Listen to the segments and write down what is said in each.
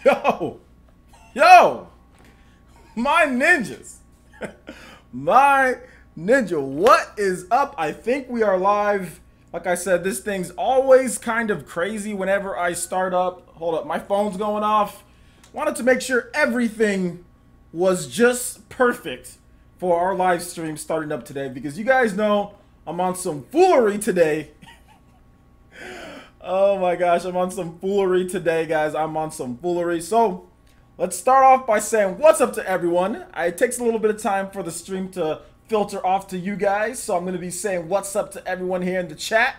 Yo, yo, my ninjas, my ninja, what is up? I think we are live. Like I said, this thing's always kind of crazy whenever I start up. Hold up, my phone's going off. Wanted to make sure everything was just perfect for our live stream starting up today because you guys know I'm on some foolery today. Oh my gosh, I'm on some foolery today, guys. I'm on some foolery. So let's start off by saying what's up to everyone. It takes a little bit of time for the stream to filter off to you guys, so I'm going to be saying what's up to everyone here in the chat.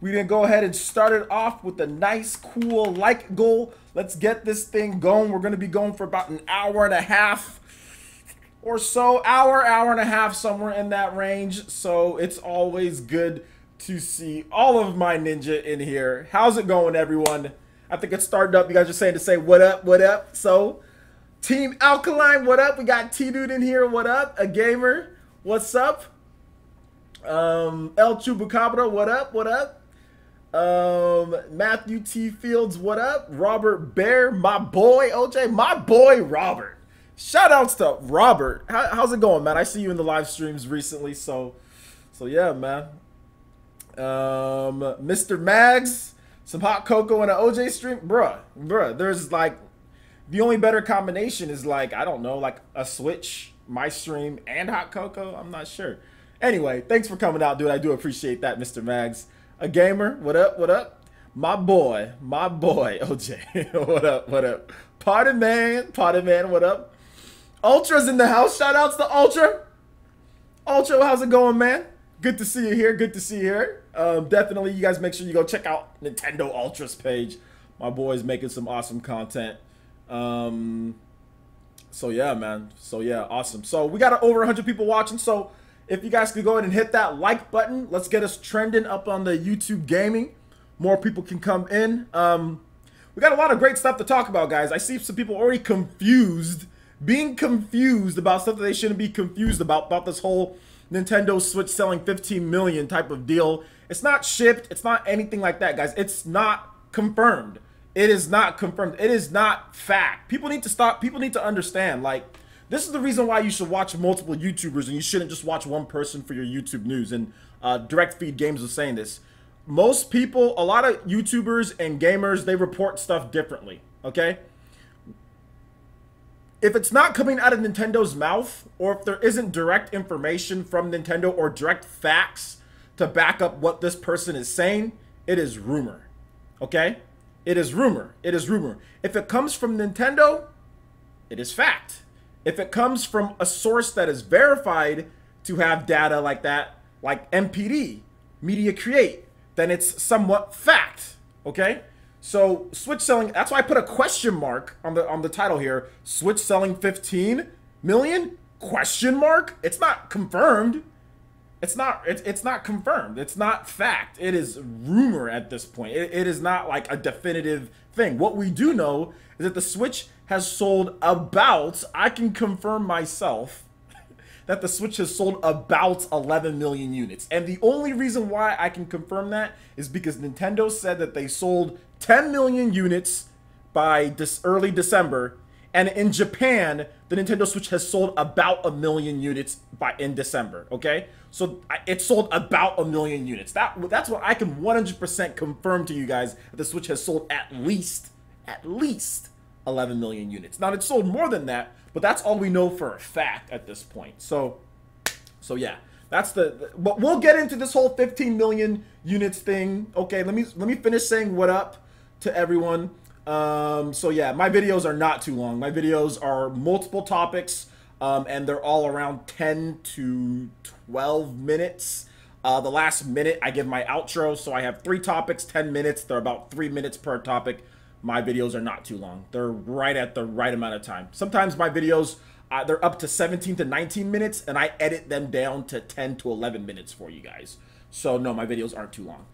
We're going to go ahead and start it off with a nice, cool like goal. Let's get this thing going. We're going to be going for about an hour and a half or so. Hour and a half, somewhere in that range. So it's always good to see all of my ninja in here. How's it going, everyone? I think it started up. You guys are saying to say what up, what up. So Team Alkaline, what up? We got T-Dude in here, what up? A gamer, what's up? El Chupacabra, what up, what up? Matthew T. Fields, what up? Robert Bear, my boy, OJ, my boy Robert. Shout outs to Robert. How's it going, man? I see you in the live streams recently, so yeah, man. Mr. Mags, some hot cocoa and an OJ stream. Bruh, there's like, the only better combination is like, I don't know, like a Switch, my stream, and hot cocoa. I'm not sure. Anyway, thanks for coming out, dude. I do appreciate that, Mr. Mags. A gamer, what up, what up? My boy, OJ. What up, what up? Party man, what up? Ultra's in the house. Shout outs to Ultra. Ultra, how's it going, man? Good to see you here. Good to see you here. Definitely, you guys make sure you go check out Nintendo Ultra's page. My boy's making some awesome content. So yeah, man. So yeah, awesome. So we got over 100 people watching. So if you guys could go ahead and hit that like button, let's get us trending up on the YouTube gaming. More people can come in. We got a lot of great stuff to talk about, guys. I see some people already being confused about stuff that they shouldn't be confused about this whole Nintendo Switch selling 15 million type of deal. It's not shipped. It's not anything like that, guys. It's not confirmed. It is not confirmed. It is not fact. People need to stop. People need to understand, like, this is the reason why you should watch multiple YouTubers and you shouldn't just watch one person for your YouTube news. And Direct Feed Games was saying this. Most people, a lot of YouTubers and gamers, they report stuff differently, okay? If it's not coming out of Nintendo's mouth, or if there isn't direct information from Nintendo or direct facts to back up what this person is saying, it is rumor, okay? It is rumor. It is rumor. If it comes from Nintendo, it is fact. If it comes from a source that is verified to have data like that, like MPD, Media Create, then it's somewhat fact, okay? So Switch selling, that's why I put a question mark on the title here. Switch selling 15 million? Question mark? It's not confirmed. It's not confirmed. It's not fact. It is rumor at this point. It is not like a definitive thing. What we do know is that the Switch has sold about, I can confirm myself, that the Switch has sold about 11 million units. And the only reason why I can confirm that is because Nintendo said that they sold 10 million units by early December. And in Japan, the Nintendo Switch has sold about 1 million units in December, okay? So it sold about 1 million units. That's what I can 100% confirm to you guys, that the Switch has sold at least 11 million units. Now, it sold more than that, but that's all we know for a fact at this point. So yeah, that's but we'll get into this whole 15 million units thing. Okay, let me finish saying what up to everyone. So yeah, my videos are not too long. My videos are multiple topics, and they're all around 10 to 12 minutes. The last minute, I give my outro, so I have 3 topics, 10 minutes. They're about 3 minutes per topic. My videos are not too long. They're right at the right amount of time. Sometimes my videos, they're up to 17 to 19 minutes, and I edit them down to 10 to 11 minutes for you guys. So no, my videos aren't too long.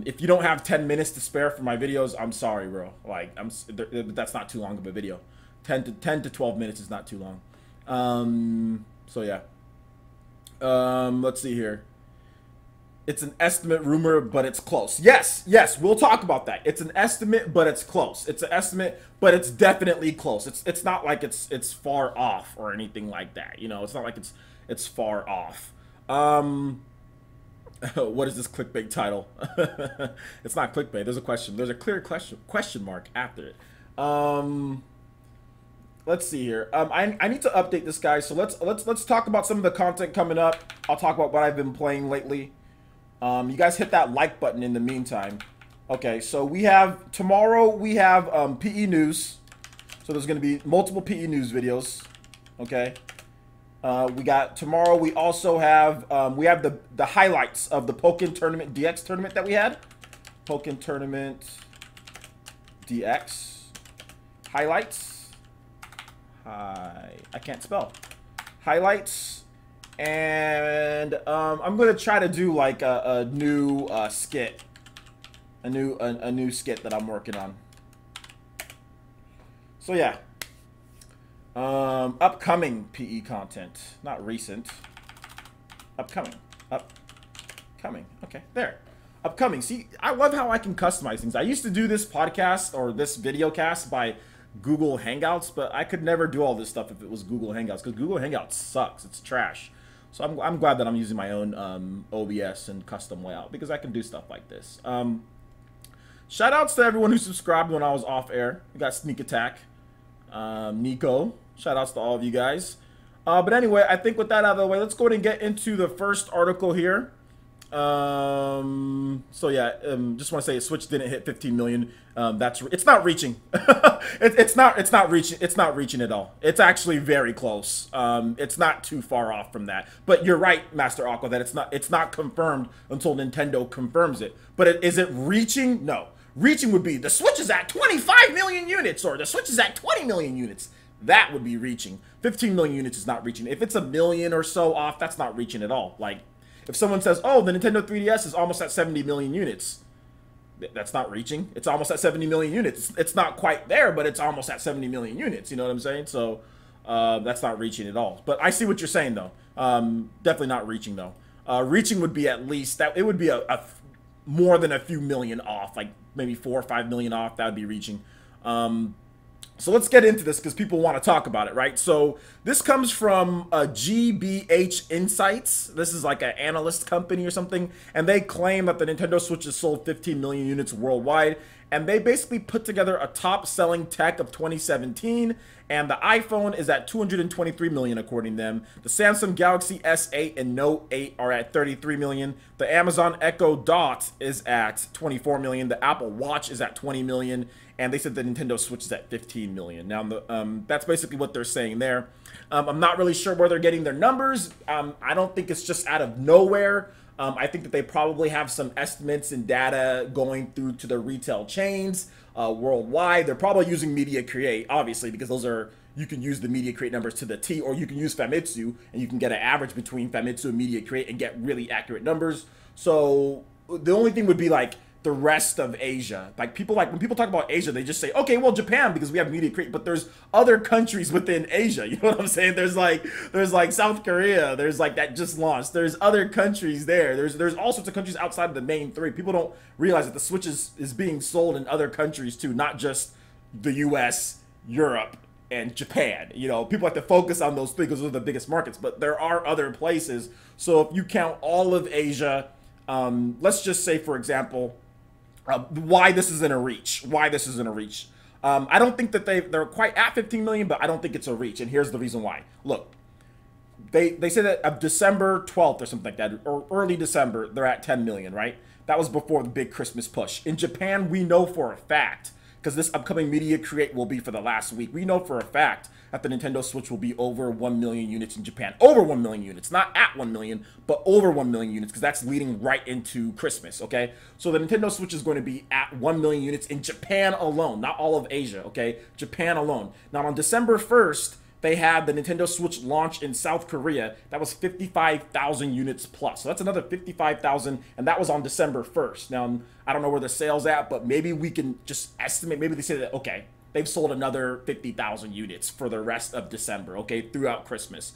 If you don't have 10 minutes to spare for my videos, I'm sorry, bro. Like, that's not too long of a video. 10 to 12 minutes is not too long. So yeah. Let's see here. It's an estimate, rumor, but it's close. Yes, yes, we'll talk about that. It's an estimate, but it's close. It's an estimate, but it's definitely close. It's not like it's far off or anything like that. You know, it's not like it's far off. What is this clickbait title? It's not clickbait. There's a question. There's a clear question mark after it. Let's see here. I need to update this, guys. So let's talk about some of the content coming up. I'll talk about what I've been playing lately. You guys hit that like button in the meantime. Okay, so we have tomorrow. We have PE news. So there's going to be multiple PE news videos. Okay. We got tomorrow. We also have the highlights of the Pokken Tournament DX tournament that we had. Pokken Tournament DX highlights. I can't spell. Highlights. And I'm gonna try to do like a new skit, a new skit that I'm working on. So yeah, upcoming PE content, not recent. Upcoming. Okay, there. Upcoming. See, I love how I can customize things. I used to do this podcast or this video cast by Google Hangouts, but I could never do all this stuff if it was Google Hangouts, because Google Hangouts sucks. It's trash. So I'm glad that I'm using my own OBS and custom layout, because I can do stuff like this. Shout outs to everyone who subscribed when I was off air. We got Sneak Attack, Nico. Shout outs to all of you guys. But anyway, I think with that out of the way, let's go ahead and get into the first article here. So yeah, just want to say Switch didn't hit 15 million. It's not reaching. it's not reaching at all. It's actually very close. It's not too far off from that. But you're right, Master Aqua, that it's not confirmed until Nintendo confirms it. But is it reaching? No. Reaching would be the Switch is at 25 million units, or the Switch is at 20 million units. That would be reaching. 15 million units is not reaching. If it's a million or so off, that's not reaching at all. Like, if someone says, oh, the Nintendo 3DS is almost at 70 million units, that's not reaching. It's almost at 70 million units. It's not quite there, but it's almost at 70 million units. You know what I'm saying? So that's not reaching at all. But I see what you're saying, though. Definitely not reaching, though. Reaching would be at least, that it would be more than a few million off, like maybe 4 or 5 million off. That would be reaching. So let's get into this because people want to talk about it, right? So this comes from GBH Insights. This is like an analyst company or something, and they claim that the Nintendo Switch has sold 15 million units worldwide, and they basically put together a top-selling tech of 2017, and the iPhone is at 223 million according to them. The Samsung Galaxy S8 and Note 8 are at 33 million. The Amazon Echo Dot is at 24 million. The Apple Watch is at 20 million. And they said the Nintendo Switch is at 15 million. Now, that's basically what they're saying there. I'm not really sure where they're getting their numbers. I don't think it's just out of nowhere. I think that they probably have some estimates and data going through to the retail chains worldwide. They're probably using Media Create, obviously, because those are, you can use the Media Create numbers to the T, or you can use Famitsu, and you can get an average between Famitsu and Media Create and get really accurate numbers. So the only thing would be like the rest of Asia. Like when people talk about Asia, they just say, okay, well, Japan, because we have Media Create, but there's other countries within Asia. You know what I'm saying? There's like South Korea, there's like that just launched. There's other countries there. There's all sorts of countries outside of the main three. People don't realize that the Switch is being sold in other countries too, not just the US, Europe, and Japan. You know, people have to focus on those three because those are the biggest markets, but there are other places. So if you count all of Asia, let's just say, for example, why this isn't a reach. I don't think that they're quite at 15 million, but I don't think it's a reach. And here's the reason why. Look, they say that of December 12th or something like that, or early December, they're at 10 million, right? That was before the big Christmas push. In Japan, we know for a fact, because this upcoming Media Create will be for the last week, we know for a fact that the Nintendo Switch will be over 1 million units in Japan. Over 1 million units. Not at 1 million, but over 1 million units, because that's leading right into Christmas, okay? So the Nintendo Switch is going to be at 1 million units in Japan alone, not all of Asia, okay? Japan alone. Now, on December 1st, they had the Nintendo Switch launch in South Korea. That was 55,000 units plus. So that's another 55,000, and that was on December 1st. Now, I don't know where the sales at, but maybe we can just estimate. Maybe they say that, okay, they've sold another 50,000 units for the rest of December, okay, throughout Christmas.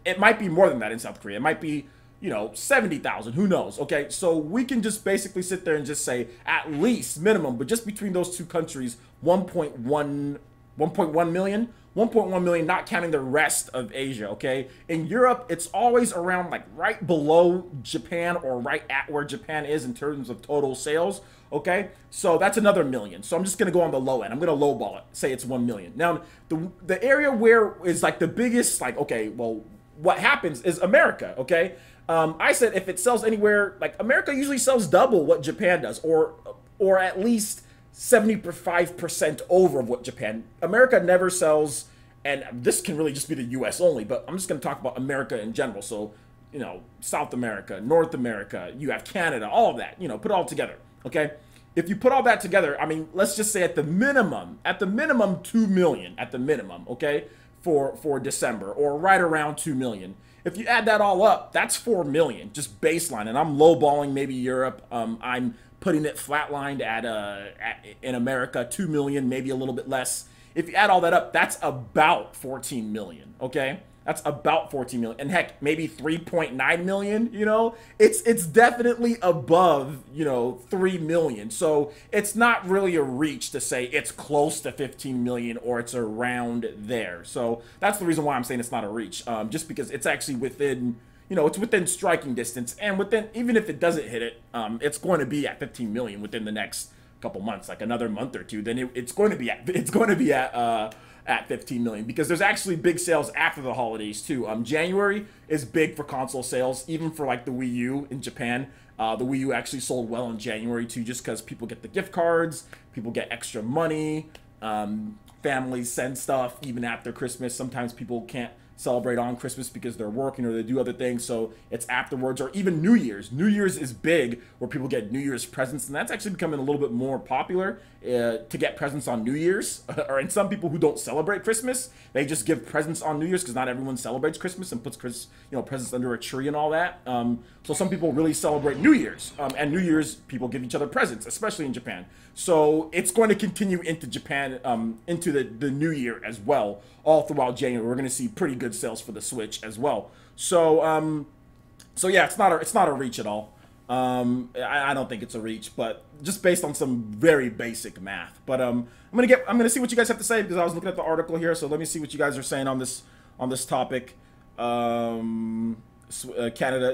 It might be more than that in South Korea. It might be you know, 70,000, who knows? Okay, so we can just basically sit there and just say at least minimum, but just between those two countries, 1.1 million, 1.1 million, not counting the rest of Asia. Okay, in Europe, it's always around like right below Japan or right at where Japan is in terms of total sales. Okay, so that's another million. So I'm just gonna go on the low end. I'm gonna lowball it, say it's 1 million. Now the area where is like the biggest, like, okay, well, what happens is America. Okay, I said if it sells anywhere, like America usually sells double what Japan does, or at least 75% over what Japan. America never sells, and this can really just be the US only, but I'm just going to talk about America in general. So, you know, South America, North America, you have Canada, all of that, you know, put it all together. Okay. If you put all that together, I mean, let's just say at the minimum 2 million at the minimum, okay, for December, or right around 2 million. If you add that all up, that's 4 million, just baseline. And I'm lowballing maybe Europe. I'm putting it flatlined in America, 2 million, maybe a little bit less. If you add all that up, that's about 14 million, okay? That's about 14 million. And heck, maybe 3.9 million, you know? It's definitely above, you know, 3 million. So it's not really a reach to say it's close to 15 million or it's around there. So that's the reason why I'm saying it's not a reach. Just because it's actually within, you know, it's within striking distance, and within, even if it doesn't hit it, it's going to be at 15 million within the next couple months, like another month or two. Then it's going to be at 15 million, because there's actually big sales after the holidays too. January is big for console sales, even for like the Wii U in Japan. The Wii U actually sold well in January too, just because people get the gift cards, people get extra money, families send stuff even after Christmas. Sometimes people can't celebrate on Christmas because they're working or they do other things, so it's afterwards. Or even New Year's. New Year's is big, where people get New Year's presents, and that's actually becoming a little bit more popular to get presents on New Year's. And some people who don't celebrate Christmas, they just give presents on New Year's, because not everyone celebrates Christmas and puts presents under a tree and all that. So some people really celebrate New Year's, and New Year's people give each other presents, especially in Japan. So it's going to continue into Japan, into the New Year as well, all throughout January. We're going to see pretty good sales for the Switch as well. So so yeah, it's not a reach at all. I don't think it's a reach, but just based on some very basic math. But I'm gonna see what you guys have to say, because I was looking at the article here. So let me see what you guys are saying on this topic. Canada,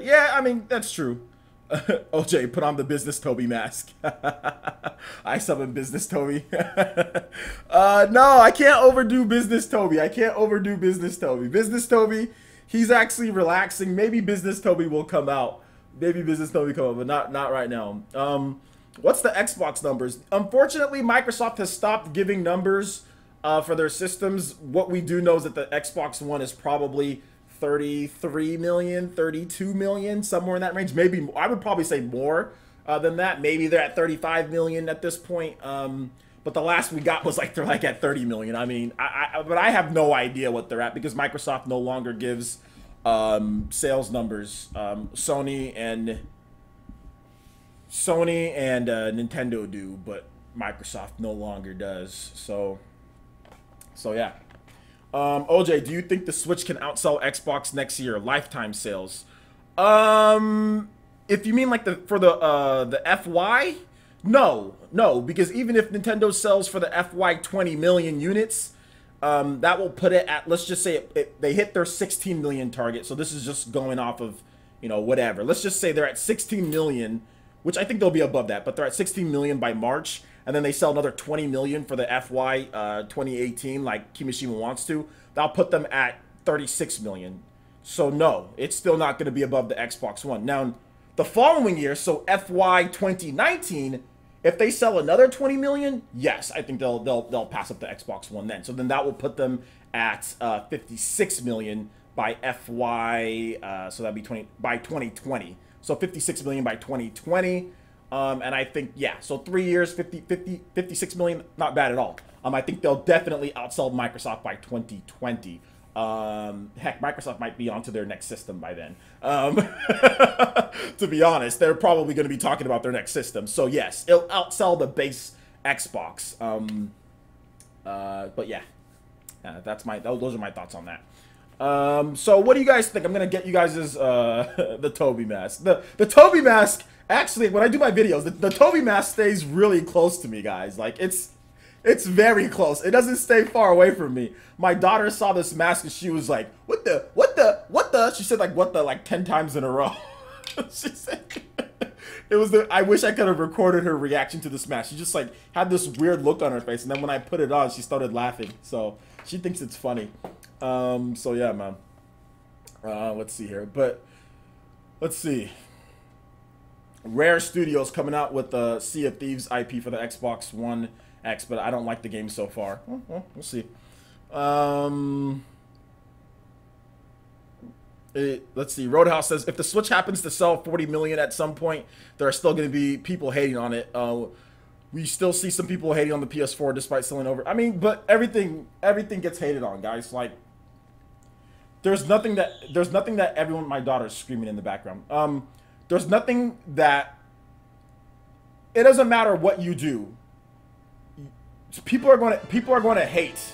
yeah, I mean, that's true. OJ, put on the Business Toby mask. I summon Business Toby. No, I can't overdo Business Toby. Business Toby, he's actually relaxing. Maybe Business Toby will come out. But not right now. What's the Xbox numbers? Unfortunately, Microsoft has stopped giving numbers for their systems. What we do know is that the Xbox One is probably 33 million, 32 million, somewhere in that range. Maybe, I would probably say more than that. Maybe they're at 35 million at this point. But the last we got was like, they're like at 30 million. I mean, but I have no idea what they're at, because Microsoft no longer gives sales numbers. Sony and Nintendo do, but Microsoft no longer does. So yeah. OJ, do you think the Switch can outsell Xbox next year? Lifetime sales. If you mean like for the FY, no, because even if Nintendo sells for the FY 20 million units, that will put it at, let's just say they hit their 16 million target. So this is just going off of, you know, whatever. Let's just say they're at 16 million, which I think they'll be above that, but they're at 16 million by March. And then they sell another 20 million for the FY 2018, like Kimishima wants to. That'll put them at 36 million. So no, it's still not going to be above the Xbox One. Now, the following year, so FY 2019, if they sell another 20 million, yes, I think they'll pass up the Xbox One then. So then that will put them at 56 million by FY, so that'd be by 2020. So 56 million by 2020. And I think, yeah, so 3 years, 56 million, not bad at all. I think they'll definitely outsell Microsoft by 2020. Heck, Microsoft might be onto their next system by then. To be honest, they're probably going to be talking about their next system. So yes, it'll outsell the base Xbox. But yeah, those are my thoughts on that. So what do you guys think? I'm gonna get you guys' the Toby mask. The Toby mask, actually, when I do my videos, the Toby mask stays really close to me, guys. Like it's very close. It doesn't stay far away from me. My daughter saw this mask and she was like, what the? She said like what the like 10 times in a row. She said it was the I wish I could have recorded her reaction to this mask. She just like had this weird look on her face, and then when I put it on, she started laughing. So she thinks it's funny. So yeah, man. Let's see here. But let's see. Rare Studios coming out with the Sea of Thieves IP for the Xbox One X, but I don't like the game so far. Well, we'll see. Let's see. Roadhouse says if the Switch happens to sell 40 million at some point, there are still going to be people hating on it. We still see some people hating on the PS4 despite selling over. I mean, but everything gets hated on, guys. Like there's nothing that everyone. My daughter's screaming in the background. There's nothing that. It doesn't matter what you do. People are going to hate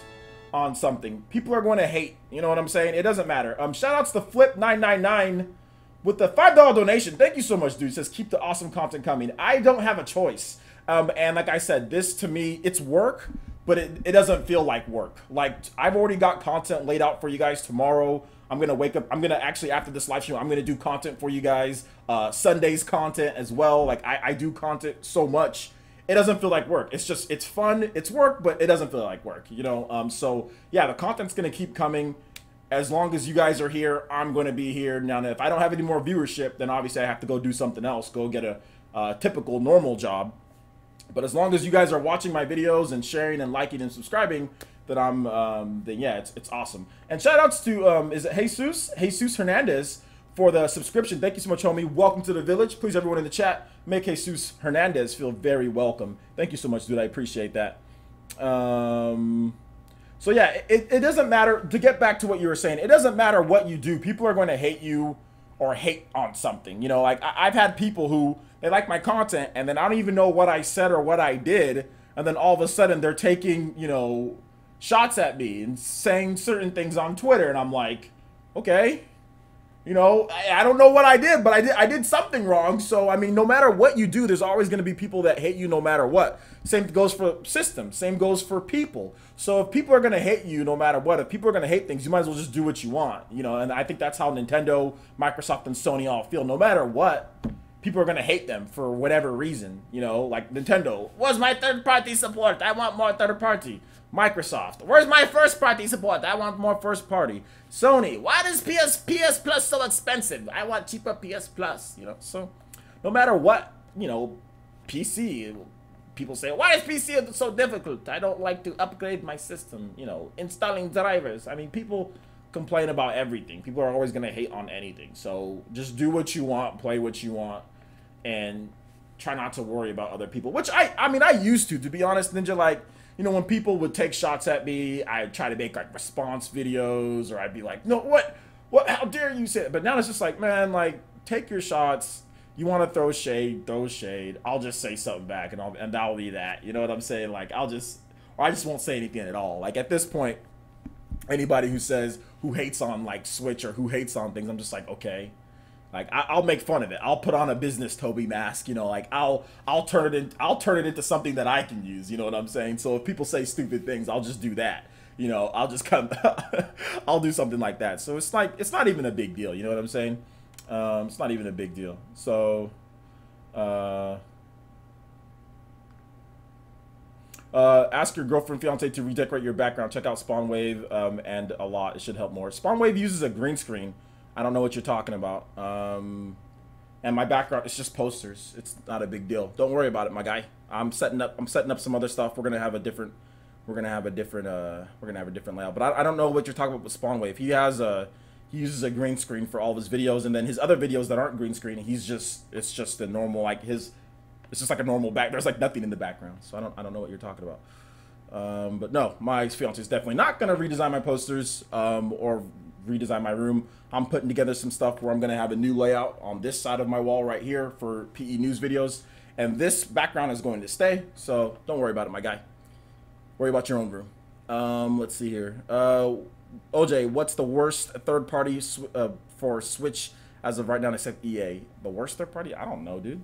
on something. People are going to hate. You know what I'm saying? It doesn't matter. Shout outs to Flip999 with the $5 donation. Thank you so much, dude. It says keep the awesome content coming. I don't have a choice. And like I said, this to me, it's work, but it doesn't feel like work. Like I've already got content laid out for you guys tomorrow. I'm going to wake up. I'm going to actually, after this live stream, I'm going to do content for you guys. Sunday's content as well. Like I do content so much. It doesn't feel like work. It's just, it's fun. It's work, but it doesn't feel like work, you know? So yeah, the content's going to keep coming. As long as you guys are here, I'm going to be here. Now, if I don't have any more viewership, then obviously I have to go do something else. Go get a typical normal job. But as long as you guys are watching my videos and sharing and liking and subscribing, then then yeah, it's awesome. And shout outs to, is it Jesus Hernandez for the subscription. Thank you so much, homie. Welcome to the village. Please, everyone in the chat, make Jesus Hernandez feel very welcome. Thank you so much, dude. I appreciate that. So yeah, it doesn't matter. To get back to what you were saying, it doesn't matter what you do. People are going to hate you or hate on something. You know, like I've had people who, they like my content, and then I don't even know what I said or what I did, and then all of a sudden they're taking, you know, shots at me and saying certain things on Twitter, and I'm like, okay. You know, I don't know what I did, but I did something wrong. So, I mean, no matter what you do, there's always going to be people that hate you no matter what. Same goes for systems. Same goes for people. So if people are going to hate you no matter what, if people are going to hate things, you might as well just do what you want. You know, and I think that's how Nintendo, Microsoft, and Sony all feel. No matter what, people are going to hate them for whatever reason. You know, like Nintendo, where's my third-party support? I want more third-party. Microsoft, where's my first-party support? I want more first-party. Sony, why is PS Plus so expensive? I want cheaper PS Plus, you know? So, no matter what, you know, PC, people say, why is PC so difficult? I don't like to upgrade my system, you know, installing drivers. I mean, people complain about everything. People are always going to hate on anything. So, just do what you want, play what you want, and try not to worry about other people. Which, I mean, I used to be honest, Ninja, like, you know, when people would take shots at me, I'd try to make, like, response videos, or I'd be like, no, what, how dare you say it? But now it's just like, man, like, take your shots. You want to throw shade, I'll just say something back, and that'll be that. You know what I'm saying? Like, I just won't say anything at all. Like, at this point, anybody who hates on, like, Switch or who hates on things, I'm just like, okay. Like, I'll make fun of it. I'll put on a business Toby mask, you know, like I'll turn it into something that I can use, you know what I'm saying? So if people say stupid things, I'll just do that. You know, I'll just come I'll do something like that. So it's like, it's not even a big deal, you know what I'm saying? It's not even a big deal. So ask your girlfriend, fiance to redecorate your background. Check out SpawnWave and a lot. It should help more. SpawnWave uses a green screen. I don't know what you're talking about. And my background, it's just posters. It's not a big deal. Don't worry about it, my guy. I'm setting up some other stuff. We're gonna have a different layout. But I don't know what you're talking about with SpawnWave. He uses a green screen for all of his videos, and then his other videos that aren't green screen, it's just a normal, like it's just like a normal back. There's like nothing in the background. So I don't know what you're talking about. But no, my fiance is definitely not gonna redesign my posters or redesign my room. I'm putting together some stuff where I'm gonna have a new layout on this side of my wall right here for PE news videos, and this background is going to stay. So don't worry about it, my guy. Worry about your own room. Let's see here. OJ, what's the worst third party for Switch as of right now except EA? The worst third party? I don't know, dude.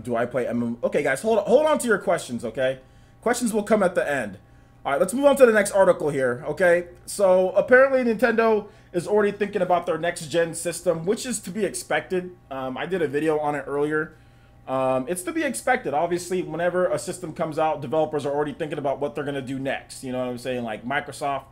Do I play MM? Okay, guys, hold on to your questions, okay? Questions will come at the end. All right, let's move on to the next article here, okay? So apparently Nintendo is already thinking about their next-gen system, which is to be expected. I did a video on it earlier. It's to be expected. Obviously, whenever a system comes out, developers are already thinking about what they're going to do next. You know what I'm saying? Like Microsoft,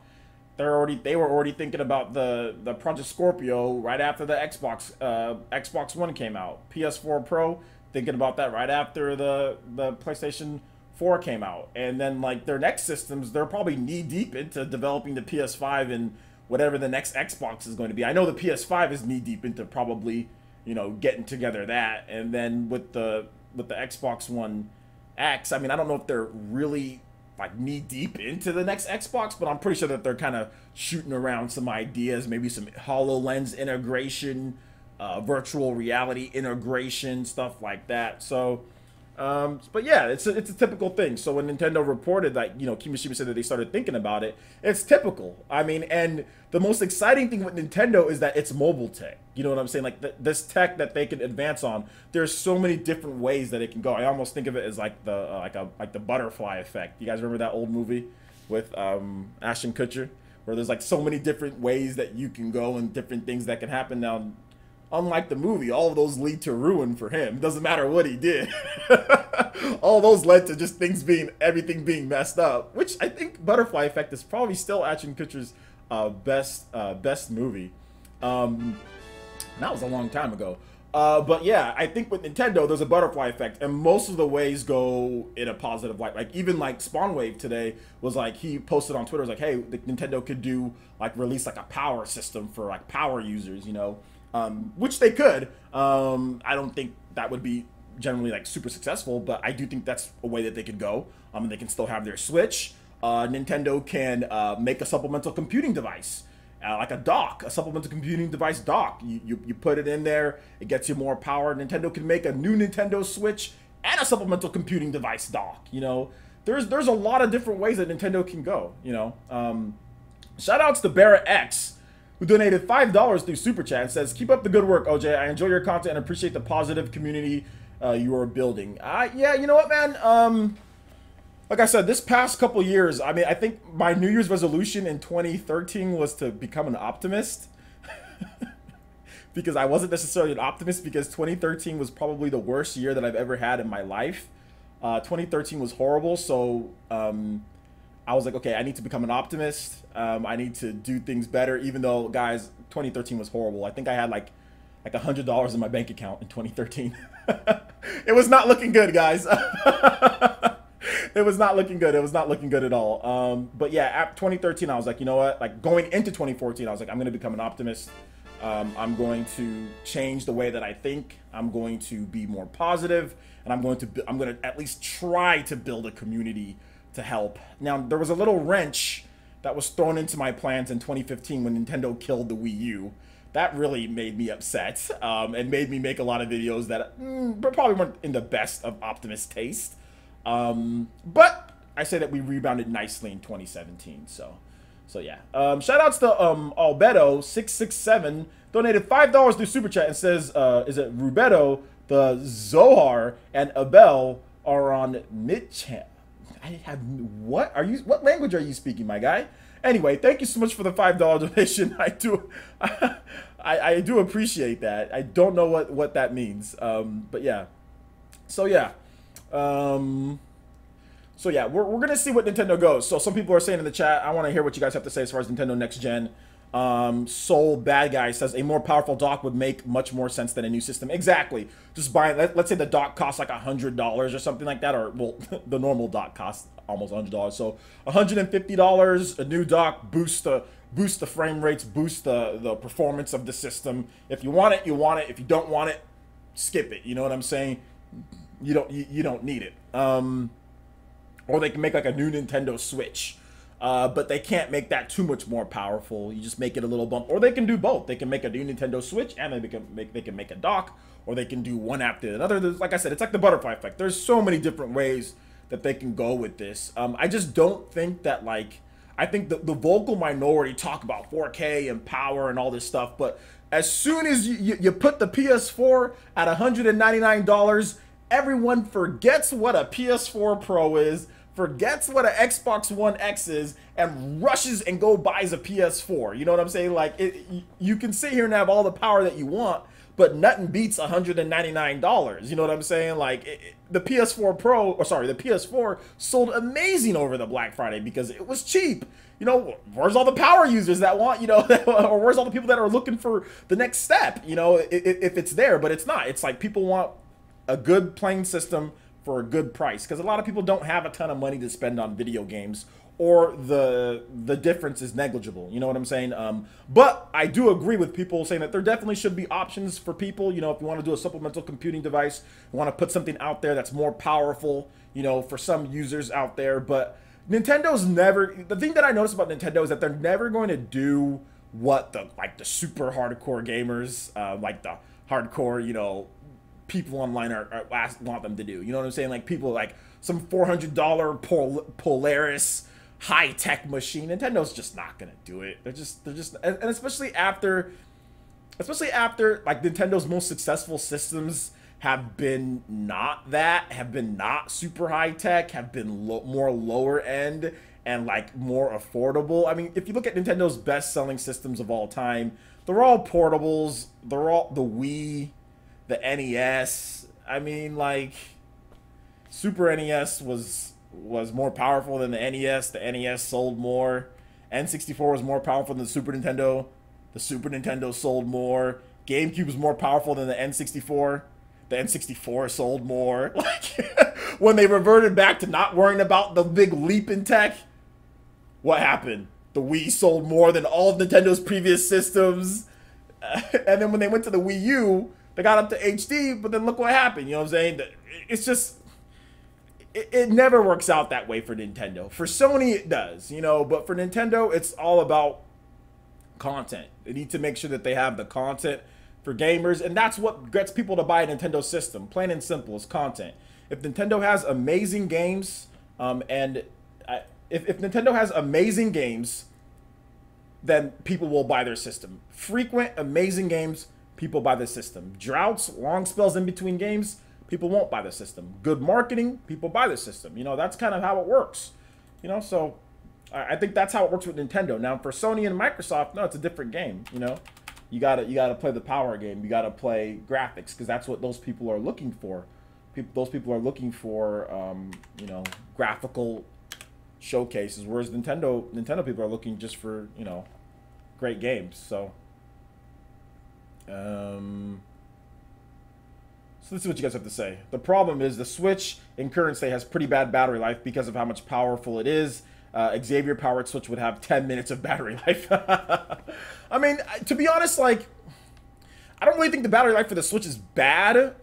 they were already thinking about the Project Scorpio right after the Xbox One came out. PS4 Pro, thinking about that right after the PlayStation 4 came out. And then like their next systems, they're probably knee deep into developing the PS5 and whatever the next Xbox is going to be. I know the PS5 is knee deep into probably, you know, getting together that. And then with the Xbox One X, I mean, I don't know if they're really like knee deep into the next Xbox, but I'm pretty sure that they're kind of shooting around some ideas, maybe some HoloLens integration, virtual reality integration, stuff like that. So, but yeah, it's a typical thing. So when Nintendo reported that, you know, Kimishima said that they started thinking about it, it's typical. I mean, and the most exciting thing with Nintendo is that it's mobile tech. You know what I'm saying? Like this tech that they can advance on. There's so many different ways that it can go. I almost think of it as like the like the butterfly effect. You guys remember that old movie with Ashton Kutcher, where there's like so many different ways that you can go and different things that can happen. Now, unlike the movie, all of those lead to ruin for him. Doesn't matter what he did. All those led to just everything being messed up. Which I think Butterfly Effect is probably still Ashton Kutcher's best movie. That was a long time ago. But yeah, I think with Nintendo, there's a butterfly effect, and most of the ways go in a positive light. Like even like Spawnwave today was like, he posted on Twitter, was like, hey, the Nintendo could do like release like a power system for like power users, you know, which they could. I don't think that would be generally like super successful, but I do think that's a way that they could go. They can still have their Switch. Nintendo can make a supplemental computing device. Like a dock, a supplemental computing device dock. You put it in there, it gets you more power. Nintendo can make a new Nintendo Switch and a supplemental computing device dock. You know, there's a lot of different ways that Nintendo can go. You know, shout outs to Barrett X, who donated $5 through Super Chat and says, "Keep up the good work, OJ. I enjoy your content and appreciate the positive community you are building." Yeah, you know what, man. Like I said, this past couple years, I mean, I think my New Year's resolution in 2013 was to become an optimist. Because I wasn't necessarily an optimist, because 2013 was probably the worst year that I've ever had in my life. 2013 was horrible, so I was like, okay, I need to become an optimist. I need to do things better, even though, guys, 2013 was horrible. I think I had like $100 in my bank account in 2013. It was not looking good, guys. It was not looking good. It was not looking good at all. But yeah, at 2013, I was like, you know what? Like going into 2014, I was like, I'm going to become an optimist. I'm going to change the way that I think. I'm going to be more positive, and I'm going to at least try to build a community to help. Now, there was a little wrench that was thrown into my plans in 2015 when Nintendo killed the Wii U. That really made me upset, and made me make a lot of videos that probably weren't in the best of optimist taste. But I say that we rebounded nicely in 2017. So yeah. Shout outs to Albedo667, donated $5 through Super Chat and says, is it Rubedo, the Zohar, and Abel are on mid-chat? I have what language are you speaking, my guy? Anyway, thank you so much for the $5 donation. I do appreciate that. I don't know what that means. But yeah. So yeah. So yeah, we're gonna see what Nintendo goes. So some people are saying in the chat, I want to hear what you guys have to say as far as Nintendo next gen. Soul Bad Guy says a more powerful dock would make much more sense than a new system. Exactly. Just buying, let's say the dock costs like $100 or something like that, or well, the normal dock costs almost $100. So $150, a new dock, boost the frame rates, boost the performance of the system. If you want it, you want it. If you don't want it, skip it. You know what I'm saying? You don't need it. Or they can make like a new Nintendo Switch. But they can't make that too much more powerful. You just make it a little bump. Or they can do both. They can make a new Nintendo Switch and they can make a dock. Or they can do one after another. Like I said, it's like the butterfly effect. There's so many different ways that they can go with this. I just don't think that, like, I think the vocal minority talk about 4K and power and all this stuff, but as soon as you put the PS4 at $199, everyone forgets what a PS4 Pro is, forgets what an Xbox One X is, and rushes and go buys a PS4. You know what I'm saying? Like, you can sit here and have all the power that you want, but nothing beats $199. You know what I'm saying? Like, the PS4 Pro, or sorry, the PS4 sold amazing over the Black Friday because it was cheap. You know, where's all the power users that want, you know, or where's all the people that are looking for the next step, you know, if it's there, but it's not. It's like people want a good playing system for a good price, because a lot of people don't have a ton of money to spend on video games, or the difference is negligible. You know what I'm saying? But I do agree with people saying that there definitely should be options for people. You know, if you want to do a supplemental computing device, you want to put something out there that's more powerful, you know, for some users out there. But Nintendo's never, the thing that I notice about Nintendo is that they're never going to do what the super hardcore gamers, like the hardcore, you know, people online want them to do. You know what I'm saying? Like, people like some $400 Polaris high-tech machine. Nintendo's just not gonna do it. They're just and especially after like Nintendo's most successful systems have been not super high-tech, have been more lower end and like more affordable. I mean, if you look at Nintendo's best-selling systems of all time, they're all portables. They're all the Wii, the NES. I mean, like, Super NES was more powerful than the NES. The NES sold more. N64 was more powerful than the Super Nintendo. The Super Nintendo sold more. GameCube was more powerful than the N64. The N64 sold more. Like, when they reverted back to not worrying about the big leap in tech, what happened? The Wii sold more than all of Nintendo's previous systems. And then when they went to the Wii U, they got up to HD, but then look what happened. You know what I'm saying? It's just, it never works out that way for Nintendo. For Sony, it does, you know, but for Nintendo, it's all about content. They need to make sure that they have the content for gamers, and that's what gets people to buy a Nintendo system. Plain and simple, is content. If Nintendo has amazing games, if Nintendo has amazing games, then people will buy their system. Frequent, amazing games, people buy the system. Droughts, long spells in between games, people won't buy the system. Good marketing, people buy the system. You know, that's kind of how it works. You know, so I think that's how it works with Nintendo. Now, for Sony and Microsoft, no, it's a different game. You know, you gotta play the power game. You gotta play graphics, because that's what those people are looking for. Those people are looking for, you know, graphical showcases, whereas Nintendo people are looking just for, you know, great games. So let's see what you guys have to say. The problem is the Switch in current state has pretty bad battery life because of how much powerful it is. Xavier powered Switch would have 10 minutes of battery life. I mean, to be honest, like, I don't really think the battery life for the Switch is bad.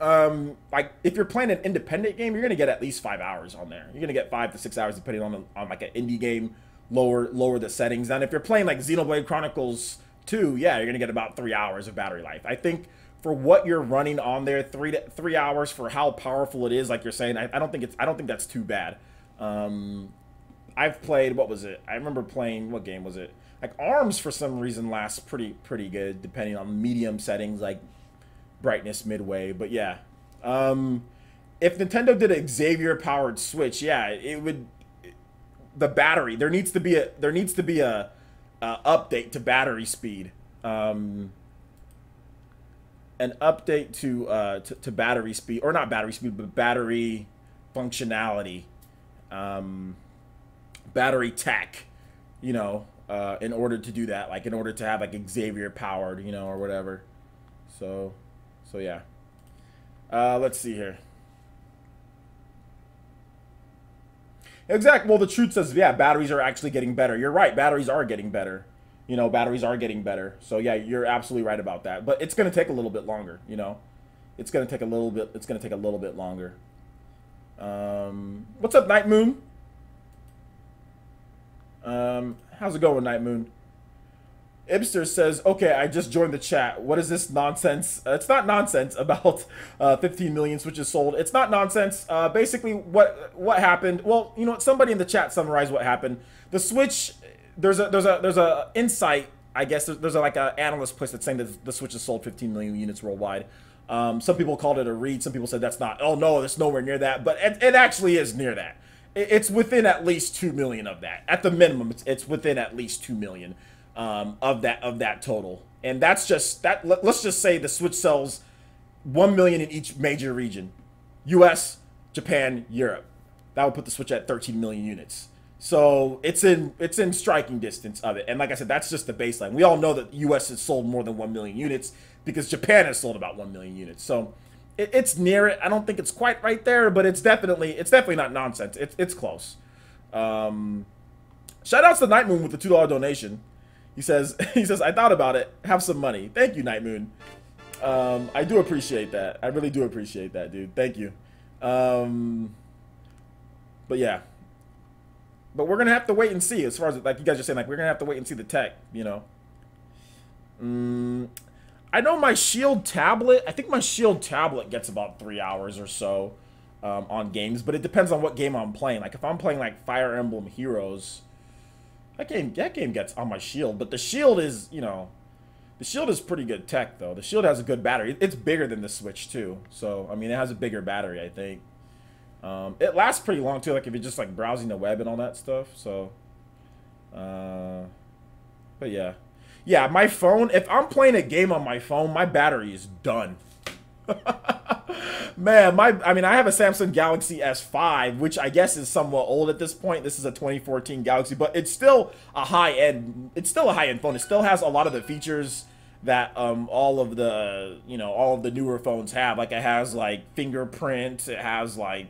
Like, if you're playing an independent game, you're gonna get at least 5 hours on there. You're gonna get 5 to 6 hours depending on like an indie game. Lower the settings. And if you're playing like Xenoblade Chronicles 2, yeah, you're gonna get about 3 hours of battery life. I think for what you're running on there, 3 hours for how powerful it is, like you're saying, I don't think that's too bad. I've played, what was it? I remember playing, what game was it? Like, ARMS for some reason lasts pretty good, depending on medium settings, like brightness midway. But yeah, if Nintendo did a Xavier powered Switch, yeah, it would. The battery, there needs to be a update to battery speed. An update to battery speed, or not battery speed, but battery functionality, battery tech, you know, in order to do that, like in order to have like Xavier powered, you know, or whatever. So yeah. Let's see here. Exactly. Well, the truth says, yeah, batteries are actually getting better. You're right. Batteries are getting better. You know, batteries are getting better. So yeah, you're absolutely right about that. But it's going to take a little bit longer, you know. It's going to take a little bit longer. What's up, Night Moon? How's it going, Night Moon? Ibster says, okay, I just joined the chat. What is this nonsense? It's not nonsense about 15 million Switches sold. It's not nonsense. Basically, what happened? Well, you know, somebody in the chat summarized what happened. The Switch, there's a insight. I guess there's like an analyst place that's saying that the Switch has sold 15 million units worldwide. Some people called it a read. Some people said that's not. Oh no, it's nowhere near that. But it actually is near that. It's within at least 2 million of that. At the minimum, it's within at least 2 million. Of that total, and that's just that. Let's just say the Switch sells 1 million in each major region: U.S., Japan, Europe. That would put the Switch at 13 million units. So it's in striking distance of it. And like I said, that's just the baseline. We all know that the U.S. has sold more than 1 million units because Japan has sold about 1 million units. So it's near it. I don't think it's quite right there, but it's definitely not nonsense. It's close. Shout outs to Night Moon with the $2 donation. He says, I thought about it. Have some money. Thank you, Night Moon. I do appreciate that. I really do appreciate that, dude. Thank you. But yeah. But we're going to have to wait and see as far as, like you guys are saying, like, we're going to have to wait and see the tech, you know. I know my Shield tablet, I think my Shield tablet gets about 3 hours or so on games, but it depends on what game I'm playing. Like, if I'm playing, like, Fire Emblem Heroes, that game gets on my Shield, but the Shield is, you know, the Shield is pretty good tech, though. The Shield has a good battery. It's bigger than the Switch, too. So, I mean, it has a bigger battery, I think. It lasts pretty long, too, like, if you're just, like, browsing the web and all that stuff. So, but, yeah. Yeah, my phone, if I'm playing a game on my phone, my battery is done. Man, I mean, I have a Samsung Galaxy S5, which I guess is somewhat old at this point. This is a 2014 Galaxy, but it's still a high-end phone. It still has a lot of the features that all of the newer phones have. Like, it has like fingerprint, it has like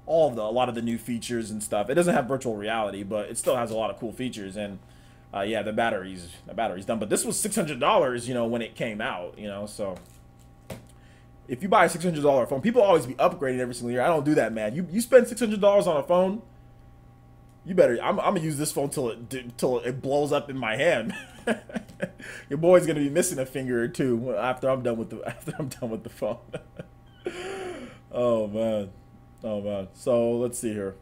a lot of the new features and stuff. It doesn't have virtual reality, but it still has a lot of cool features. And yeah, the battery's done. But this was $600, you know, when it came out, you know, so if you buy a $600 phone, people always be upgrading every single year. I don't do that, man. You spend $600 on a phone, you better. I'm gonna use this phone till it blows up in my hand. Your boy's gonna be missing a finger or two after I'm done with the phone. Oh man, oh man. So let's see here.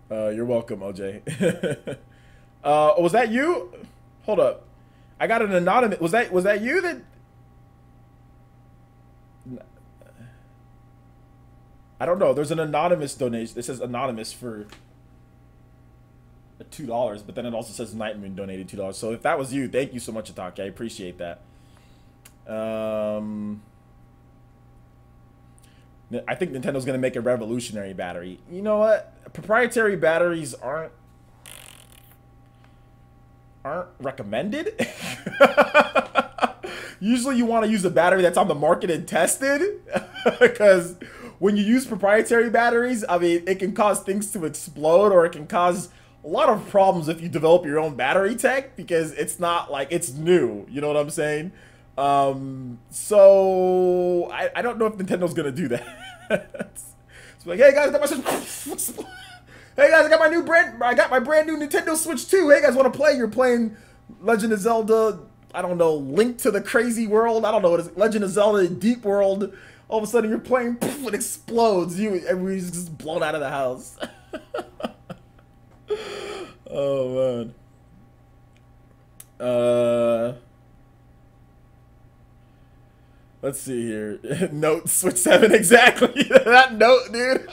You're welcome, OJ. Was that you? Hold up. I got an anonymous. Was that you that? I don't know. There's an anonymous donation. It says anonymous for $2, but then it also says Night Moon donated $2. So if that was you, thank you so much, Ataki. I appreciate that. I think Nintendo's gonna make a revolutionary battery. You know what? Proprietary batteries aren't recommended. Usually you want to use a battery that's on the market and tested, because when you use proprietary batteries, I mean, it can cause things to explode, or it can cause a lot of problems if you develop your own battery tech, because it's not like it's new. You know what I'm saying? So I don't know if Nintendo's gonna do that. It's like, hey guys, I got my Switch. Hey guys, I got my brand new Nintendo Switch 2. Hey guys, want to play? You're playing Legend of Zelda, I don't know, Link to the Crazy World. I don't know what it is. Legend of Zelda Deep World. All of a sudden you're playing, poof, it explodes. Everybody's just blown out of the house. Oh man. Let's see here. Note Switch 7, exactly. That note, dude.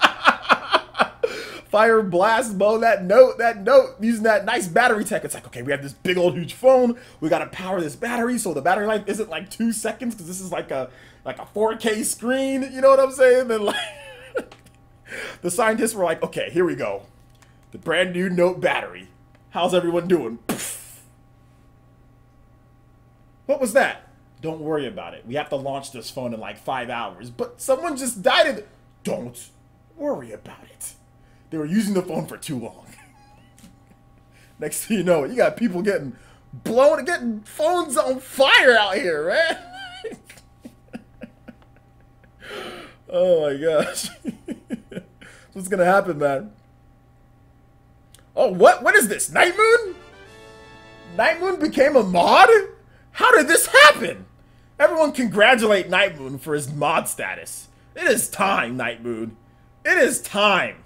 Fire blast mode, that note, using that nice battery tech. It's like, okay, we have this big old huge phone. We gotta power this battery, so the battery life isn't like 2 seconds, because this is like a 4K screen. You know what I'm saying? Then like the scientists were like, okay, here we go. The brand new Note battery. How's everyone doing? Poof. What was that? Don't worry about it. We have to launch this phone in like 5 hours. But someone just died in it. Don't worry about it. They were using the phone for too long. Next thing you know, you got people getting phones on fire out here, man. Oh my gosh. What's gonna happen, man? Oh, what is this? Night Moon? Night Moon became a mod? How did this happen? Everyone congratulate Night Moon for his mod status. It is time, Night Moon. It is time.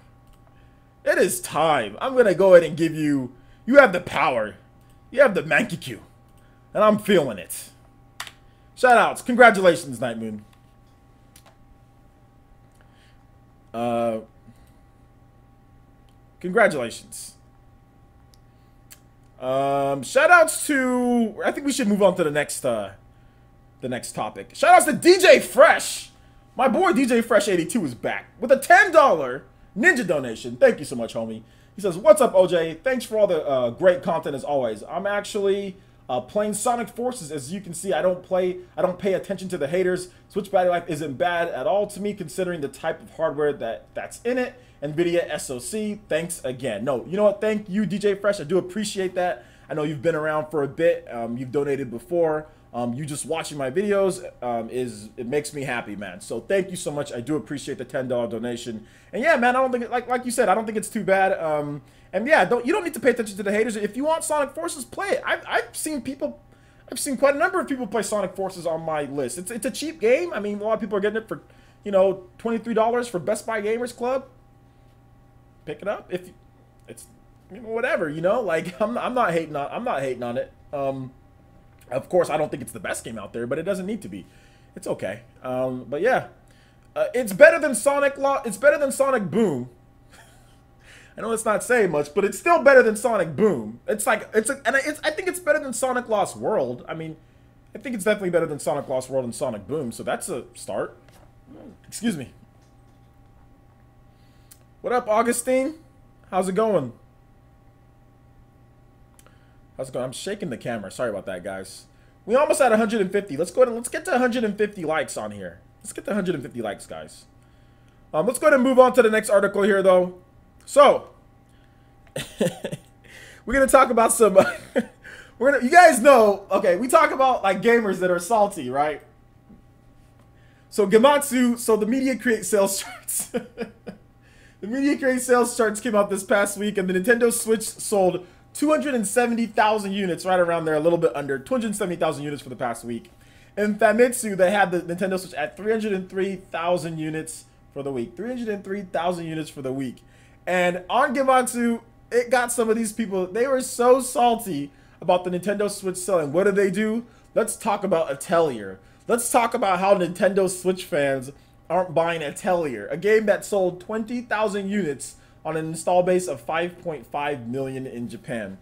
It is time. I'm gonna go ahead and give you... You have the power. You have the Mankikyu. And I'm feeling it. Shoutouts. Congratulations, Night Moon. Congratulations. Shoutouts to... I think we should move on to the next topic. Shoutouts to DJ Fresh. My boy DJ Fresh 82 is back with a $10 Ninja donation. Thank you so much, homie. He says, "What's up, OJ? Thanks for all the great content as always. I'm actually playing Sonic Forces. As you can see, I don't pay attention to the haters. Switch battery life isn't bad at all to me, considering the type of hardware that's in it. NVIDIA SoC. Thanks again." No, you know what? Thank you, DJ Fresh. I do appreciate that. I know you've been around for a bit. You've donated before. You just watching my videos it makes me happy, man. So thank you so much. I do appreciate the $10 donation. And yeah, man, I don't think like you said, I don't think it's too bad. And yeah, you don't need to pay attention to the haters. If you want Sonic Forces, play it. I've seen quite a number of people play Sonic Forces on my list. It's a cheap game. I mean, a lot of people are getting it for, you know, $23 for Best Buy Gamers Club. Pick it up if it's, you know, whatever, you know. Like I'm not hating on it. Of course, I don't think it's the best game out there, but it doesn't need to be. It's okay. But yeah, it's better than Sonic It's better than Sonic Boom. I know it's not saying much, but it's still better than Sonic Boom. I think it's better than Sonic Lost World. I mean, I think it's definitely better than Sonic Lost World and Sonic Boom. So that's a start. Excuse me. What up, Augustine? How's it going? How's it going? I'm shaking the camera. Sorry about that, guys. We almost at 150. Let's go ahead and let's get to 150 likes on here. Let's get to 150 likes, guys. Let's go ahead and move on to the next article here, though. So, we're gonna talk about some. You guys know, okay? We talk about like gamers that are salty, right? So Gematsu. So the media create sales charts. The media create sales charts came out this past week, and the Nintendo Switch sold 270,000 units, right around there, a little bit under 270,000 units for the past week. In Famitsu, they had the Nintendo Switch at 303,000 units for the week. 303,000 units for the week. And on Gematsu, it got some of these people, they were so salty about the Nintendo Switch selling. What did they do? Let's talk about Atelier. Let's talk about how Nintendo Switch fans aren't buying Atelier, a game that sold 20,000 units on an install base of 5.5 million in Japan.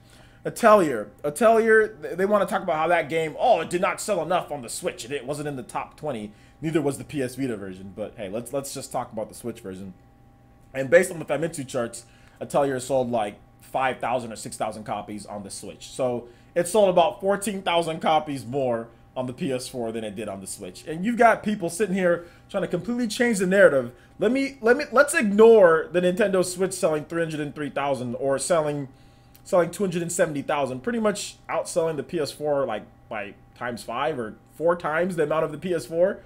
Atelier, they want to talk about how that game, it did not sell enough on the Switch. It wasn't in the top 20. Neither was the PS Vita version. But hey, let's just talk about the Switch version. And based on the Famitsu charts, Atelier sold like 5,000 or 6,000 copies on the Switch. So it sold about 14,000 copies more on the PS4 than it did on the Switch. And you've got people sitting here trying to completely change the narrative. Let's ignore the Nintendo Switch selling 303,000 or selling 270,000, pretty much outselling the PS4 like by ×5 or 4 times the amount of the PS4.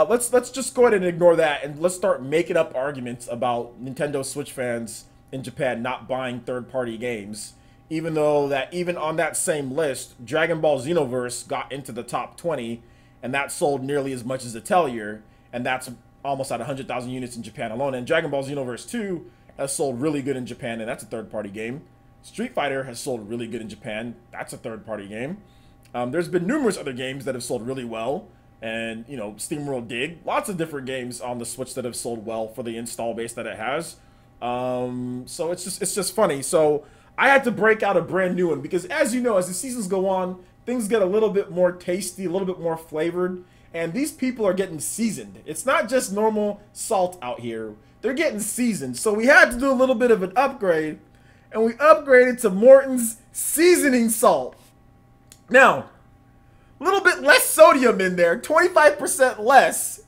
Let's just go ahead and ignore that, and let's start making up arguments about Nintendo Switch fans in Japan not buying third-party games. Even though that even on that same list, Dragon Ball Xenoverse got into the top 20, and that sold nearly as much as Atelier, and that's almost at 100,000 units in Japan alone. And Dragon Ball Xenoverse 2 has sold really good in Japan, and that's a third-party game. Street Fighter has sold really good in Japan. That's a third-party game. There's been numerous other games that have sold really well, and you know, SteamWorld Dig, lots of different games on the Switch that have sold well for the install base that it has. So it's just funny. So I had to break out a brand new one because, as you know, as the seasons go on, things get a little bit more tasty, a little bit more flavored, and these people are getting seasoned. It's not just normal salt out here. They're getting seasoned. So we had to do a little bit of an upgrade, and we upgraded to Morton's seasoning salt. Now, a little bit less sodium in there, 25% less,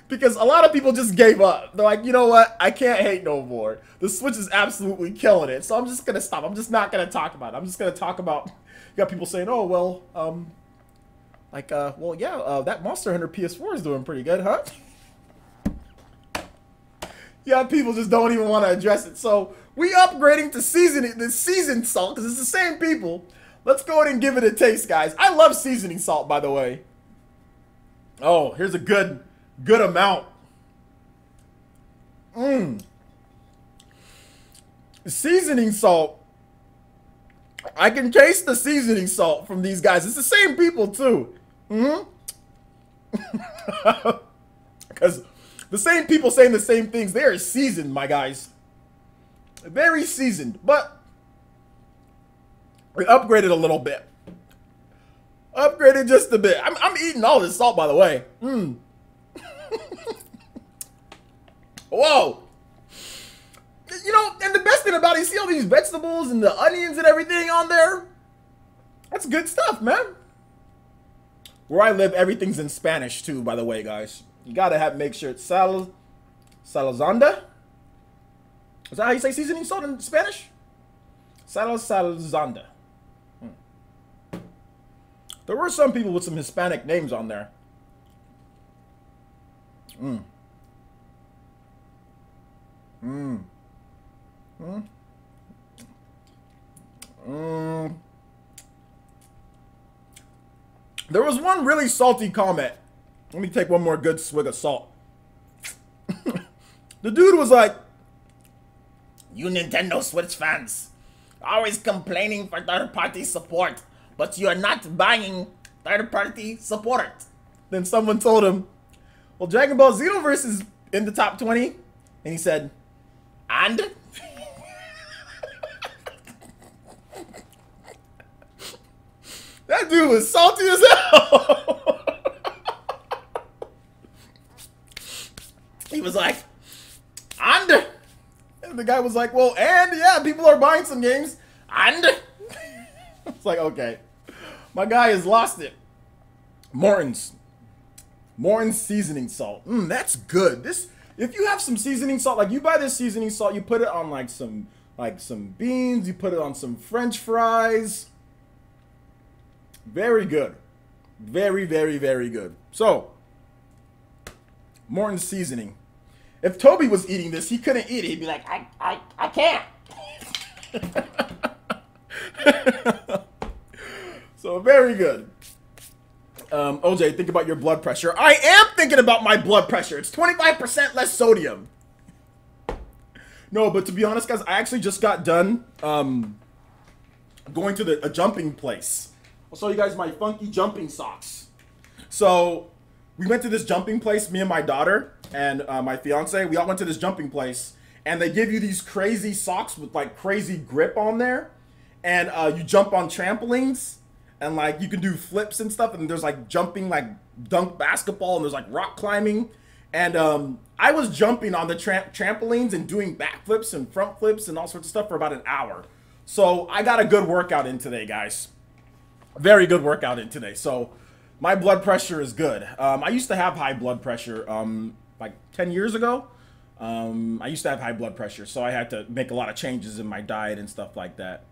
because a lot of people just gave up. They're like, you know what? I can't hate no more. The Switch is absolutely killing it. So I'm just going to stop. I'm just not going to talk about it. I'm just going to talk about, you got people saying, oh, well, well, yeah, that Monster Hunter PS4 is doing pretty good, huh? Yeah, people just don't even want to address it. So we upgrading to seasoned salt because it's the same people. Let's go ahead and give it a taste, guys. I love seasoning salt, by the way. Oh, here's a good amount. Seasoning salt. I can taste the seasoning salt from these guys. It's the same people too. Because the same people saying the same things. They are seasoned, my guys. Very seasoned. But we upgraded a little bit. Upgraded just a bit. I'm eating all this salt, by the way. Whoa. You know, and the best thing about it, you see all these vegetables and the onions and everything on there? That's good stuff, man. Where I live, everything's in Spanish too, by the way, guys. You gotta make sure it's salazanda. Is that how you say seasoning salt in Spanish? Salazanda. There were some people with some Hispanic names on there. There was one really salty comment. Let me take one more good swig of salt. The dude was like, "You Nintendo Switch fans, always complaining for third-party support, but you are not buying third-party support." Then someone told him, "Well, Dragon Ball Xenoverse is in the top 20. And he said, "And?" That dude was salty as hell. He was like, "And?" And the guy was like, "Well, and yeah, people are buying some games. And?" It's like, okay. My guy has lost it. Morton's seasoning salt. That's good. This, if you have some seasoning salt, like you buy this seasoning salt, you put it on like some beans, you put it on some French fries. Very good. Very, very, very good. So, Morton's seasoning. If Toby was eating this, he couldn't eat it. He'd be like, I can't. So, very good. OJ, think about your blood pressure. I am thinking about my blood pressure. It's 25% less sodium. No, but to be honest, guys, I actually just got done going to a jumping place. I'll show you guys my funky jumping socks. So we went to this jumping place, me and my daughter and my fiance. We all went to this jumping place, and they give you these crazy socks with like crazy grip on there, and you jump on trampolines, and like you can do flips and stuff, and there's like jumping, like dunk basketball, and there's like rock climbing. And I was jumping on the trampolines and doing backflips and front flips and all sorts of stuff for about an hour. So I got a good workout in today, guys. Very good workout in today. So my blood pressure is good. I used to have high blood pressure like 10 years ago. I used to have high blood pressure, so I had to make a lot of changes in my diet and stuff like that.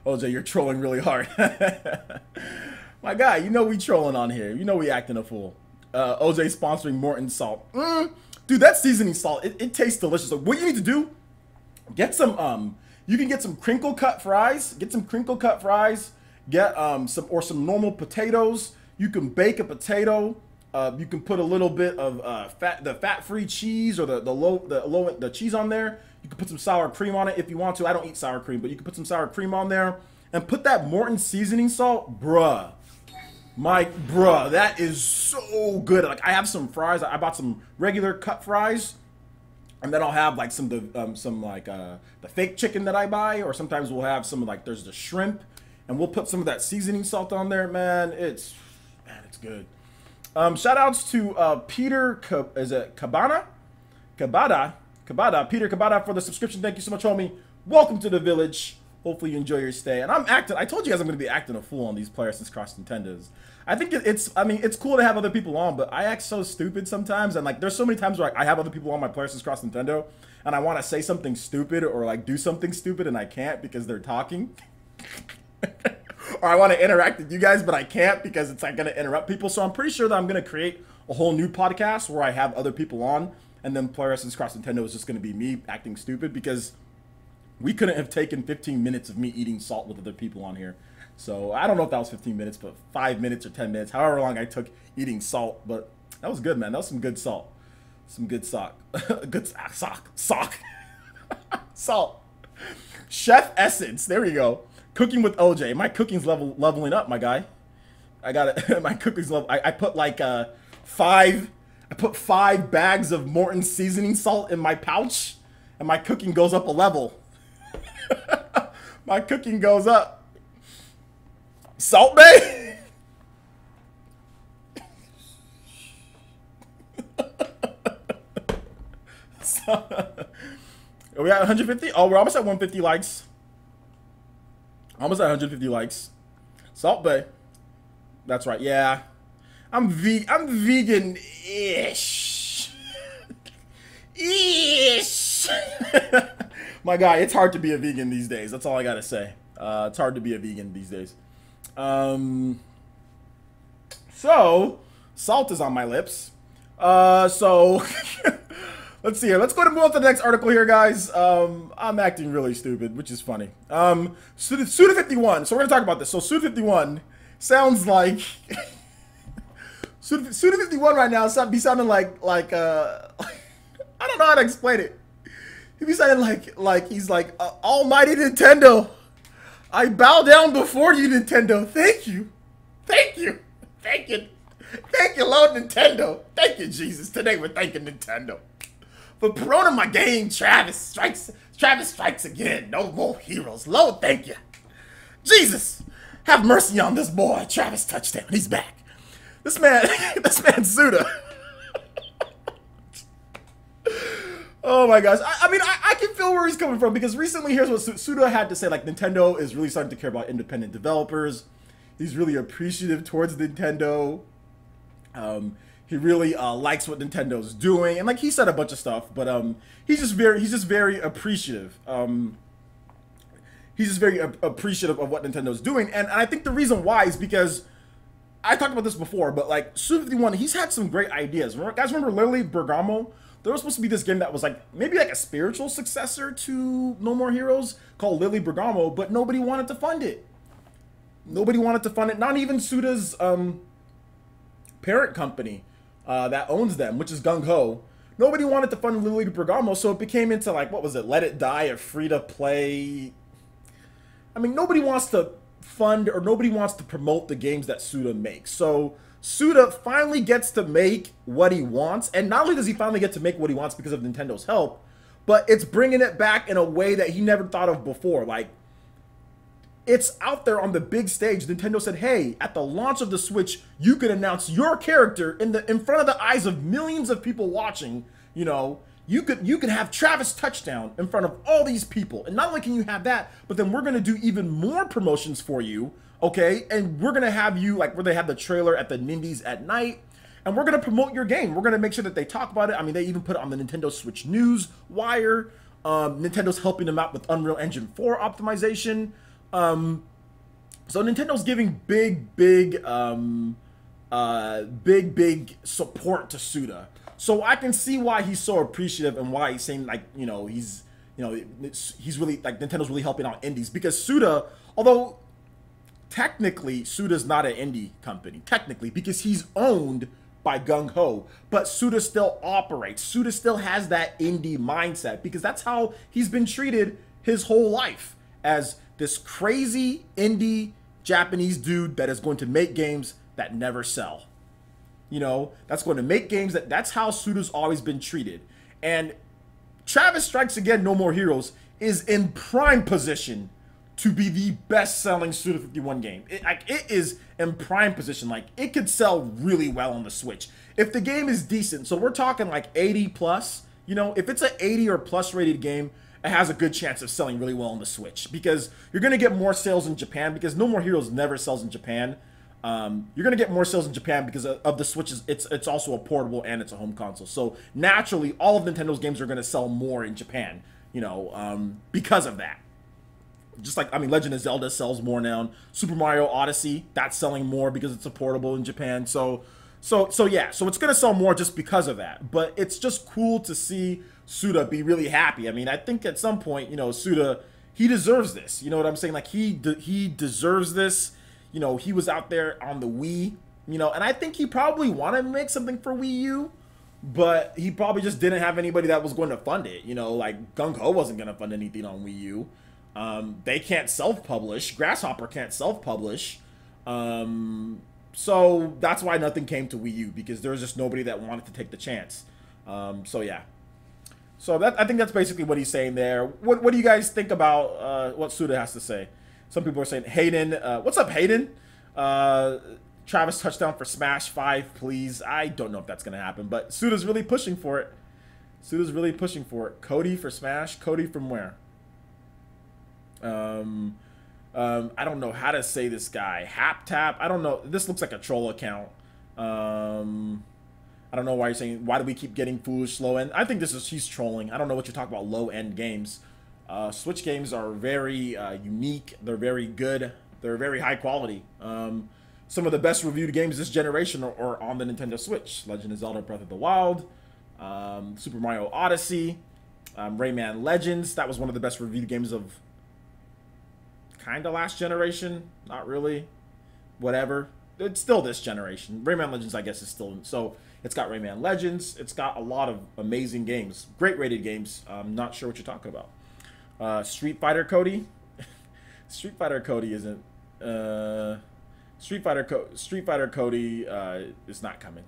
OJ, you're trolling really hard. My guy, you know we trolling on here. You know we acting a fool. OJ sponsoring Morton salt. Dude, that seasoning salt, it tastes delicious. So what you need to do, get some, you can get some crinkle cut fries. Get some crinkle cut fries. Get some normal potatoes. You can bake a potato. You can put a little bit of the fat-free cheese or the cheese on there. You can put some sour cream on it if you want to. I don't eat sour cream, but you can put some sour cream on there and put that Morton seasoning salt, bruh. That is so good. Like I have some fries. I bought some regular cut fries, and then I'll have like the fake chicken that I buy, or sometimes we'll have some like there's the shrimp, and we'll put some of that seasoning salt on there. Man, it's good. Shout outs to Peter Cabada, Peter Cabada for the subscription. Thank you so much, homie. Welcome to the village. Hopefully you enjoy your stay. And I told you guys I'm going to be acting a fool on these PlayerEssence Cross Nintendos. I think it's cool to have other people on, but I act so stupid sometimes. And like, there's so many times where I have other people on my PlayerEssence Cross Nintendo, and I want to say something stupid or like do something stupid, and I can't because they're talking. Or I want to interact with you guys, but I can't because it's like going to interrupt people. So I'm pretty sure that I'm going to create a whole new podcast where I have other people on and then PlayerEssence Cross Nintendo is just going to be me acting stupid because we couldn't have taken 15 minutes of me eating salt with other people on here. So I don't know if that was 15 minutes, but 5 minutes or 10 minutes, however long I took eating salt. But that was good, man. That was some good salt. Some good sock. Good sock. Salt. Chef Essence. There we go. Cooking with OJ. My cooking's leveling up, my guy. I got it. My cooking's level. I put like five bags of Morton's seasoning salt in my pouch, and my cooking goes up a level. My cooking goes up. Salt Bay? Are we at 150? Oh, we're almost at 150 likes. Almost at 150 likes. Salt Bay. That's right. Yeah. I'm vegan-ish. Ish. My guy, it's hard to be a vegan these days. That's all I gotta say. It's hard to be a vegan these days. So salt is on my lips. So let's see here. Let's go to move on to the next article here, guys. I'm acting really stupid, which is funny. Suda51. So we're gonna talk about this. So Suda51 sounds like Suda51 right now be sounding like I don't know how to explain it. He be sounding like he's like almighty Nintendo. I bow down before you, Nintendo. Thank you. Thank you. Thank you. Thank you, Lord Nintendo. Thank you, Jesus. Today we're thanking Nintendo for promoting my game. Travis strikes again. No more heroes. Lord, thank you. Jesus, have mercy on this boy. Travis touchdown. He's back. This man Suda. Oh my gosh. I mean, I can feel where he's coming from because recently here's what Suda had to say. Like, Nintendo is really starting to care about independent developers. He's really appreciative towards Nintendo. He really likes what Nintendo's doing. And like he said a bunch of stuff, but he's just very appreciative. He's just very appreciative of what Nintendo's doing. And I think the reason why is because I talked about this before, but like Suda51, he's had some great ideas. Guys, remember Lily Bergamo? There was supposed to be this game that was like maybe like a spiritual successor to No More Heroes called Lily Bergamo, but nobody wanted to fund it. Nobody wanted to fund it. Not even Suda's parent company that owns them, which is Gung Ho. Nobody wanted to fund Lily Bergamo, so it became into like, what was it? Let It Die, a free-to-play. I mean, nobody wants to fund or nobody wants to promote the games that Suda makes. So Suda finally gets to make what he wants, and not only does he finally get to make what he wants because of Nintendo's help, but it's bringing it back in a way that he never thought of before. Like, it's out there on the big stage. Nintendo said, hey, at the launch of the Switch, you could announce your character in front of the eyes of millions of people watching. You know, you could have Travis touchdown in front of all these people. And not only can you have that, but then we're going to do even more promotions for you. Okay, and we're gonna have you like where they have the trailer at the Nindies at night, and we're gonna promote your game. We're gonna make sure that they talk about it. I mean, they even put it on the Nintendo Switch News Wire. Nintendo's helping them out with Unreal Engine 4 optimization. So Nintendo's giving big support to Suda. So I can see why he's so appreciative and why he's saying like he's really like Nintendo's really helping out indies because Suda, although technically, Suda's not an indie company, technically, because he's owned by Gung Ho, but Suda still operates. Suda still has that indie mindset because that's how he's been treated his whole life, as this crazy indie Japanese dude that is going to make games that never sell. You know, that's going to make games that's how Suda's always been treated. And Travis Strikes Again, No More Heroes is in prime position to be the best-selling Suda51 game. It is in prime position. Like, it could sell really well on the Switch. If the game is decent, so we're talking like 80 plus, you know, if it's an 80 or plus rated game, it has a good chance of selling really well on the Switch because you're going to get more sales in Japan because No More Heroes never sells in Japan. You're going to get more sales in Japan because of the Switch. It's also a portable and it's a home console. So naturally, all of Nintendo's games are going to sell more in Japan, you know, because of that. Just like, I mean, Legend of Zelda sells more now. Super Mario Odyssey, that's selling more because it's a portable in Japan. So So yeah, so it's gonna sell more just because of that. But it's just cool to see Suda be really happy. I mean, I think at some point, you know, Suda, he deserves this. You know what I'm saying? Like he deserves this. You know, he was out there on the Wii. You know, and I think he probably wanted to make something for Wii U, but he probably just didn't have anybody that was going to fund it. You know, like Gung Ho wasn't going to fund anything on Wii U. They can't self-publish. Grasshopper can't self-publish. So that's why nothing came to Wii U, because there was just nobody that wanted to take the chance. So yeah. So I think that's basically what he's saying there. What do you guys think about what Suda has to say? Some people are saying, Hayden, what's up, Hayden? Travis touchdown for Smash 5, please. I don't know if that's going to happen, but Suda's really pushing for it. Suda's really pushing for it. Cody for Smash. Cody from where? I don't know how to say this guy. Hap Tap. I don't know. This looks like a troll account. I don't know why you're saying, why do we keep getting foolish low end? I think he's trolling. I don't know what you're talking about, low end games. Switch games are very unique. They're very good. They're very high quality. Some of the best reviewed games this generation are on the Nintendo Switch. Legend of Zelda Breath of the Wild, Super Mario Odyssey, Rayman Legends. That was one of the best reviewed games of kind of last generation. Not really. Whatever. It's still this generation. Rayman Legends, I guess, is still... So, it's got Rayman Legends. It's got a lot of amazing games. Great rated games. I'm not sure what you're talking about. Street Fighter Cody? Street Fighter Cody isn't... Street Fighter Cody is not coming.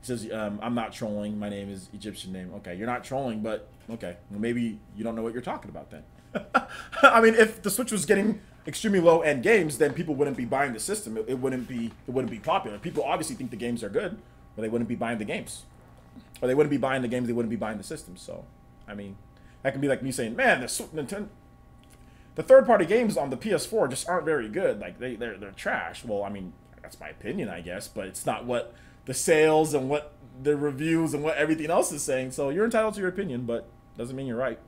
He says, I'm not trolling. My name is Egyptian name. Okay, you're not trolling, but okay. Well, maybe you don't know what you're talking about then. I mean, if the Switch was getting extremely low-end games, then people wouldn't be buying the system. It wouldn't be popular. People obviously think the games are good, but they wouldn't be buying the games. Or they wouldn't be buying the games, they wouldn't be buying the system. So, I mean, that can be like me saying, man, the third-party games on the PS4 just aren't very good. Like, they're trash. Well, I mean, that's my opinion, I guess, but it's not what the sales and what the reviews and what everything else is saying. So you're entitled to your opinion, but doesn't mean you're right.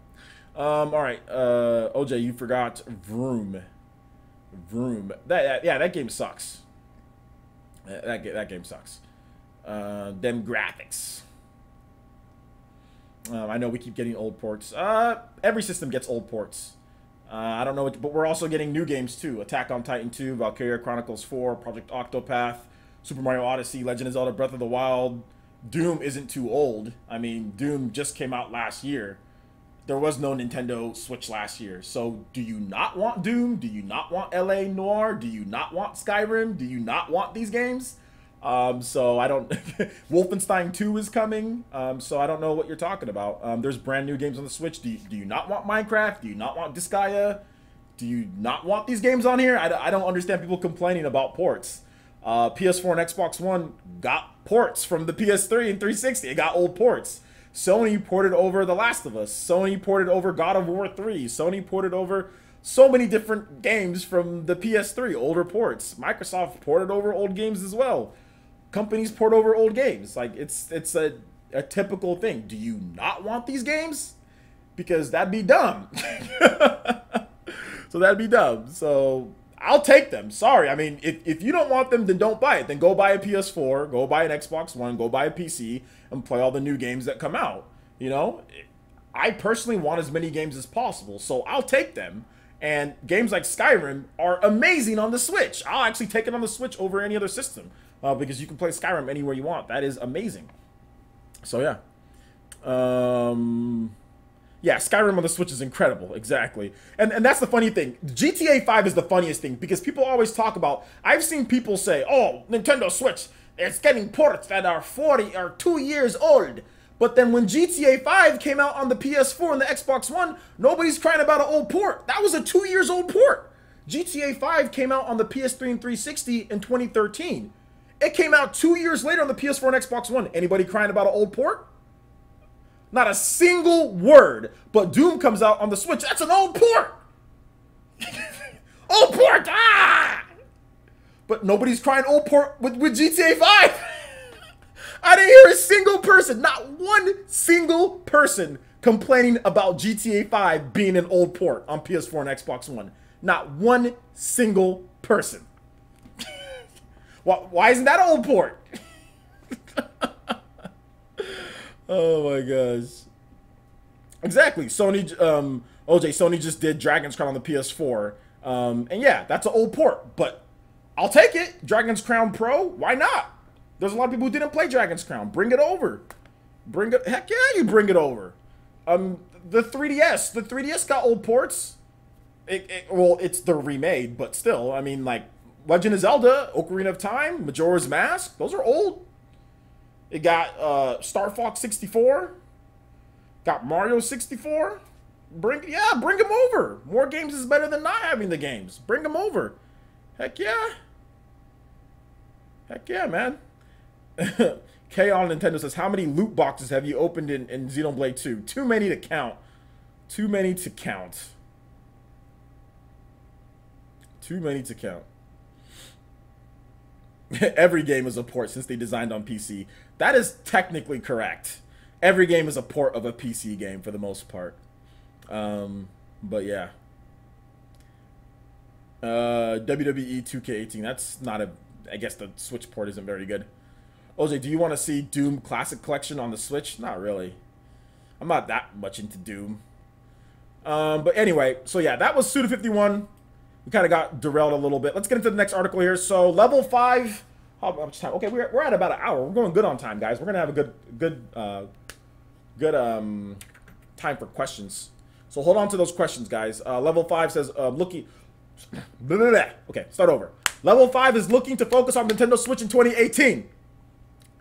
All right, OJ, you forgot Vroom. That game sucks. That game sucks. Them graphics. I know we keep getting old ports. Every system gets old ports. I don't know, but we're also getting new games too. Attack on Titan 2, Valkyria Chronicles 4, Project Octopath, Super Mario Odyssey, Legend of Zelda Breath of the Wild. Doom isn't too old. I mean, Doom just came out last year. There was no Nintendo Switch last year. So do you not want Doom? Do you not want LA Noire? Do you not want Skyrim? Do you not want these games? So I don't... Wolfenstein 2 is coming. So I don't know what you're talking about. There's brand new games on the Switch. Do you not want Minecraft? Do you not want Disgaea? Do you not want these games on here? I don't understand people complaining about ports. PS4 and Xbox One got ports from the PS3 and 360. It got old ports. Sony ported over The Last of Us. Sony ported over God of War 3. Sony ported over so many different games from the PS3, older ports. Microsoft ported over old games as well. Companies port over old games. Like, it's a typical thing. Do you not want these games? Because that'd be dumb. So that'd be dumb. So I'll take them. Sorry. I mean, if you don't want them, then don't buy it. Then go buy a PS4, go buy an Xbox One, go buy a PC, and play all the new games that come out. You know? I personally want as many games as possible, so I'll take them. And games like Skyrim are amazing on the Switch. I'll actually take it on the Switch over any other system. Because you can play Skyrim anywhere you want. That is amazing. So, yeah. Yeah, Skyrim on the Switch is incredible. Exactly. And that's the funny thing. GTA 5 is the funniest thing. Because people always talk about... I've seen people say, oh, Nintendo Switch, it's getting ports that are 40 or 2 years old. But then when GTA 5 came out on the PS4 and the Xbox One, nobody's crying about an old port. That was a 2 years old port. GTA 5 came out on the PS3 and 360 in 2013. It came out 2 years later on the PS4 and Xbox One. Anybody crying about an old port? Not a single word. But Doom comes out on the Switch. That's an old port. Old port. Ah! But nobody's crying old port with GTA 5. I didn't hear a single person, not one single person, complaining about GTA 5 being an old port on PS4 and Xbox One. Not one single person. Why isn't that an old port? Oh my gosh. Exactly. Sony just did Dragon's Crown on the PS4. And yeah, that's an old port, but I'll take it. Dragon's Crown Pro, why not? There's a lot of people who didn't play Dragon's Crown. Bring it over. Heck yeah, you bring it over. The 3DS got old ports. Well, it's the remade, but still, I mean, like Legend of Zelda, Ocarina of Time, Majora's Mask, those are old. It got Star Fox 64, got Mario 64. Bring them over. More games is better than not having the games. Bring them over. Heck yeah. Heck yeah, man. K on Nintendo says, how many loot boxes have you opened in Xenoblade 2? Too many to count. Too many to count. Too many to count. Every game is a port since they designed on PC. That is technically correct. Every game is a port of a PC game for the most part. But yeah. WWE 2K18. That's not a... I guess the Switch port isn't very good. OJ, do you want to see Doom Classic Collection on the Switch? Not really. I'm not that much into Doom. But anyway, so yeah, that was Suda51. We kind of got derailed a little bit. Let's get into the next article here. So level 5. How much time? Okay, we're at about an hour. We're going good on time, guys. We're gonna have a good time for questions. So hold on to those questions, guys. Level 5 says looking. Okay, start over. Level 5 is looking to focus on Nintendo Switch in 2018.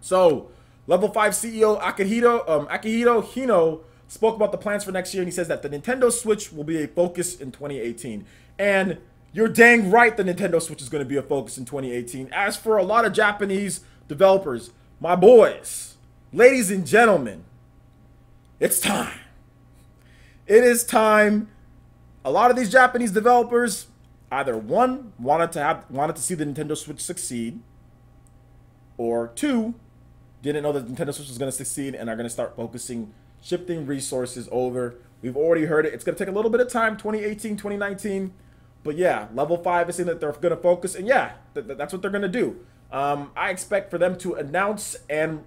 So Level 5 CEO Akihito Hino spoke about the plans for next year, and he says that the Nintendo Switch will be a focus in 2018. And you're dang right the Nintendo Switch is going to be a focus in 2018. As for a lot of Japanese developers, my boys, ladies and gentlemen, it's time. It is time. A lot of these Japanese developers either one, wanted to see the Nintendo Switch succeed, or two, didn't know that the Nintendo Switch was going to succeed and are going to start shifting resources over. We've already heard it. It's going to take a little bit of time, 2018, 2019. But yeah, Level 5 is saying that they're going to focus, and yeah, that's what they're going to do. I expect for them to announce and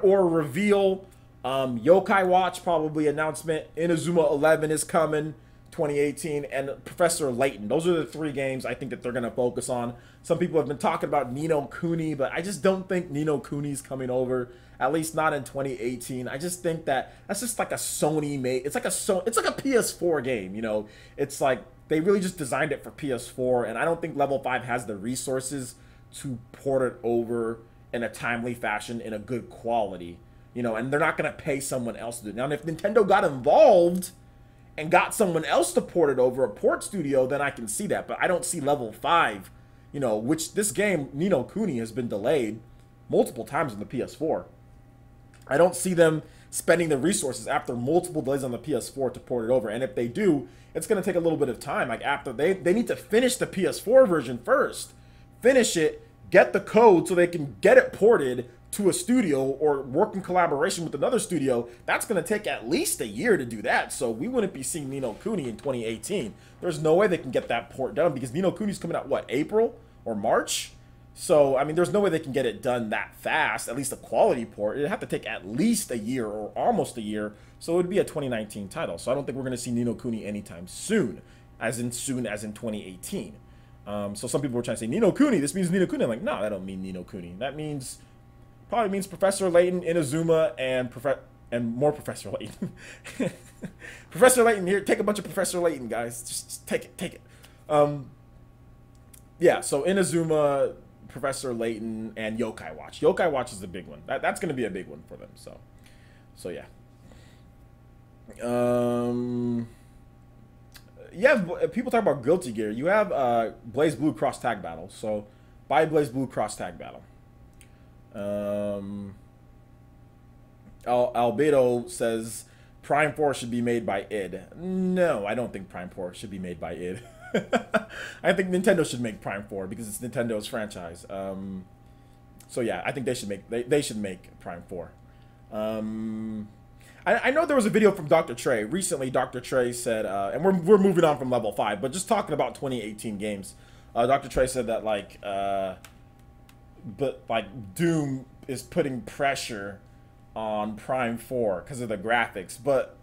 or reveal Yokai Watch, probably announcement. Inazuma 11 is coming, 2018, and Professor Layton. Those are the 3 games I think that they're going to focus on. Some people have been talking about Ni no Kuni, but I just don't think Ni no Kuni's coming over, at least not in 2018. I just think that that's just like a Sony made. It's like a PS4 game, you know. It's like they really just designed it for PS4, and I don't think Level 5 has the resources to port it over in a timely fashion in a good quality, you know, and they're not going to pay someone else to do it. Now, if Nintendo got involved and got someone else to port it over, a port studio, then I can see that. But I don't see Level 5, you know, which this game, Ni no Kuni, has been delayed multiple times on the PS4. I don't see them spending the resources after multiple delays on the PS4 to port it over. And if they do, it's going to take a little bit of time. Like after they need to finish the PS4 version first. Finish it, get the code so they can get it ported to a studio or work in collaboration with another studio. That's going to take at least a year to do that. So we wouldn't be seeing Ni no Kuni in 2018. There's no way they can get that port done because Ni no Kuni's coming out, what, April or March? So, I mean, there's no way they can get it done that fast, at least a quality port. It'd have to take at least a year or almost a year. So it would be a 2019 title. So I don't think we're going to see Ni no Kuni anytime soon as in 2018. So some people were trying to say, Ni no Kuni, this means Ni no Kuni. I'm like, no, that don't mean Ni no Kuni. That probably means Professor Layton, Inazuma, and more Professor Layton. Professor Layton here. Take a bunch of Professor Layton, guys. Just take it. Yeah, so Inazuma, Professor Layton, and Yokai Watch. Yokai Watch is the big one. That's going to be a big one for them. So yeah. Yeah, people talk about Guilty Gear. You have Blaze Blue Cross Tag Battle. So buy Blaze Blue Cross Tag Battle. Albedo says Prime 4 should be made by id. No, I don't think Prime 4 should be made by id. I think Nintendo should make Prime 4 because it's Nintendo's franchise. So yeah, I think they should make Prime 4. I know there was a video from Dr. Trey. Recently, Dr. Trey said, and we're moving on from Level 5, but just talking about 2018 games. Dr. Trey said that Doom is putting pressure on Prime 4 because of the graphics. But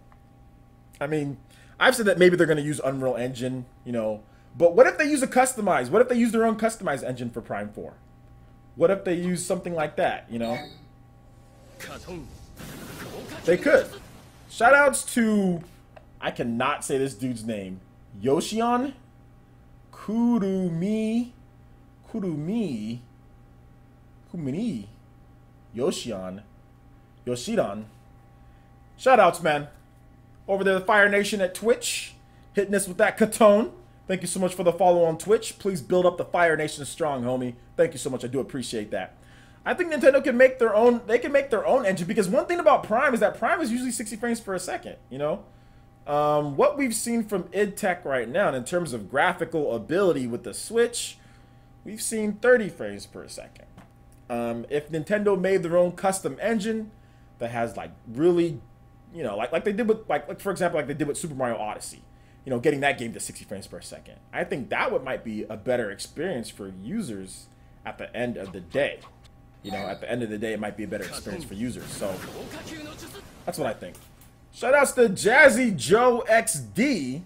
I mean, I've said that maybe they're going to use Unreal Engine, you know. But what if they use a customized? What if they use their own customized engine for Prime 4? What if they use something like that, you know? They could. Shoutouts to, I cannot say this dude's name. Yoshion? Kurumi? Yoshion? Yoshidan? Shoutouts, man. Over there, the Fire Nation at Twitch, hitting us with that Katone. Thank you so much for the follow on Twitch. Please build up the Fire Nation strong, homie. Thank you so much. I do appreciate that. I think Nintendo can make their own. They can make their own engine, because one thing about Prime is that Prime is usually 60 frames per second. You know, what we've seen from id Tech right now in terms of graphical ability with the Switch, we've seen 30 frames per second. If Nintendo made their own custom engine that has like really, you know, like they did with like for example, like they did with Super Mario Odyssey, you know, getting that game to 60 frames per second, I think that might be a better experience for users at the end of the day. You know, at the end of the day, it might be a better experience for users. So that's what I think. Shoutouts to Jazzy Joe XD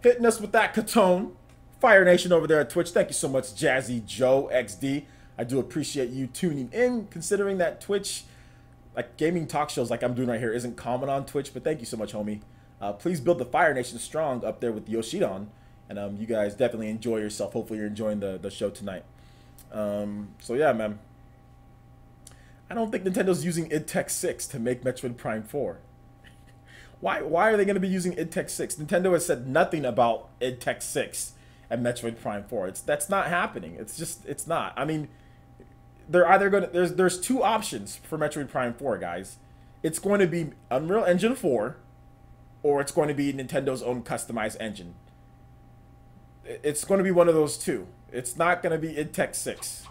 hitting us with that Katone. Fire Nation over there at Twitch. Thank you so much, Jazzy Joe XD. I do appreciate you tuning in, considering that Twitch, like gaming talk shows like I'm doing right here, isn't common on Twitch. But thank you so much, homie. Please build the Fire Nation strong up there with Yoshidon. And you guys definitely enjoy yourself. Hopefully you're enjoying the show tonight. So yeah, man. I don't think Nintendo's using id Tech 6 to make Metroid Prime 4. Why are they going to be using id Tech 6? Nintendo has said nothing about id Tech 6 and Metroid Prime 4. That's not happening. It's not. I mean, they're either going to there's two options for Metroid Prime 4, guys. It's going to be Unreal Engine 4, or it's going to be Nintendo's own customized engine. It's going to be one of those two. It's not going to be id Tech 6.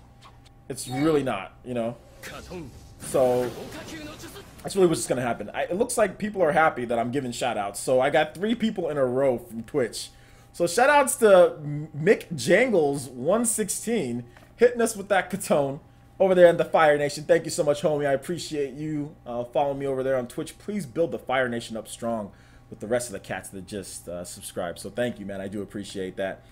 It's really not, you know. So that's really what's going to happen. It looks like people are happy that I'm giving shoutouts. So I got 3 people in a row from Twitch. So shoutouts to Mick Jangles 116 hitting us with that Katone over there in the Fire Nation. Thank you so much, homie. I appreciate you following me over there on Twitch. Please build the Fire Nation up strong with the rest of the cats that just subscribed. So thank you, man. I do appreciate that.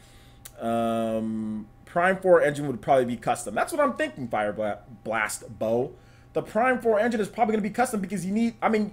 Prime 4 engine would probably be custom. That's what I'm thinking, Fire Blast Bow. The Prime 4 engine is probably going to be custom because you need, I mean,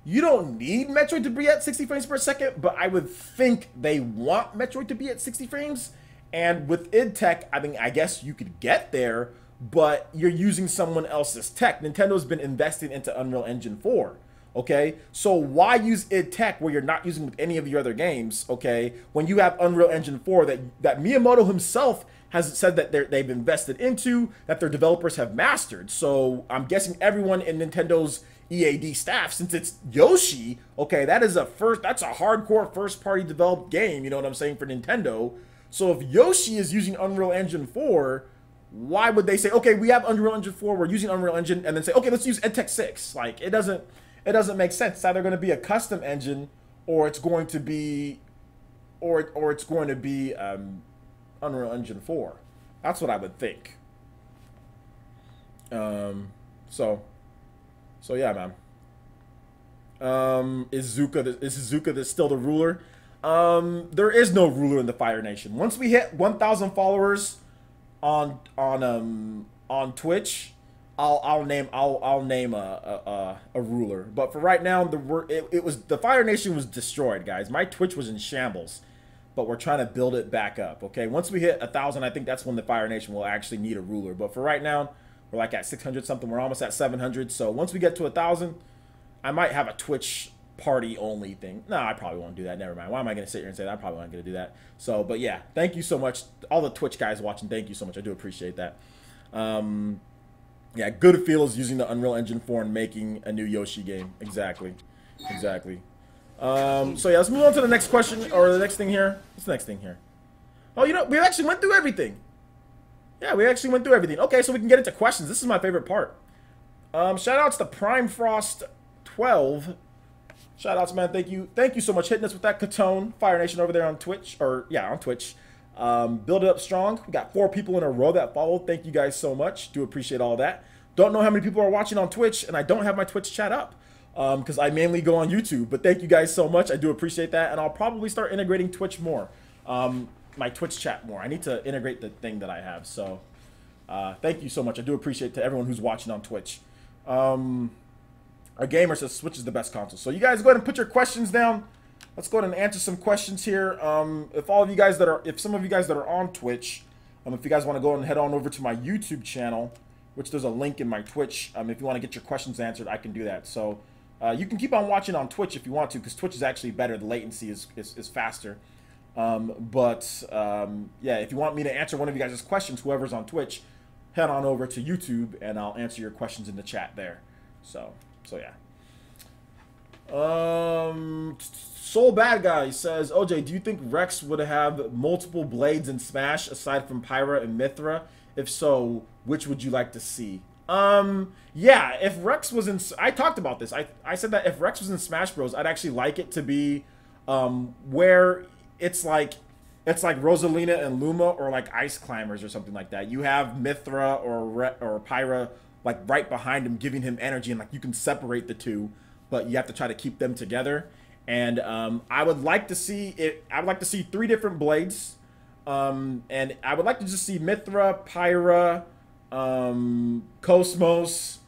you don't need Metroid to be at 60 frames per second, but I would think they want Metroid to be at 60 frames. And with id Tech, I mean, I guess you could get there, but you're using someone else's tech. Nintendo's been investing into Unreal Engine 4. Okay, so why use id Tech where you're not using with any of your other games, okay, when you have Unreal Engine 4 that Miyamoto himself has said that they've invested into, that their developers have mastered. So I'm guessing everyone in Nintendo's EAD staff, since it's Yoshi, okay, that's a hardcore first-party developed game, you know what I'm saying, for Nintendo. So if Yoshi is using Unreal Engine 4, why would they say, okay, we have Unreal Engine 4, we're using Unreal Engine, and then say, okay, let's use id Tech 6? Like, it doesn't make sense. It's either going to be a custom engine, or it's going to be, or it's going to be Unreal Engine 4. That's what I would think. So yeah, man. Is Zuka still the ruler? There is no ruler in the Fire Nation. Once we hit 1,000 followers on Twitch, I'll name a ruler. But for right now, the Fire Nation was destroyed, guys. My Twitch was in shambles, but we're trying to build it back up. Okay, once we hit 1,000, I think that's when the Fire Nation will actually need a ruler. But for right now, we're like at 600 something. We're almost at 700. So once we get to 1,000, I might have a Twitch party only thing. No, I probably won't do that. Never mind. Why am I going to sit here and say that? I probably not going to do that. So, but yeah, thank you so much, all the Twitch guys watching. Thank you so much. I do appreciate that. Yeah, good feels using the Unreal Engine 4 and making a new Yoshi game. Exactly. So yeah, let's move on to the next question, or the next thing here. What's the next thing here? Oh, you know, we actually went through everything. Yeah, we actually went through everything. Okay, so we can get into questions. This is my favorite part. Shout outs to Prime Frost 12. Shout outs, man. Thank you so much hitting us with that Katone. Fire Nation over there on Twitch, on Twitch. Build it up strong. We got 4 people in a row that followed. Thank you guys so much. Do appreciate all that. Don't know how many people are watching on Twitch, and I don't have my Twitch chat up because I mainly go on YouTube. But thank you guys so much. I do appreciate that, and I'll probably start integrating Twitch more, my Twitch chat more. I need to integrate the thing that I have. So thank you so much. I do appreciate to everyone who's watching on Twitch. A gamer says Switch is the best console. So you guys go ahead and put your questions down. Let's go ahead and answer some questions here. If some of you guys that are on Twitch, if you guys want to go and head on over to my YouTube channel, which there's a link in my Twitch. If you want to get your questions answered, I can do that. So you can keep on watching on Twitch if you want to, because Twitch is actually better. The latency is faster. Yeah, if you want me to answer one of you guys' questions, whoever's on Twitch, head on over to YouTube and I'll answer your questions in the chat there. So yeah. Soul Bad Guy says, OJ, do you think Rex would have multiple blades in Smash aside from Pyra and Mithra? If so, which would you like to see? Yeah, if Rex was in... I talked about this. I said that if Rex was in Smash Bros, I'd actually like it to be where it's like Rosalina and Luma, or like Ice Climbers or something like that. You have Mithra or Pyra like right behind him, giving him energy, and like you can separate the two, but you have to try to keep them together. And I would like to see it. I would like to see 3 different blades, and I would like to just see Mithra, Pyra, Cosmos,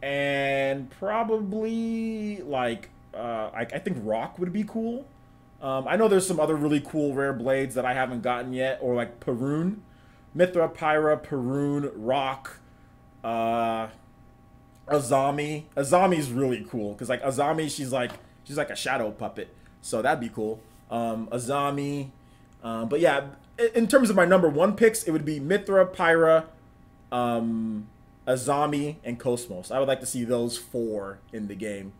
and probably like I think Rock would be cool. I know there's some other really cool rare blades that I haven't gotten yet, or like Perun, Mithra, Pyra, Perun, Rock, Azami. Azami's really cool because like Azami, she's like a shadow puppet, so that'd be cool. Azami, but yeah, in terms of my #1 picks, it would be Mithra, Pyra, Azami, and Cosmos. I would like to see those 4 in the game.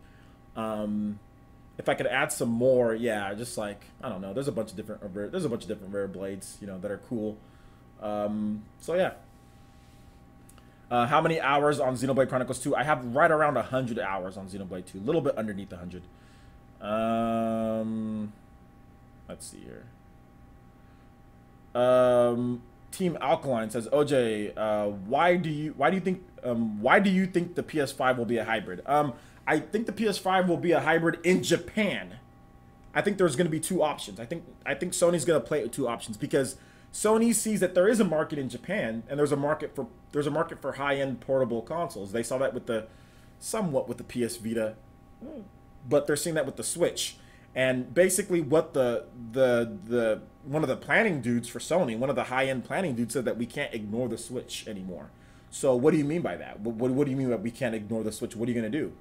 If I could add some more, yeah, just like, I don't know, there's a bunch of different rare blades, you know, that are cool. So yeah. How many hours on Xenoblade Chronicles 2? I have right around 100 hours on Xenoblade 2, a little bit underneath 100. Let's see here. Team Alkaline says, OJ, why do you think the PS5 will be a hybrid? I think the PS5 will be a hybrid in Japan. I think there's going to be 2 options. I think Sony's going to play it with 2 options because Sony sees that there is a market in Japan, and there's a market for high-end portable consoles. They saw that somewhat with the PS Vita, but they're seeing that with the Switch. And basically, what one of the planning dudes for Sony, one of the high-end planning dudes, said that we can't ignore the Switch anymore. So what do you mean by that? What do you mean that we can't ignore the Switch? What are you going to do?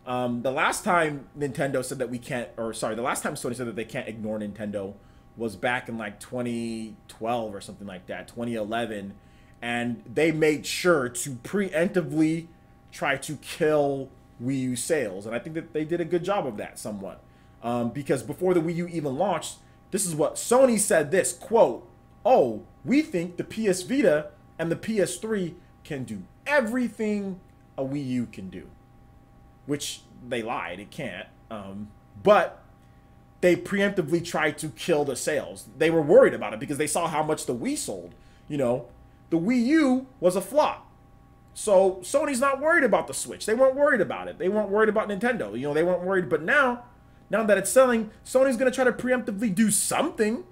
The last time Nintendo said that the last time Sony said that they can't ignore Nintendo was back in like 2012 or something like that, 2011, and they made sure to preemptively try to kill Wii U sales, and I think that they did a good job of that somewhat, because before the Wii U even launched, this is what Sony said, this quote, "Oh, we think the PS Vita and the PS3 can do everything a Wii U can do," which they lied, it can't, but they preemptively tried to kill the sales. They were worried about it because they saw how much the Wii sold. You know, the Wii U was a flop. So Sony's not worried about the Switch. They weren't worried about it. They weren't worried about Nintendo. You know, they weren't worried. But now that it's selling, Sony's going to try to preemptively do something.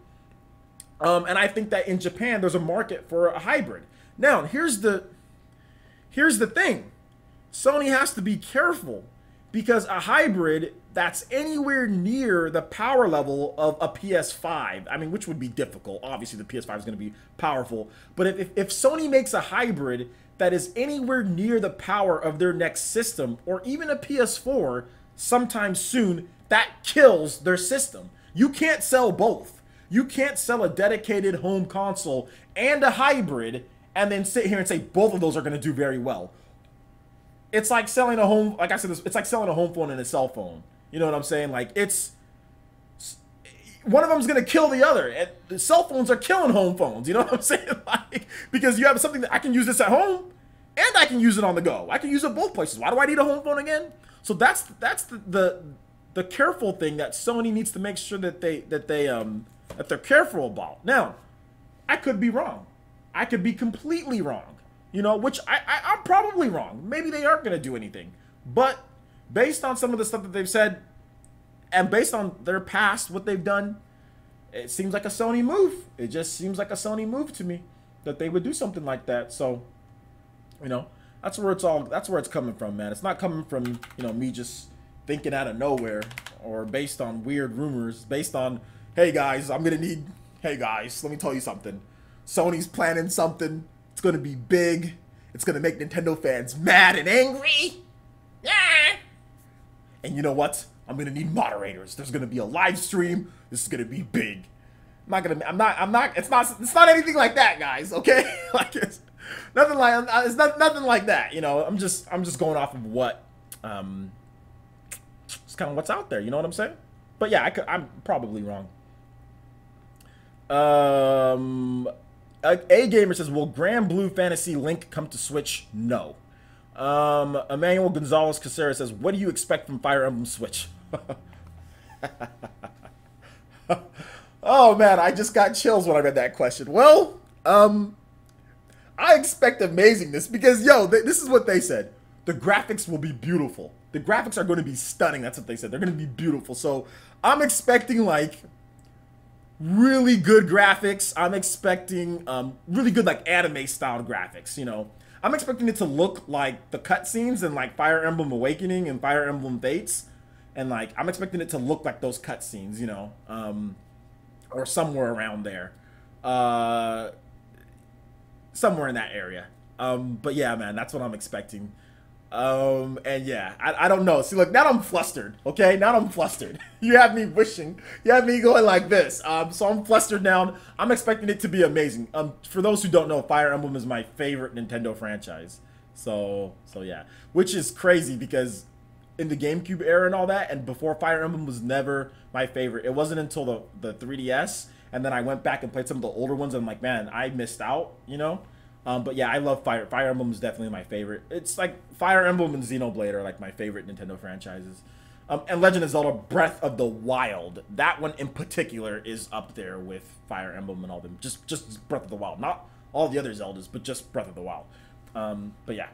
And I think that in Japan, there's a market for a hybrid. Now, here's the thing. Sony has to be careful because a hybrid that's anywhere near the power level of a PS5, I mean, which would be difficult. Obviously, the PS5 is going to be powerful. But if Sony makes a hybrid that is anywhere near the power of their next system, or even a PS4 sometime soon, that kills their system. You can't sell both. You can't sell a dedicated home console and a hybrid and then sit here and say both of those are going to do very well. It's like selling a home, like I said, it's like selling a home phone and a cell phone. You know what I'm saying? Like, one of them's going to kill the other. And the cell phones are killing home phones. You know what I'm saying? Like, because you have something that I can use this at home and I can use it on the go. I can use it both places. Why do I need a home phone again? So that's the careful thing that Sony needs to make sure that they're careful about. Now, I could be wrong. I could be completely wrong. you know, which I'm probably wrong. Maybe they aren't going to do anything. But based on some of the stuff that they've said and based on their past, what they've done, it seems like a Sony move. It just seems like a Sony move to me that they would do something like that. So, you know, that's where it's coming from, man. It's not coming from, you know, me just thinking out of nowhere or based on weird rumors, based on, hey guys, let me tell you something. Sony's planning something. It's going to be big. It's going to make Nintendo fans mad and angry. Yeah. And you know what? I'm going to need moderators. There's going to be a live stream. This is going to be big. It's not anything like that, guys, okay? Like it's nothing like that, you know. I'm just going off of what it's kind of what's out there, you know what I'm saying? But yeah, I'm probably wrong. A Gamer says, will Grand Blue Fantasy Link come to Switch? No. Emmanuel Gonzalez Caceres says, what do you expect from Fire Emblem Switch? Oh man, I just got chills when I read that question. Well, I expect amazingness because, yo, this is what they said. The graphics will be beautiful. The graphics are going to be stunning. That's what they said. They're going to be beautiful. So I'm expecting like really good graphics. I'm expecting really good like anime style graphics, you know. I'm expecting it to look like the cutscenes in like Fire Emblem Awakening and Fire Emblem Fates. And like I'm expecting it to look like those cutscenes, you know, or somewhere around there. Somewhere in that area. But yeah, man, that's what I'm expecting. And yeah, I don't know. See, look, now I'm flustered, okay? Now I'm flustered. You have me wishing. You have me going like this. So I'm flustered now. I'm expecting it to be amazing. For those who don't know, Fire Emblem is my favorite Nintendo franchise. So yeah. Which is crazy because in the GameCube era and all that, and before Fire Emblem was never my favorite. It wasn't until the 3DS, and then I went back and played some of the older ones, and I'm like, man, I missed out, you know? But yeah, I love Fire Emblem is definitely my favorite. It's like Fire Emblem and Xenoblade are like my favorite Nintendo franchises. And Legend of Zelda Breath of the Wild, that one in particular is up there with Fire Emblem and all them. Just Breath of the Wild, not all the other Zeldas, but just Breath of the Wild. But yeah,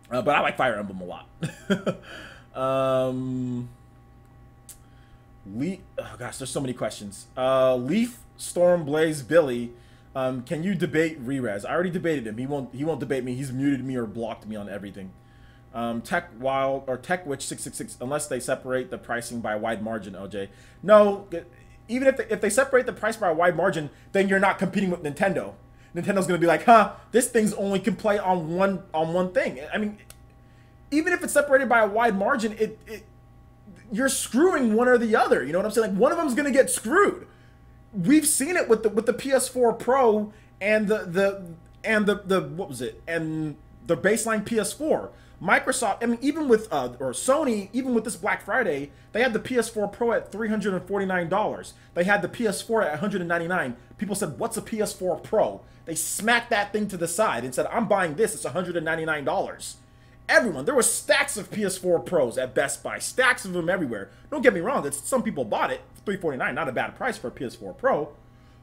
but I like Fire Emblem a lot. Oh gosh, there's so many questions. Leaf Stormblaze Billy. Can you debate Rerez? I already debated him. He won't debate me. He's muted me or blocked me on everything. TechWitch 666. Unless they separate the pricing by a wide margin, OJ. No, even if they separate the price by a wide margin, then you're not competing with Nintendo. Nintendo's gonna be like, huh, this thing's only can play on one thing. I mean, even if it's separated by a wide margin, you're screwing one or the other. You know what I'm saying? Like one of them's gonna get screwed. We've seen it with the PS4 Pro and the what was it? And the baseline PS4. Microsoft, I mean, even with or Sony, even with this Black Friday, they had the PS4 Pro at $349. They had the PS4 at $199. People said, "What's a PS4 Pro?" They smacked that thing to the side and said, "I'm buying this. It's $199." Everyone, there were stacks of PS4 Pros at Best Buy, stacks of them everywhere. Don't get me wrong, some people bought it for $349, not a bad price for a PS4 Pro.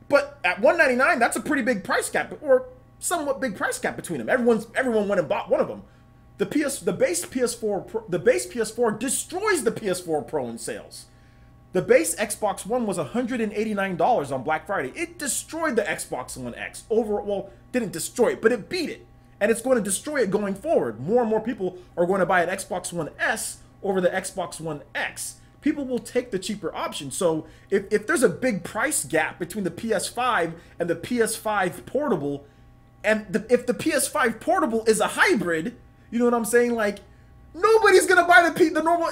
But at $199, that's a pretty big price gap, or somewhat big price gap between them. Everyone went and bought one of them. The base PS4 destroys the PS4 Pro in sales. The base Xbox One was $189 on Black Friday. It destroyed the Xbox One X. Well, didn't destroy it, but it beat it. And it's going to destroy it going forward. More and more people are going to buy an Xbox One S over the Xbox One X. People will take the cheaper option. So if there's a big price gap between the PS5 and the PS5 Portable, and if the PS5 Portable is a hybrid, you know what I'm saying? Like, nobody's going to buy the normal,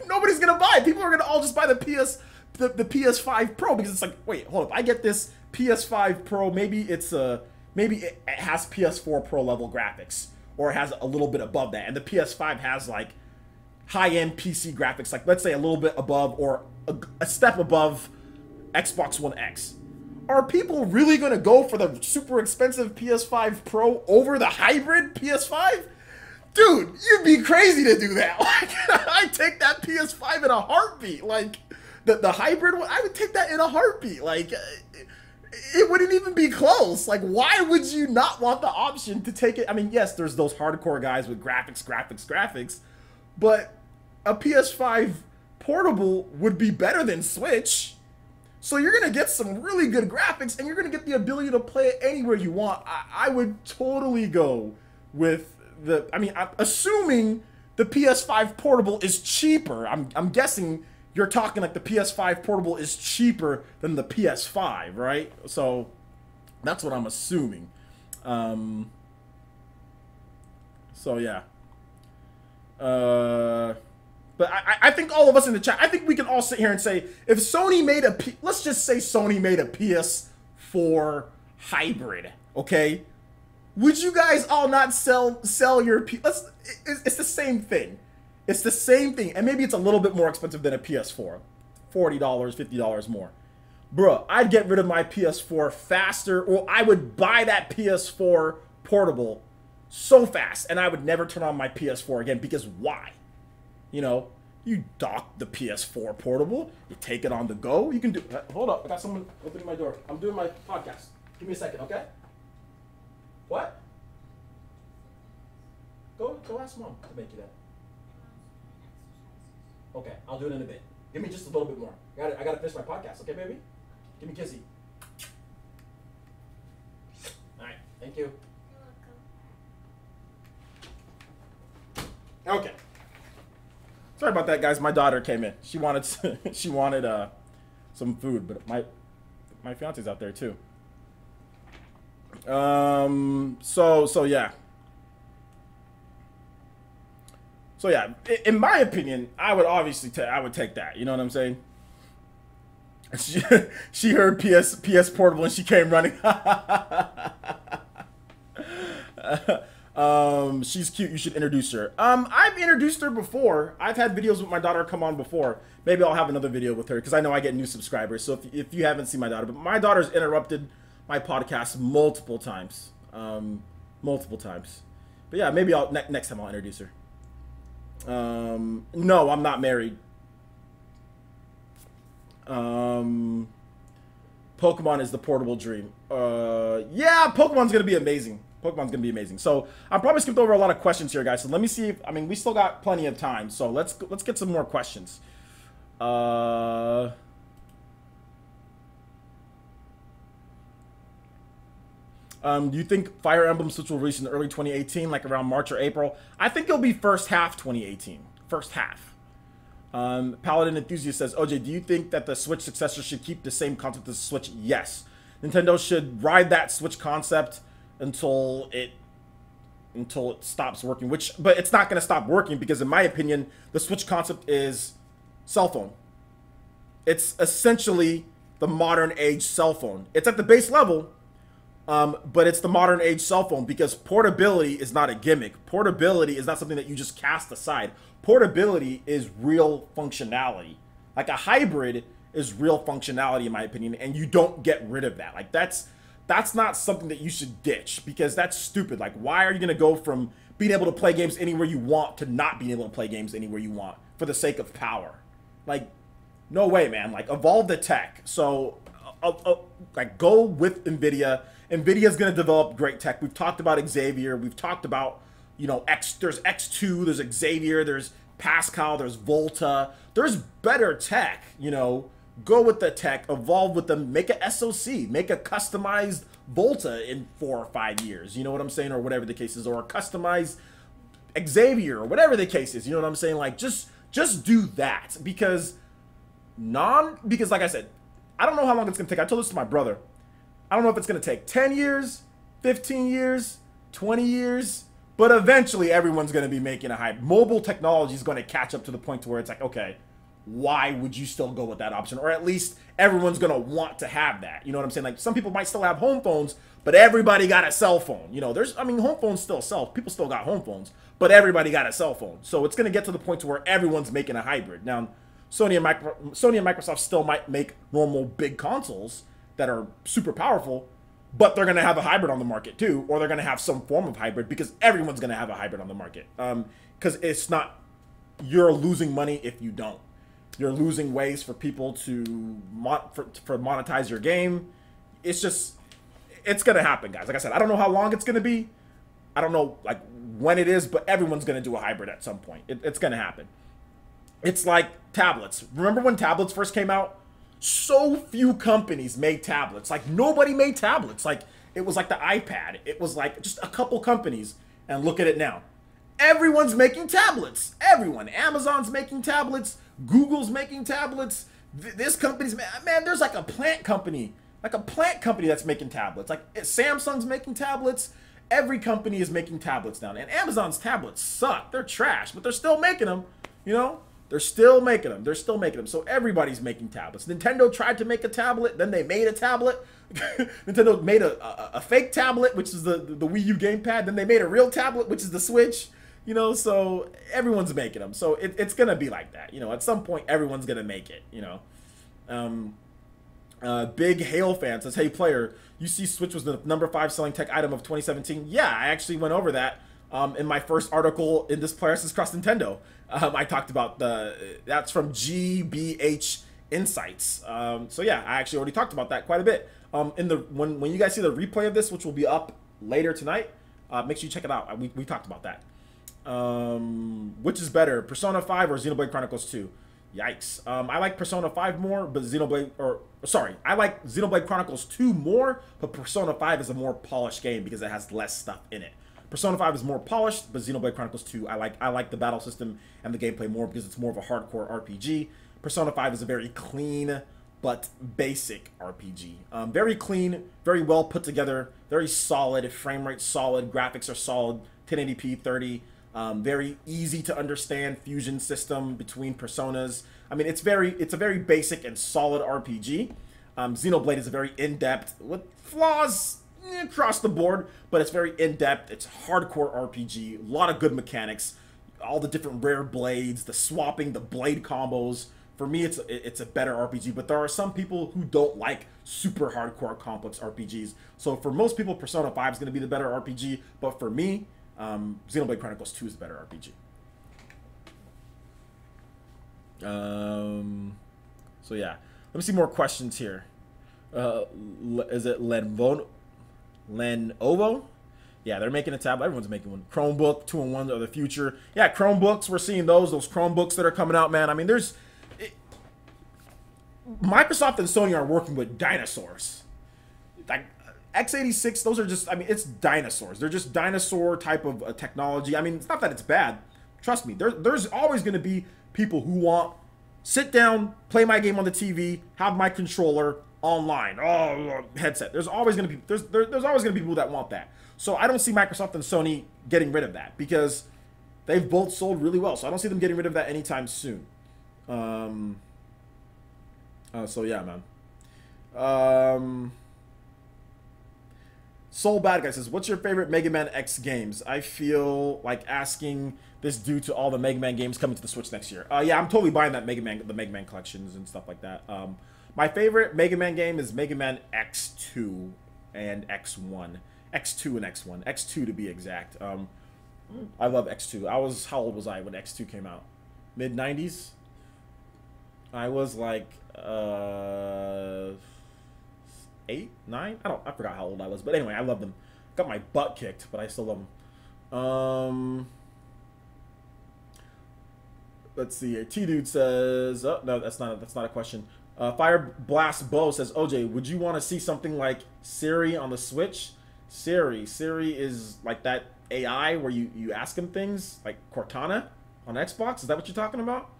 nobody's going to buy it. People are going to all just buy the PS5 Pro because it's like, wait, hold up. I get this PS5 Pro, maybe it has PS4 Pro level graphics, or it has a little bit above that. And the PS5 has like high-end PC graphics, like let's say a little bit above or a step above Xbox One X. Are people really going to go for the super expensive PS5 Pro over the hybrid PS5? Dude, you'd be crazy to do that. Like, I'd take that PS5 in a heartbeat. Like, the hybrid one, I would take that in a heartbeat. Like, it wouldn't even be close. Like, why would you not want the option to take it? I mean, yes, there's those hardcore guys with graphics, but a PS5 portable would be better than Switch. So you're gonna get some really good graphics, and you're gonna get the ability to play it anywhere you want. I would totally go with the. I mean, I'm assuming the PS5 portable is cheaper. I'm guessing you're talking like the PS5 portable is cheaper than the PS5, right? So that's what I'm assuming. So yeah. But I think all of us in the chat, I think we can all sit here and say, if Sony made let's just say Sony made a PS4 hybrid, okay? Would you guys all not sell your it's the same thing. It's the same thing. And maybe it's a little bit more expensive than a PS4. $40, $50 more. Bruh, I'd get rid of my PS4 faster, or I would buy that PS4 portable so fast, and I would never turn on my PS4 again, because why? You know, you dock the PS4 portable, you take it on the go, you can do... Hold up, I got someone opening my door. I'm doing my podcast. Give me a second, okay? What? Go ask Mom to make you that. Okay, I'll do it in a bit. Give me just a little bit more. I gotta finish my podcast, okay, baby? Give me a kissy. Alright, thank you. Okay. Sorry about that, guys. My daughter came in. She wanted some food, but my fiance's out there too. So yeah. So yeah, in my opinion, I would obviously I would take that. You know what I'm saying? She heard PS portable and she came running. She's cute. You should introduce her. I've introduced her before. I've had videos with my daughter come on before. Maybe I'll have another video with her, because I know I get new subscribers. So if you haven't seen my daughter, but my daughter's interrupted my podcast multiple times. Multiple times. But yeah, maybe next time I'll introduce her. No, I'm not married. Pokemon is the portable dream. Yeah, Pokemon's gonna be amazing. Pokemon's gonna be amazing. So I probably skipped over a lot of questions here, guys. So let me see if, I mean, we still got plenty of time. So let's get some more questions. Do you think Fire Emblem Switch will release in early 2018, like around March or April? I think it'll be first half 2018. First half. Paladin Enthusiast says, OJ, do you think that the Switch successor should keep the same concept as Switch? Yes. Nintendo should ride that Switch concept until it stops working, but it's not going to stop working, because in my opinion, the Switch concept is cell phone. It's essentially the modern age cell phone. It's at the base level, but it's the modern age cell phone, because portability is not a gimmick. Portability is not something that you just cast aside. Portability is real functionality. Like a hybrid is real functionality, in my opinion, and you don't get rid of that. Like that's not something that you should ditch, because that's stupid. Like, why are you going to go from being able to play games anywhere you want to not being able to play games anywhere you want for the sake of power? Like, no way, man. Like, evolve the tech. So, like, go with NVIDIA. NVIDIA's going to develop great tech. We've talked about Xavier. We've talked about, you know, there's X2, there's Xavier, there's Pascal, there's Volta. There's better tech, you know. Go with the tech, evolve with them, make a SoC, make a customized Volta in 4 or 5 years, you know what I'm saying, or whatever the case is, or a customized Xavier, or whatever the case is, you know what I'm saying? Like, just do that, because like I said, I don't know how long it's gonna take. I told this to my brother. I don't know if it's gonna take 10 years, 15 years, 20 years, but eventually everyone's gonna be making a hype. Mobile technology is gonna catch up to the point to where it's like, okay, why would you still go with that option? Or at least everyone's gonna want to have that. You know what I'm saying? Like, some people might still have home phones, but everybody got a cell phone. You know, home phones still sell. People still got home phones, but everybody got a cell phone. So it's gonna get to the point to where everyone's making a hybrid. Now, Sony and Microsoft still might make normal big consoles that are super powerful, but they're gonna have a hybrid on the market too, or they're gonna have some form of hybrid, because everyone's gonna have a hybrid on the market. Because it's not, you're losing money if you don't. You're losing ways for people to monetize your game. it's just, it's gonna happen, guys. Like I said, I don't know how long it's gonna be. I don't know like when it is, but everyone's gonna do a hybrid at some point. It's gonna happen. It's like tablets. Remember when tablets first came out? So few companies made tablets. Like nobody made tablets. Like it was like the iPad. It was like just a couple companies. And look at it now. Everyone's making tablets. Everyone. Amazon's making tablets. Google's making tablets. This company's, man, there's like a plant company. Like a plant company that's making tablets. Like Samsung's making tablets. Every company is making tablets now. And Amazon's tablets suck. They're trash, but they're still making them. You know? They're still making them. They're still making them. So everybody's making tablets. Nintendo tried to make a tablet. Then they made a tablet. Nintendo made a fake tablet, which is the Wii U gamepad. Then they made a real tablet, which is the Switch. You know, so everyone's making them. So it's going to be like that. You know, at some point, everyone's going to make it, you know. Big Hail fan says, hey, player, you see Switch was the #5 selling tech item of 2017? Yeah, I actually went over that in my first article in this PlayerEssence Cross Nintendo. I talked about that's from GBH Insights. So yeah, I actually already talked about that quite a bit. When you guys see the replay of this, which will be up later tonight, make sure you check it out. We talked about that. Which is better, Persona 5 or Xenoblade Chronicles 2? Yikes. I like Persona 5 more, but I like Xenoblade Chronicles 2 more, but Persona 5 is a more polished game because it has less stuff in it. Persona 5 is more polished, but Xenoblade Chronicles 2, I like the battle system and the gameplay more because it's more of a hardcore RPG. Persona 5 is a very clean but basic RPG. Very clean, very well put together, very solid, frame rate solid, graphics are solid, 1080p 30. Very easy to understand fusion system between personas. I mean, it's a very basic and solid RPG. Xenoblade is a very in-depth with flaws across the board, but it's very in-depth. It's hardcore RPG, a lot of good mechanics, all the different rare blades, the swapping, the blade combos. For me, it's a better RPG, but there are some people who don't like super hardcore complex RPGs. So for most people, Persona 5 is going to be the better RPG, but for me, Xenoblade Chronicles 2 is the better RPG. So yeah, let me see more questions here. Is it Lenovo? Yeah, they're making a tablet. Everyone's making one. Chromebook 2-in-1 are the future. Yeah, Chromebooks. We're seeing those Chromebooks that are coming out, man. I mean, Microsoft and Sony are working with dinosaurs. Like x86, those are just, I mean, it's dinosaurs. They're just dinosaur type of technology. I mean, it's not that it's bad. Trust me, there's always going to be people who want sit down, play my game on the TV, have my controller online, headset. There's always going to be there's always going to be people that want that. So I don't see Microsoft and Sony getting rid of that because they've both sold really well. So I don't see them getting rid of that anytime soon. So yeah, man. Soul Bad Guy says, what's your favorite Mega Man X games? I feel like asking this due to all the Mega Man games coming to the Switch next year. Yeah, I'm totally buying that the Mega Man collections and stuff like that. My favorite Mega Man game is Mega Man X2 and X1. X2 and X1. X2 to be exact. I love X2. How old was I when X2 came out? Mid-90s? I was like 8, 9. I forgot how old I was, but anyway, I love them. Got my butt kicked, but I still love them. Let's see here. T-Dude says, oh no, that's not a question. Fire Blast Bow says, OJ, would you want to see something like Siri on the Switch? Siri is like that AI where you ask him things, like Cortana on Xbox. Is that what you're talking about?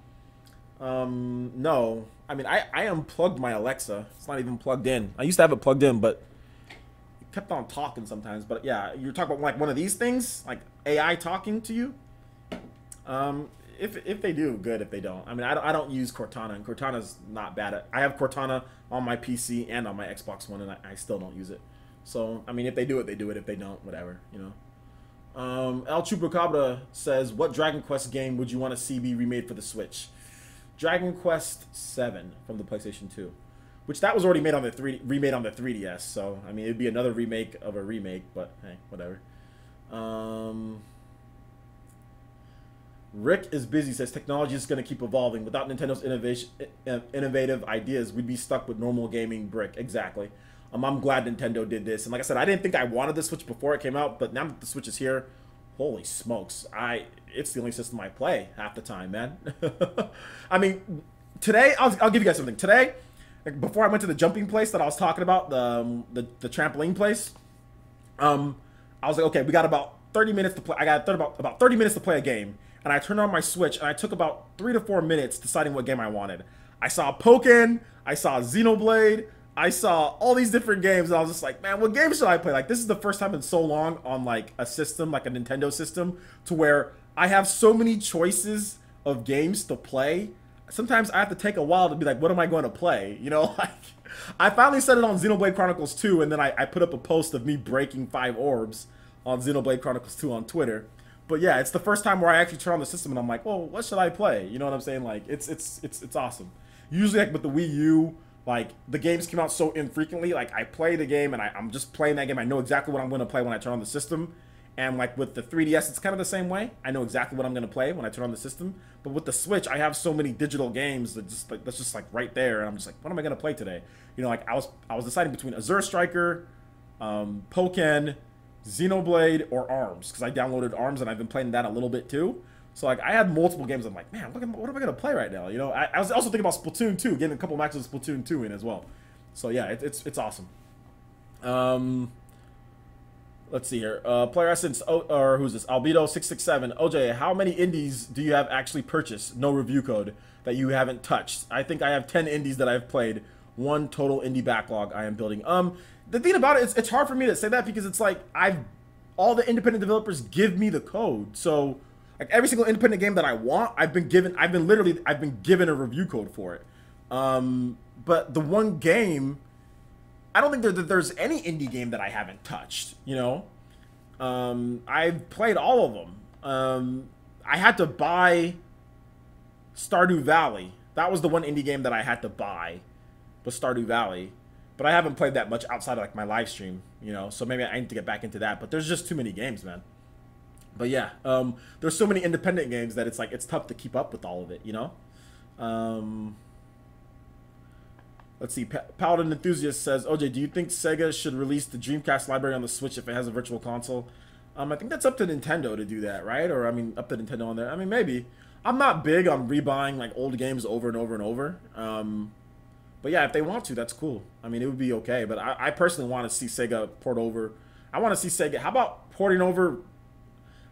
No. I mean, I unplugged my Alexa. It's not even plugged in. I used to have it plugged in, but it kept on talking sometimes. But yeah, you're talking about like one of these things, like AI talking to you. If they do, good. If they don't, I mean, I don't use Cortana, and Cortana's not bad. I have Cortana on my PC and on my Xbox One, and I still don't use it. So I mean, if they do it, they do it. If they don't, whatever, you know. El Chupacabra says, what Dragon Quest game would you want to see be remade for the Switch? Dragon Quest 7 from the PlayStation 2, which that was already made on the remade on the 3DS. So I mean, it'd be another remake of a remake, but hey, whatever. Rick is busy says technology is going to keep evolving. Without Nintendo's innovative ideas, we'd be stuck with normal gaming brick. Exactly. I'm glad Nintendo did this. And like I said, I didn't think I wanted the Switch before it came out, but now that the Switch is here, holy smokes, it's the only system I play half the time, man. I mean, today I'll give you guys something. Today, like, before I went to the jumping place that I was talking about, the trampoline place, I was like, okay, we got about 30 minutes to play. I got about 30 minutes to play a game, and I turned on my Switch, and I took about 3 to 4 minutes deciding what game I wanted. I saw Pokken, I saw Xenoblade, I saw all these different games, and I was just like, man, what game should I play? Like, this is the first time in so long on, like, a system, like a Nintendo system, to where I have so many choices of games to play. Sometimes I have to take a while to be like, what am I going to play? You know, like, I finally set it on Xenoblade Chronicles 2, and then I put up a post of me breaking 5 orbs on Xenoblade Chronicles 2 on Twitter. But yeah, it's the first time where I actually turn on the system, and I'm like, well, what should I play? You know what I'm saying? Like, it's awesome. Usually, like, with the Wii U, like, the games come out so infrequently. Like, I play the game, and I'm just playing that game. I know exactly what I'm going to play when I turn on the system. And, like, with the 3DS, it's kind of the same way. I know exactly what I'm going to play when I turn on the system. But with the Switch, I have so many digital games that just, like, that's just, like, right there. And I'm just like, what am I going to play today? You know, like, I was deciding between Azure Striker, Pokken, Xenoblade, or ARMS. Because I downloaded ARMS, and I've been playing that a little bit, too. So, like, I had multiple games. I'm like, man, what am I going to play right now? You know, I was also thinking about Splatoon 2, getting a couple matches of Splatoon 2 in as well. So, yeah, it's awesome. Let's see here. PlayerEssence, or who's this? Albedo667. OJ, how many indies do you have actually purchased? No review code that you haven't touched. I think I have 10 indies that I've played. 1 total indie backlog I am building. The thing about it, it's hard for me to say that because it's like all the independent developers give me the code. So, like, every single independent game that I want, I've been given a review code for it. But the one game, I don't think there's any indie game that I haven't touched, you know? I've played all of them. I had to buy Stardew Valley. That was the one indie game that I had to buy, was Stardew Valley. But I haven't played that much outside of, like, my live stream, you know? So maybe I need to get back into that. But there's just too many games, man. But yeah, there's so many independent games that it's like it's tough to keep up with all of it, you know? Let's see. Paladin Enthusiast says, OJ, do you think Sega should release the Dreamcast library on the Switch if it has a virtual console? I think that's up to Nintendo to do that, right? Or, I mean, up to Nintendo on there. I mean, maybe. I'm not big on rebuying, like, old games over and over and over. But yeah, if they want to, that's cool. I mean, it would be okay. But I personally want to see Sega port over. I want to see Sega. How about porting over?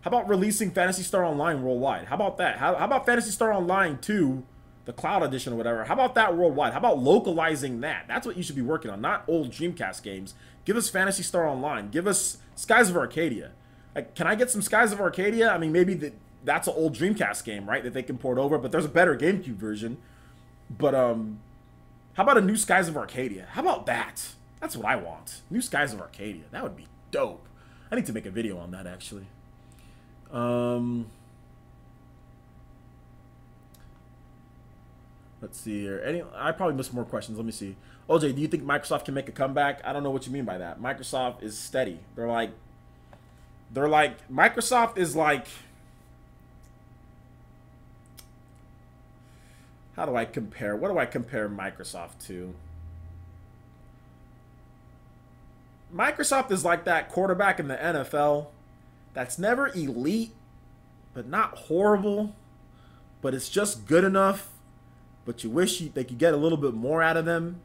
How about releasing Phantasy Star Online worldwide? How about that? How about Phantasy Star Online 2, the Cloud Edition or whatever? How about that worldwide? How about localizing that? That's what you should be working on, not old Dreamcast games. Give us Phantasy Star Online. Give us Skies of Arcadia. Like, can I get some Skies of Arcadia? I mean, maybe that's an old Dreamcast game, right, that they can port over, but there's a better GameCube version. But, how about a new Skies of Arcadia? How about that? That's what I want. New Skies of Arcadia. That would be dope. I need to make a video on that, actually. Let's see here. I probably missed more questions. Let me see. OJ, do you think Microsoft can make a comeback? I don't know what you mean by that. Microsoft is steady. They're like Microsoft is like, how do I compare? What do I compare Microsoft to? Microsoft is like that quarterback in the NFL that's never elite, but not horrible, but it's just good enough, but you wish they could get a little bit more out of them.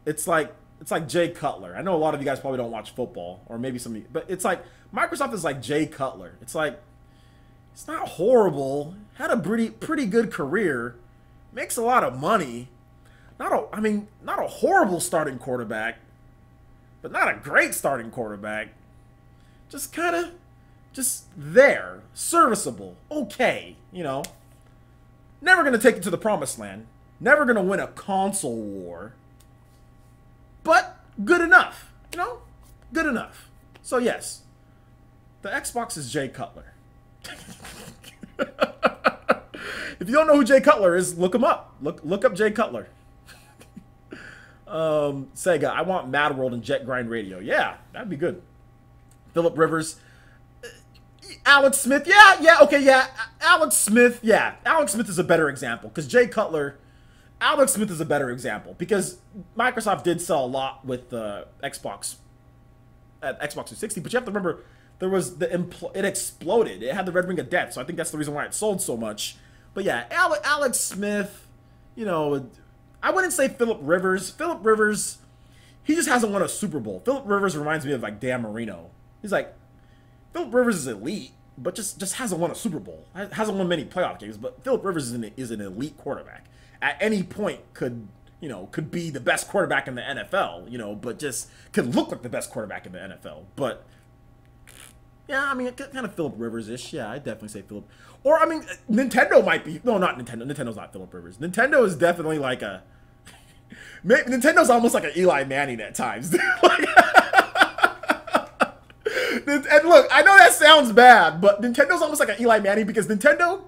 It's like Jay Cutler. I know a lot of you guys probably don't watch football, or maybe some of you, but it's like Microsoft is like Jay Cutler. It's like, it's not horrible, had a pretty good career, makes a lot of money. Not a horrible starting quarterback, but not a great starting quarterback. Just kind of, just there, serviceable, okay, you know. Never going to take it to the promised land. Never going to win a console war. But good enough, you know, good enough. So yes, the Xbox is Jay Cutler. If you don't know who Jay Cutler is, look him up. Look up Jay Cutler. Sega, I want Mad World and Jet Grind Radio. Yeah, that'd be good. Philip Rivers, Alex Smith. Yeah, okay, yeah. Alex Smith. Yeah, Alex Smith is a better example because Jay Cutler. Alex Smith is a better example because Microsoft did sell a lot with the Xbox at Xbox 360, but you have to remember there was it exploded. It had the red ring of death, so I think that's the reason why it sold so much. But yeah, Alex Smith, you know, I wouldn't say Phillip Rivers. Phillip Rivers, he just hasn't won a Super Bowl. Phillip Rivers reminds me of like Dan Marino. He's like, Phillip Rivers is elite, but just hasn't won a Super Bowl. Hasn't won many playoff games, but Phillip Rivers is an elite quarterback. At any point could be the best quarterback in the NFL, you know, but just could look like the best quarterback in the NFL. But yeah, I mean, kind of Phillip Rivers-ish. Yeah, I'd definitely say Phillip. Or, I mean, Nintendo might be... No, not Nintendo. Nintendo's not Phillip Rivers. Nintendo is definitely like a... Nintendo's almost like an Eli Manning at times. Like, and look, I know that sounds bad, but Nintendo's almost like an Eli Manning because Nintendo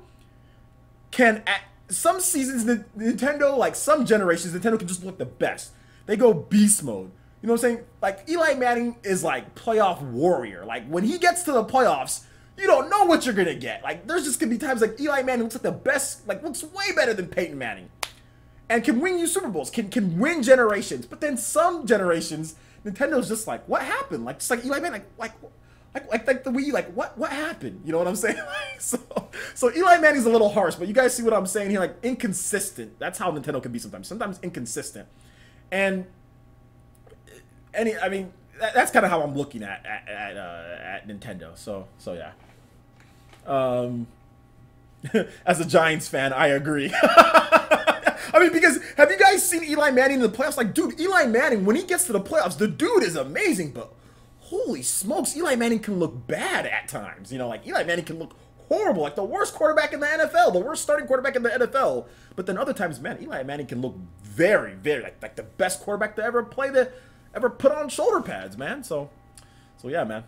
can... Some seasons, Nintendo, like some generations, Nintendo can just look the best. They go beast mode. You know what I'm saying? Like, Eli Manning is like playoff warrior. Like, when he gets to the playoffs, you don't know what you're going to get. Like, there's just going to be times like Eli Manning looks like the best, like, looks way better than Peyton Manning. And can win you Super Bowls, can win generations. But then some generations, Nintendo's just like, what happened? Like, just like Eli Manning, like the Wii, like, what happened? You know what I'm saying? So Eli Manning's a little harsh, but you guys see what I'm saying here? Like, inconsistent. That's how Nintendo can be sometimes. Sometimes inconsistent. And I mean, that's kind of how I'm looking at Nintendo. So yeah. As a Giants fan, I agree. I mean, because have you guys seen Eli Manning in the playoffs? Like, dude, Eli Manning, when he gets to the playoffs, the dude is amazing, but holy smokes, Eli Manning can look bad at times. You know, like, Eli Manning can look horrible, like the worst quarterback in the NFL, the worst starting quarterback in the NFL. But then other times, man, Eli Manning can look very, very like the best quarterback to ever put on shoulder pads, man. So yeah, man.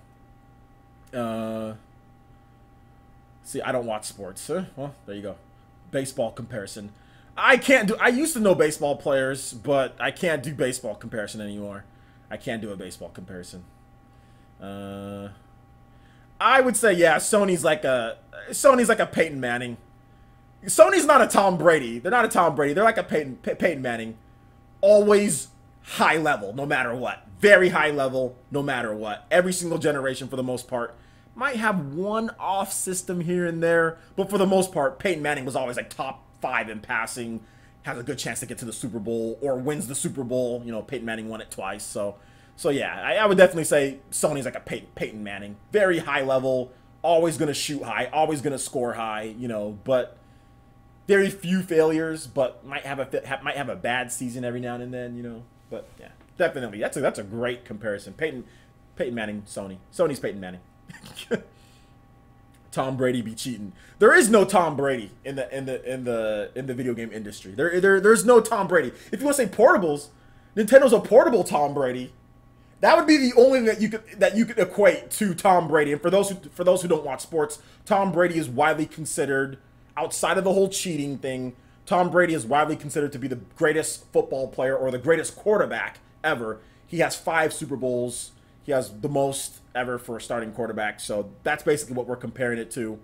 See, I don't watch sports. Well, there you go. Baseball comparison. I used to know baseball players, but I can't do baseball comparison anymore. I can't do a baseball comparison. I would say, yeah, Sony's like a Peyton Manning. Sony's not a Tom Brady. They're not a Tom Brady. They're like a Peyton Manning. Always high level, no matter what. Very high level, no matter what. Every single generation, for the most part. Might have one off system here and there, but for the most part, Peyton Manning was always like top 5 in passing, has a good chance to get to the Super Bowl, or wins the Super Bowl. You know, Peyton Manning won it twice, so yeah, I would definitely say Sony's like a Peyton Manning. Very high level, always going to shoot high, always going to score high, you know, but very few failures, but might have a bad season every now and then, you know. But yeah, definitely, that's a great comparison. Peyton Manning, Sony's Peyton Manning. Tom Brady be cheating. There is no Tom Brady in the video game industry. There's no Tom Brady. If you want to say portables, Nintendo's a portable Tom Brady. That would be the only that you could equate to Tom Brady. And for those who don't watch sports, Tom Brady is widely considered, outside of the whole cheating thing, Tom Brady is widely considered to be the greatest football player or the greatest quarterback ever. He has 5 Super Bowls. He has the most ever for a starting quarterback. So that's basically what we're comparing it to.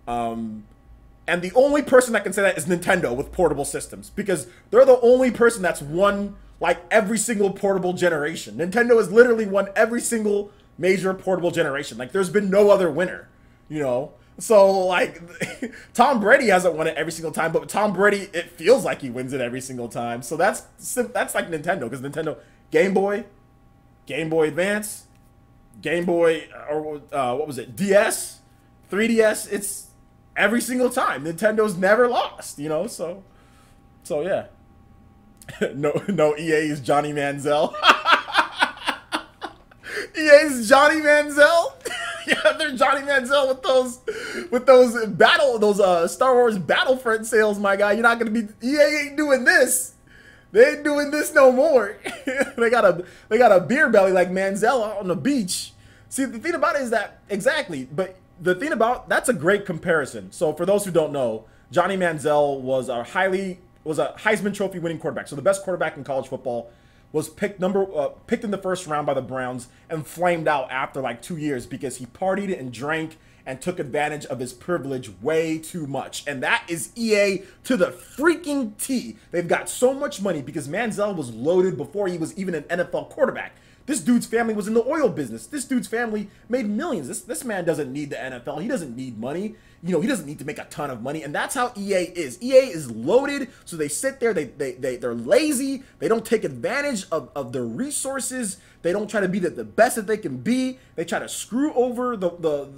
And the only person that can say that is Nintendo with portable systems, because they're the only person that's won like every single portable generation. Nintendo has literally won every single major portable generation. Like, there's been no other winner, you know? So, like, Tom Brady hasn't won it every single time, but Tom Brady, it feels like he wins it every single time. So that's like Nintendo, because Nintendo, Game Boy Advance, Game Boy, or what was it, DS, 3DS, it's every single time. Nintendo's never lost, you know? So yeah. No, EA is Johnny Manziel. EA is Johnny Manziel. Yeah, they're Johnny Manziel with those Star Wars Battlefront sales, my guy. You're not gonna be, EA ain't doing this. They ain't doing this no more. they got a beer belly like Manziel on the beach. See, the thing about it is that, exactly, but the thing about, that's a great comparison. So for those who don't know, Johnny Manziel was a Heisman Trophy winning quarterback. So the best quarterback in college football, was picked in the first round by the Browns and flamed out after like 2 years because he partied and drank and took advantage of his privilege way too much. And that is EA to the freaking T. They've got so much money because Manziel was loaded before he was even an NFL quarterback. This dude's family was in the oil business. This dude's family made millions. This man doesn't need the NFL. He doesn't need money. You know, he doesn't need to make a ton of money. And that's how EA is. EA is loaded, so they sit there. They're lazy. They don't take advantage of their resources. They don't try to be the best that they can be. They try to screw over the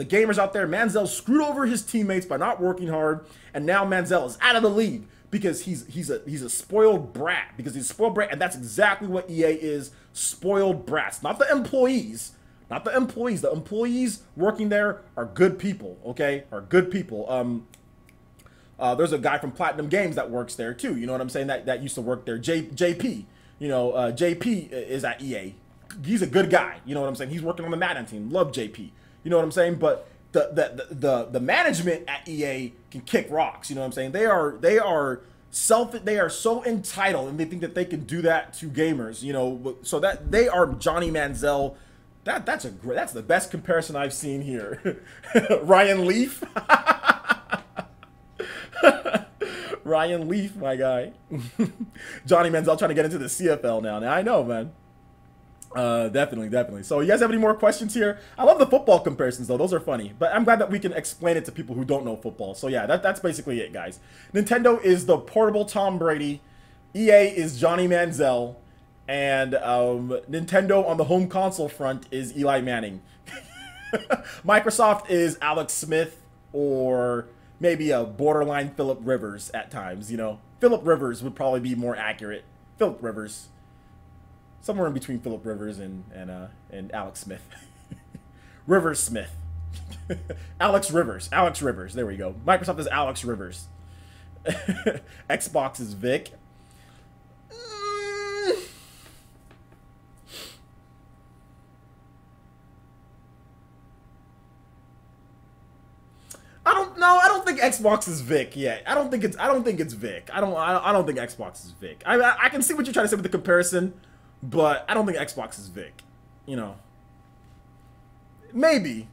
gamers out there. Manziel screwed over his teammates by not working hard, and now Manziel is out of the league because he's a spoiled brat. Because he's a spoiled brat, and that's exactly what EA is. Spoiled brats, not the employees. Not the employees. The employees working there are good people, okay? Are good people. There's a guy from Platinum Games that works there too. You know what I'm saying? That used to work there. JP. You know, JP is at EA. He's a good guy. You know what I'm saying? He's working on the Madden team. Love JP. You know what I'm saying? But the management at EA can kick rocks. You know what I'm saying? They are so entitled, and they think that they can do that to gamers, you know, so that they are Johnny Manziel. That's the best comparison I've seen here. Ryan Leaf. Ryan Leaf, my guy. Johnny Manziel trying to get into the CFL now. Now I know, man. Definitely. So you guys have any more questions here? I love the football comparisons though. Those are funny. But I'm glad that we can explain it to people who don't know football. So yeah, that's basically it, guys. Nintendo is the portable Tom Brady. EA is Johnny Manziel. And Nintendo on the home console front is Eli Manning. Microsoft is Alex Smith, or maybe a borderline Phillip Rivers at times, you know. Phillip Rivers would probably be more accurate. Phillip Rivers. Somewhere in between Phillip Rivers and Alex Smith. Rivers Smith. Alex Rivers. There we go. Microsoft is Alex Rivers. Xbox is Vic. I don't think Xbox is Vic yet. I don't think it's Vic. I don't think Xbox is Vic. I can see what you're trying to say with the comparison. But I don't think Xbox is Vic, you know. Maybe,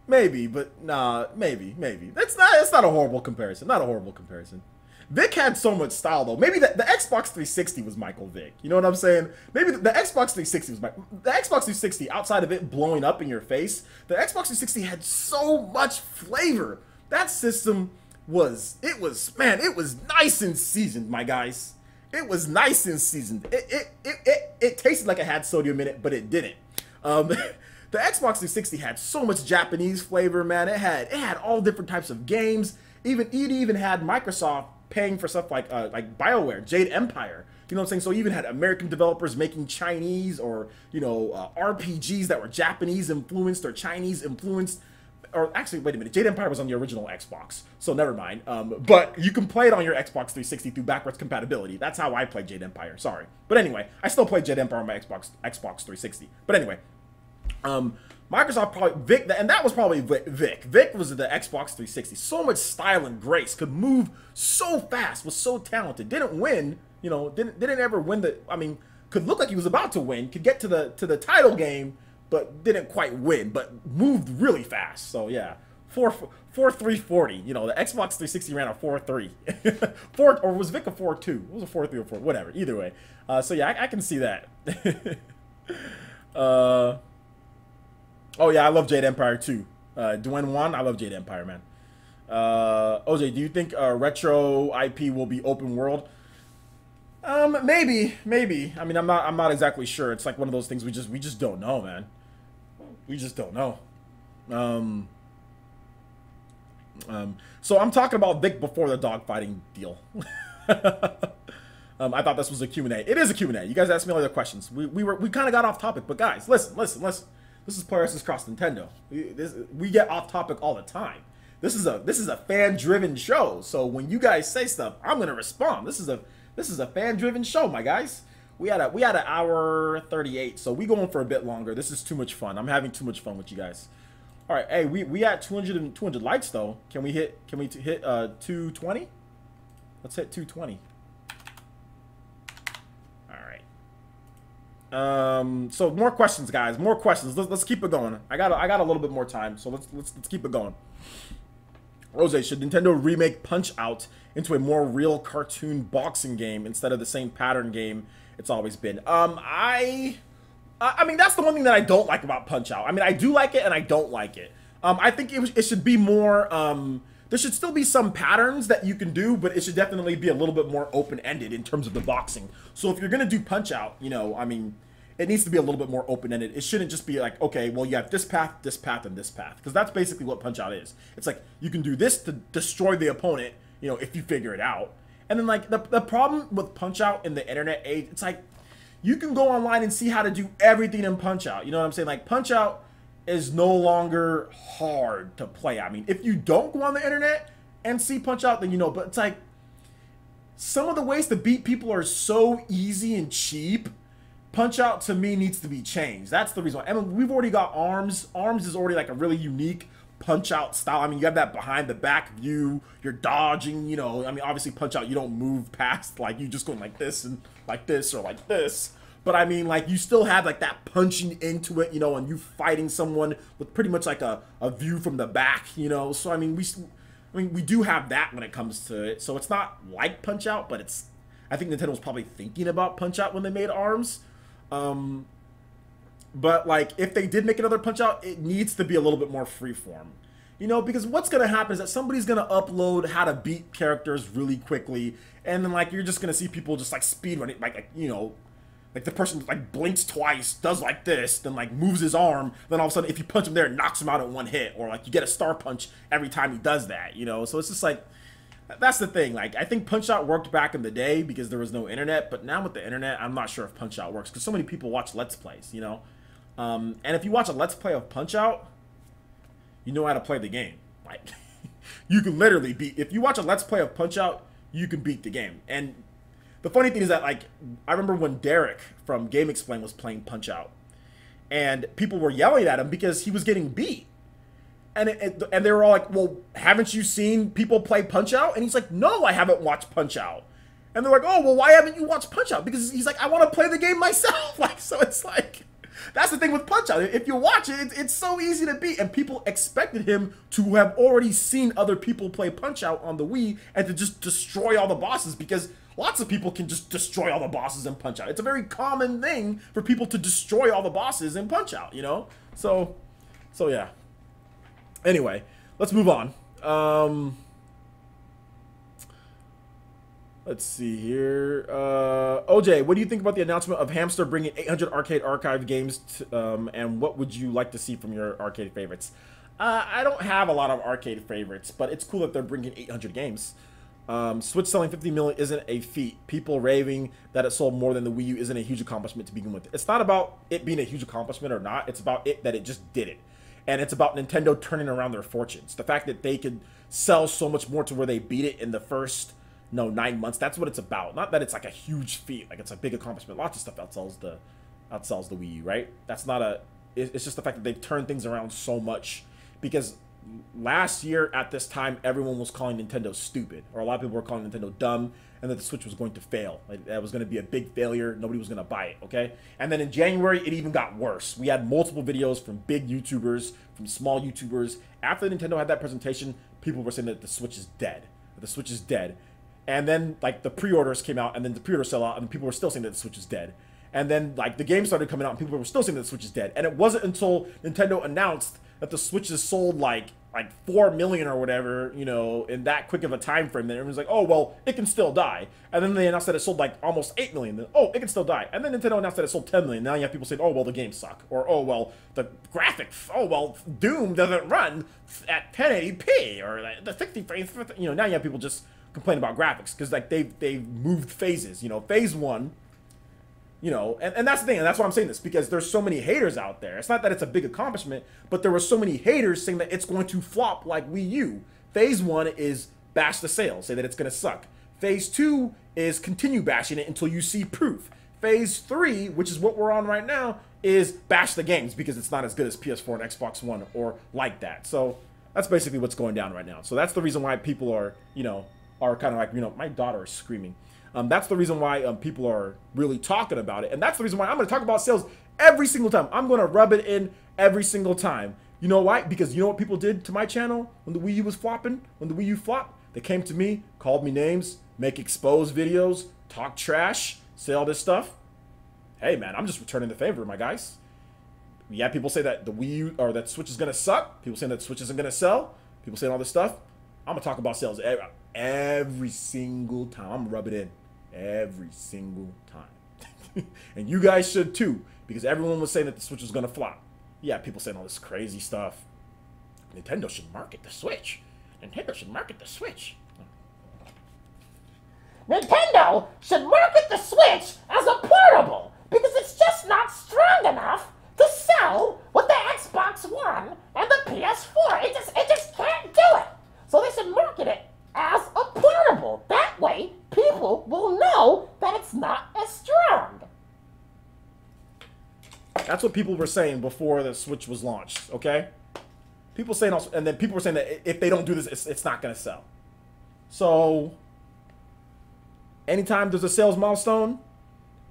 but nah, maybe. That's not a horrible comparison. Not a horrible comparison. Vic had so much style though. Maybe the Xbox 360 was Michael Vick. You know what I'm saying? Maybe the Xbox 360 was the Xbox 360. Outside of it blowing up in your face, the Xbox 360 had so much flavor. That system was nice and seasoned, my guys. It was nice and seasoned. It tasted like it had sodium in it, but it didn't. The Xbox 360 had so much Japanese flavor, man. It had all different types of games. It even had Microsoft paying for stuff like BioWare, Jade Empire. You know what I'm saying? So it even had American developers making Chinese or RPGs that were Japanese influenced or Chinese influenced. Or actually, wait a minute. Jade Empire was on the original Xbox, so never mind. But you can play it on your Xbox 360 through backwards compatibility. That's how I played Jade Empire. Sorry, but anyway, I still played Jade Empire on my Xbox 360. But anyway, Microsoft probably Vic, and that was probably Vic. Vic was the Xbox 360. So much style and grace, could move so fast, was so talented. Didn't win, didn't ever win the. I mean, could look like he was about to win. Could get to the title game, but didn't quite win, but moved really fast. So yeah, 4.340. The Xbox 360 ran a 4.3. Or was Vic a 4.2? It was a 4.3 or 4, whatever. Either way. So yeah, I can see that. Oh yeah, I love Jade Empire too. Dwayne Wan, I love Jade Empire, man. OJ, do you think retro IP will be open world? Maybe. I mean, I'm not exactly sure. It's like one of those things we just don't know, man. We just don't know. So I'm talking about Vic before the dogfighting deal. I thought this was a Q&A. It is a Q&A. You guys asked me all the questions. We kind of got off topic, but guys, listen. This is PlayerEssence Cross Nintendo. We get off topic all the time. This is a fan-driven show. So when you guys say stuff, I'm gonna respond. This is a fan-driven show, my guys. We had an hour 38, so we going for a bit longer. This is too much fun. I'm having too much fun with you guys. All right, hey, we at 200 likes though. Can we hit 220? Let's hit 220. All right. So more questions, guys. More questions. Let's keep it going. I got a little bit more time, so let's keep it going. Rose, should Nintendo remake Punch-Out into a more real cartoon boxing game instead of the same pattern game it's always been? I mean, that's the one thing that I don't like about Punch-Out. I mean, I do like it and I don't like it. I think it should be more, there should still be some patterns that you can do, but it should definitely be a little bit more open-ended in terms of the boxing. So if you're going to do Punch-Out, you know, I mean, it needs to be a little bit more open-ended. It shouldn't just be like, okay, well, you have this path, and this path. Because that's basically what Punch-Out is. It's like, you can do this to destroy the opponent, you know, if you figure it out. And then, like, the problem with Punch-Out in the internet age, it's like, you can go online and see how to do everything in Punch-Out. You know what I'm saying? Like, Punch-Out is no longer hard to play. I mean, if you don't go on the internet and see Punch-Out, then you know. But it's like, some of the ways to beat people are so easy and cheap. Punch-Out to me needs to be changed. That's the reason why. I mean, we've already got Arms. Arms is already like a really unique Punch-Out style. I mean, you have that behind the back view. You're dodging, you know. I mean, obviously Punch-Out, you don't move past, like, you just going like this and like this or like this. But I mean, like, you still have like that punching into it, you know, and you fighting someone with pretty much like a view from the back, you know. So I mean, we do have that when it comes to it. So it's not like Punch-Out, but it's, I think Nintendo was probably thinking about Punch-Out when they made Arms. But like, if they did make another Punch-Out, it needs to be a little bit more freeform, you know, because what's gonna happen is that somebody's gonna upload how to beat characters really quickly, and then like you're just gonna see people just like speedrun it, like you know, like the person like blinks twice, does like this, then like moves his arm, then all of a sudden if you punch him there, it knocks him out in one hit, or like you get a star punch every time he does that, you know. So it's just like, that's the thing. Like, I think Punch-Out worked back in the day because there was no internet, but now with the internet, I'm not sure if Punch-Out works because so many people watch Let's Plays, you know. And if you watch a Let's Play of Punch-Out, you know how to play the game. Like, you can literally beat, if you watch a Let's Play of Punch-Out, you can beat the game. And the funny thing is that, like, I remember when Derek from Game Explain was playing Punch-Out, and people were yelling at him because he was getting beat. And they were all like, well, haven't you seen people play Punch-Out? And he's like, no, I haven't watched Punch-Out. And they're like, oh, well, why haven't you watched Punch-Out? Because he's like, I want to play the game myself. Like, so it's like, that's the thing with Punch-Out. If you watch it, it's so easy to beat. And people expected him to have already seen other people play Punch-Out on the Wii and to just destroy all the bosses, because lots of people can just destroy all the bosses in Punch-Out. It's a very common thing for people to destroy all the bosses in Punch-Out, you know? So yeah. Anyway, let's move on. Let's see here. OJ, what do you think about the announcement of Hamster bringing 800 arcade archive games to, and what would you like to see from your arcade favorites? I don't have a lot of arcade favorites, but it's cool that they're bringing 800 games. Switch selling 50 million isn't a feat. People raving that it sold more than the Wii U isn't a huge accomplishment to begin with. It's not about it being a huge accomplishment or not. It's about it that it just did it. And it's about Nintendo turning around their fortunes. The fact that they could sell so much more to where they beat it in the first, 9 months. That's what it's about. Not that it's like a huge feat, like it's a big accomplishment. Lots of stuff outsells the Wii U, right? That's not a. It's just the fact that they've turned things around so much. Because last year at this time, everyone was calling Nintendo stupid, or a lot of people were calling Nintendo dumb, and that the Switch was going to fail. Like, that was going to be a big failure. Nobody was going to buy it, okay? And then in January, it even got worse. We had multiple videos from big YouTubers, from small YouTubers. After Nintendo had that presentation, people were saying that the Switch is dead. That the Switch is dead. And then, like, the pre-orders came out, and then the pre-orders sell out, and people were still saying that the Switch is dead. And then, like, the game started coming out, and people were still saying that the Switch is dead. And it wasn't until Nintendo announced that the Switches sold, like 4 million or whatever, in that quick of a time frame, then everyone's like, oh, well, it can still die. And then they announced that it sold like almost 8 million. Then, oh, it can still die. And then Nintendo announced that it sold 10 million. Now you have people saying, oh, well, the games suck. Or, oh, well, the graphics, oh, well, Doom doesn't run at 1080p. Or the 60 frames, now you have people just complain about graphics. Because, like, they've moved phases. Phase 1, and that's the thing, and that's why I'm saying this, because there's so many haters out there. It's not that it's a big accomplishment, but there were so many haters saying that it's going to flop like Wii U. Phase 1 is bash the sales, say that it's going to suck. Phase 2 is continue bashing it until you see proof. Phase 3, which is what we're on right now, is bash the games because it's not as good as PS4 and Xbox One or like that. So that's basically what's going down right now. So that's the reason why people are, are kind of like, my daughter is screaming. That's the reason why people are really talking about it. And that's the reason why I'm going to talk about sales every single time. I'm going to rub it in every single time. You know why? Because you know what people did to my channel when the Wii U was flopping? When the Wii U flopped? They came to me, called me names, make exposed videos, talk trash, say all this stuff. Hey, man, I'm just returning the favor, my guys. Yeah, people say that the Wii U or that Switch is going to suck. People saying that Switch isn't going to sell. People saying all this stuff. I'm going to talk about sales every single time. I'm going to rub it in every single time. And you guys should too, because everyone was saying that the Switch was going to flop. Yeah, people saying all this crazy stuff. Nintendo should market the Switch. Nintendo should market the Switch. Nintendo should market the Switch as a portable because it's just not strong enough to sell with the Xbox One and the PS4. It just can't do it. So they should market it as a portable. That way, people will know that it's not as strong. That's what people were saying before the Switch was launched, okay? People saying also, and then people were saying that if they don't do this, it's not going to sell. So, anytime there's a sales milestone,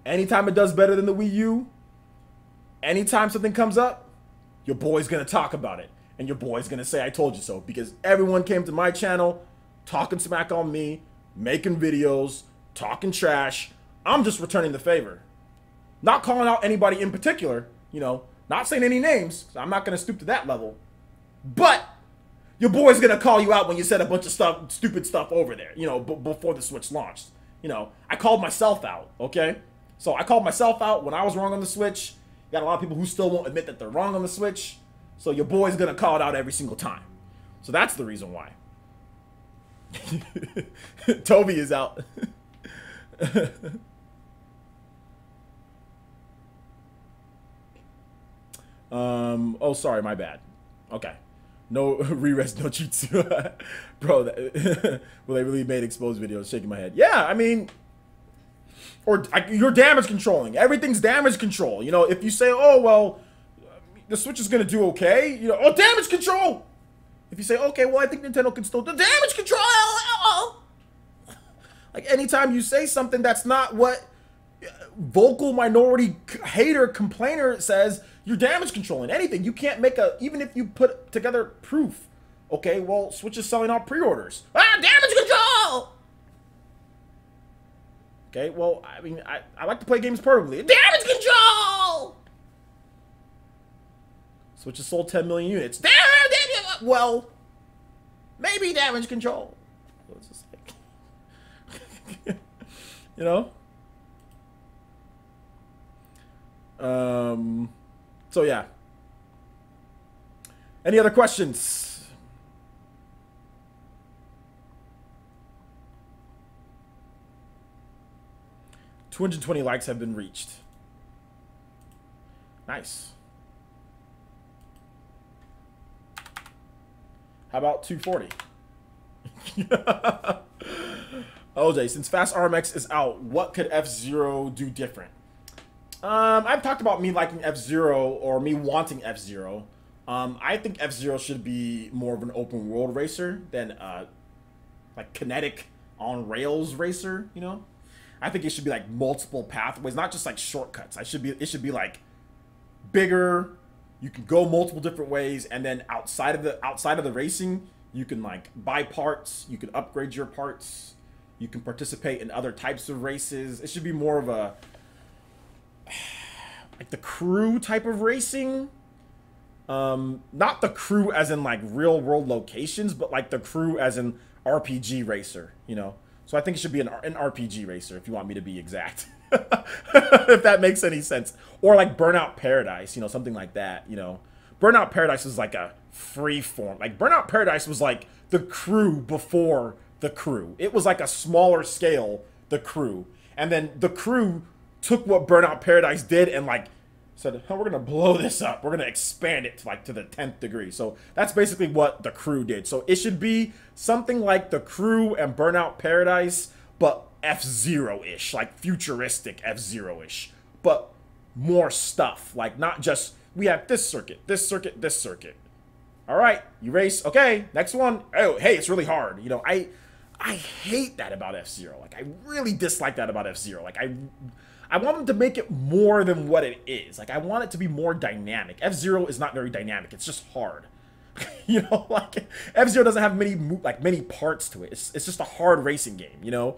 anytime it does better than the Wii U, anytime something comes up, your boy's going to talk about it. And your boy's going to say, I told you so. Because everyone came to my channel, talking smack on me, making videos, talking trash. I'm just returning the favor. Not calling out anybody in particular, you know, not saying any names, 'cause I'm not going to stoop to that level. But your boy's going to call you out when you said a bunch of stuff, stupid stuff over there, you know, before the Switch launched. You know, I called myself out, okay? So I called myself out when I was wrong on the Switch. You got a lot of people who still won't admit that they're wrong on the Switch. So your boy's going to call it out every single time. So that's the reason why. Toby is out. Oh, sorry, my bad. Okay. No re-res, no jutsu. Bro, well, they really made exposed videos, shaking my head. Yeah, I mean, or you're damage controlling. Everything's damage control. You know, if you say, oh, well, the Switch is going to do okay, you know, oh, damage control. If you say, okay, well, I think Nintendo can still do damage control. Like, anytime you say something that's not what vocal minority hater complainer says, you're damage controlling anything. You can't make a, even if you put together proof. Okay, well, Switch is selling out pre-orders. Ah, damage control! Okay, well, I mean, I like to play games portably. Damage control! Switch has sold 10 million units. Well, maybe damage control. So it's just like, you know? So yeah. Any other questions? $220 likes have been reached. Nice. How about 240? OJ, since Fast RMX is out, what could F-Zero do different? I've talked about me liking F-Zero or me wanting F-Zero. I think F-Zero should be more of an open world racer than like kinetic on rails racer, you know? I think it should be like multiple pathways, not just like shortcuts. It should be like bigger. You can go multiple different ways, and then outside of the racing, you can like buy parts, you can upgrade your parts, you can participate in other types of races. It should be more of a like the crew type of racing. Not the crew as in like real world locations, but like the crew as in RPG racer, you know? So I think it should be an RPG racer, if you want me to be exact. If that makes any sense. Or like Burnout Paradise, you know, something like that, you know? Burnout Paradise was like a free form. Like Burnout Paradise was like the crew before the crew. It was like a smaller scale, the crew. And then the crew took what Burnout Paradise did and like said, oh, we're gonna blow this up. We're gonna expand it to like to the 10th degree. So that's basically what the crew did. So it should be something like the crew and Burnout Paradise, but F-Zero-ish, like futuristic F-Zero-ish, but more stuff. Like not just we have this circuit, this circuit, this circuit. All right, you race. Okay, next one. Oh, hey, it's really hard. You know, I hate that about F-Zero. Like, I really dislike that about F-Zero. Like, I want them to make it more than what it is. Like, I want it to be more dynamic. F-Zero is not very dynamic. It's just hard. You know, like, F-Zero doesn't have many parts to it. It's just a hard racing game, you know?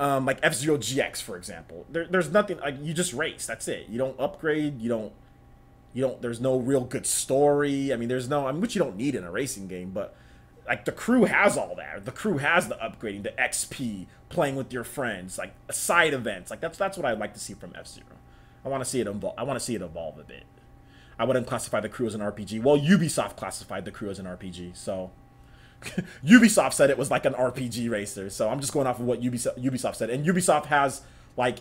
Like F-Zero GX, for example. There's nothing, like, you just race. That's it. You don't upgrade. There's no real good story. I mean, which you don't need in a racing game, but like the crew has all that. The crew has the upgrading, the XP, playing with your friends, like side events. Like that's what I'd like to see from F-Zero. I want to see it evolve. I want to see it evolve a bit. I wouldn't classify the crew as an RPG. Well, Ubisoft classified the crew as an RPG, so Ubisoft said it was like an RPG racer. So I'm just going off of what Ubisoft said. And Ubisoft has like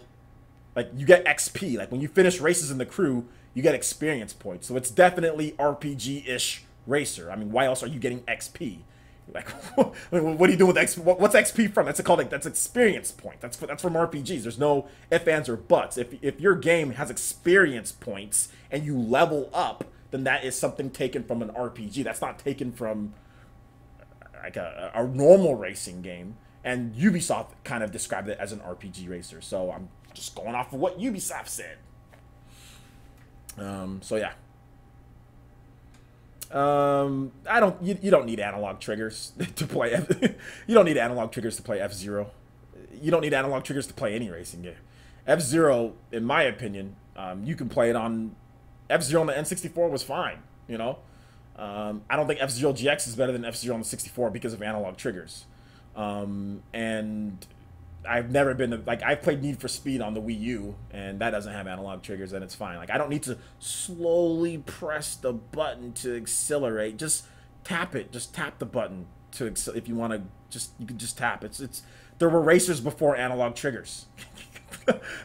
you get XP. Like when you finish races in the crew, you get experience points. So it's definitely RPG-ish racer. I mean, why else are you getting XP? Like, what are you doing with XP? What's XP from? That's experience point. That's from RPGs. There's no ifs, ands, or buts. If your game has experience points and you level up, then that is something taken from an RPG. That's not taken from like a normal racing game. And Ubisoft kind of described it as an RPG racer. So I'm just going off of what Ubisoft said. So yeah. You don't need analog triggers to play you don't need analog triggers to play F-Zero. You don't need analog triggers to play any racing game. F-Zero, in my opinion, you can play it on F-Zero on the N64 was fine, you know. I don't think F-Zero GX is better than F-Zero on the 64 because of analog triggers. And I've never been like, I've played Need for Speed on the Wii U, and that doesn't have analog triggers, and it's fine. Like, I don't need to slowly press the button to accelerate. Just tap it. Just tap the button to if you want to. You can just tap. There were racers before analog triggers.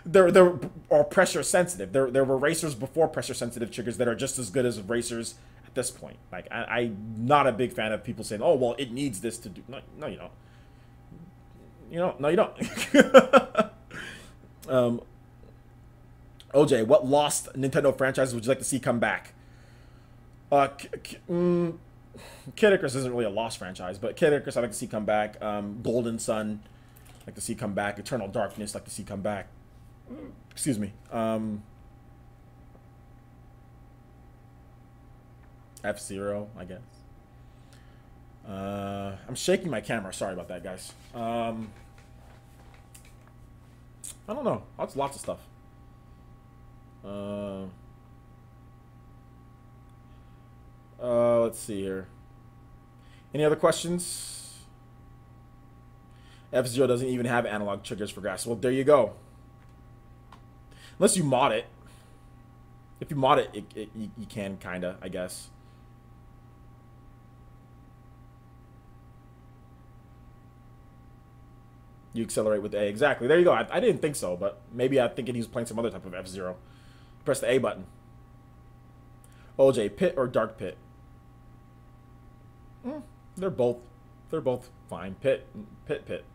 there are pressure sensitive. There were racers before pressure sensitive triggers that are just as good as racers at this point. Like, I'm not a big fan of people saying, "Oh, well, it needs this to do." No, you don't. No, you don't. OJ, what lost Nintendo franchises would you like to see come back? Kid Icarus isn't really a lost franchise, but Kid Icarus I'd like to see come back. Golden Sun, like to see come back. Eternal Darkness, like to see come back. Excuse me. F-Zero, I guess. I'm shaking my camera. Sorry about that, guys. I don't know. That's lots of stuff. Let's see here. Any other questions? F-Zero doesn't even have analog triggers for grass. Well, there you go. Unless you mod it. If you mod it, you can, kinda, I guess. You accelerate with A. Exactly. There you go. I didn't think so, but maybe I'm thinking he was playing some other type of F-Zero. Press the A button. OJ, Pit or Dark Pit? They're both fine. Pit.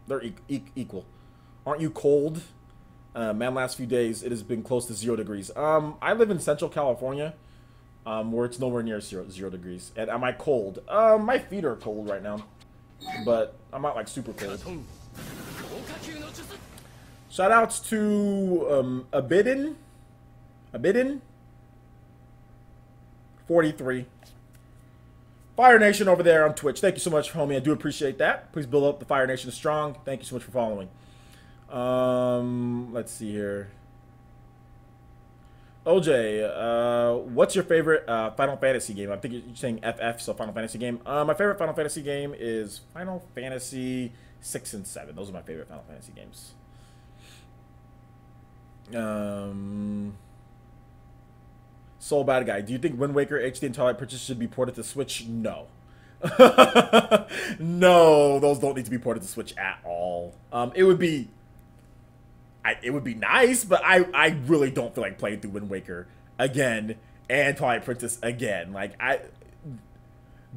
They're equal. Aren't you cold? Man, last few days it has been close to 0 degrees. I live in Central California, where it's nowhere near 0 degrees. And am I cold? My feet are cold right now, but I'm not like super cold. Shoutouts to Abidin 43. Fire Nation over there on Twitch. Thank you so much, homie. I do appreciate that. Please build up the Fire Nation strong. Thank you so much for following. Let's see here. OJ, what's your favorite Final Fantasy game? I think you're saying FF, so Final Fantasy game. My favorite Final Fantasy game is Final Fantasy 6 and 7. Those are my favorite Final Fantasy games. Soul Bad Guy, do you think Wind Waker HD and Twilight Princess should be ported to Switch? No. No, those don't need to be ported to Switch at all. It would be nice, but I really don't feel like playing through Wind Waker again and Twilight Princess again. Like,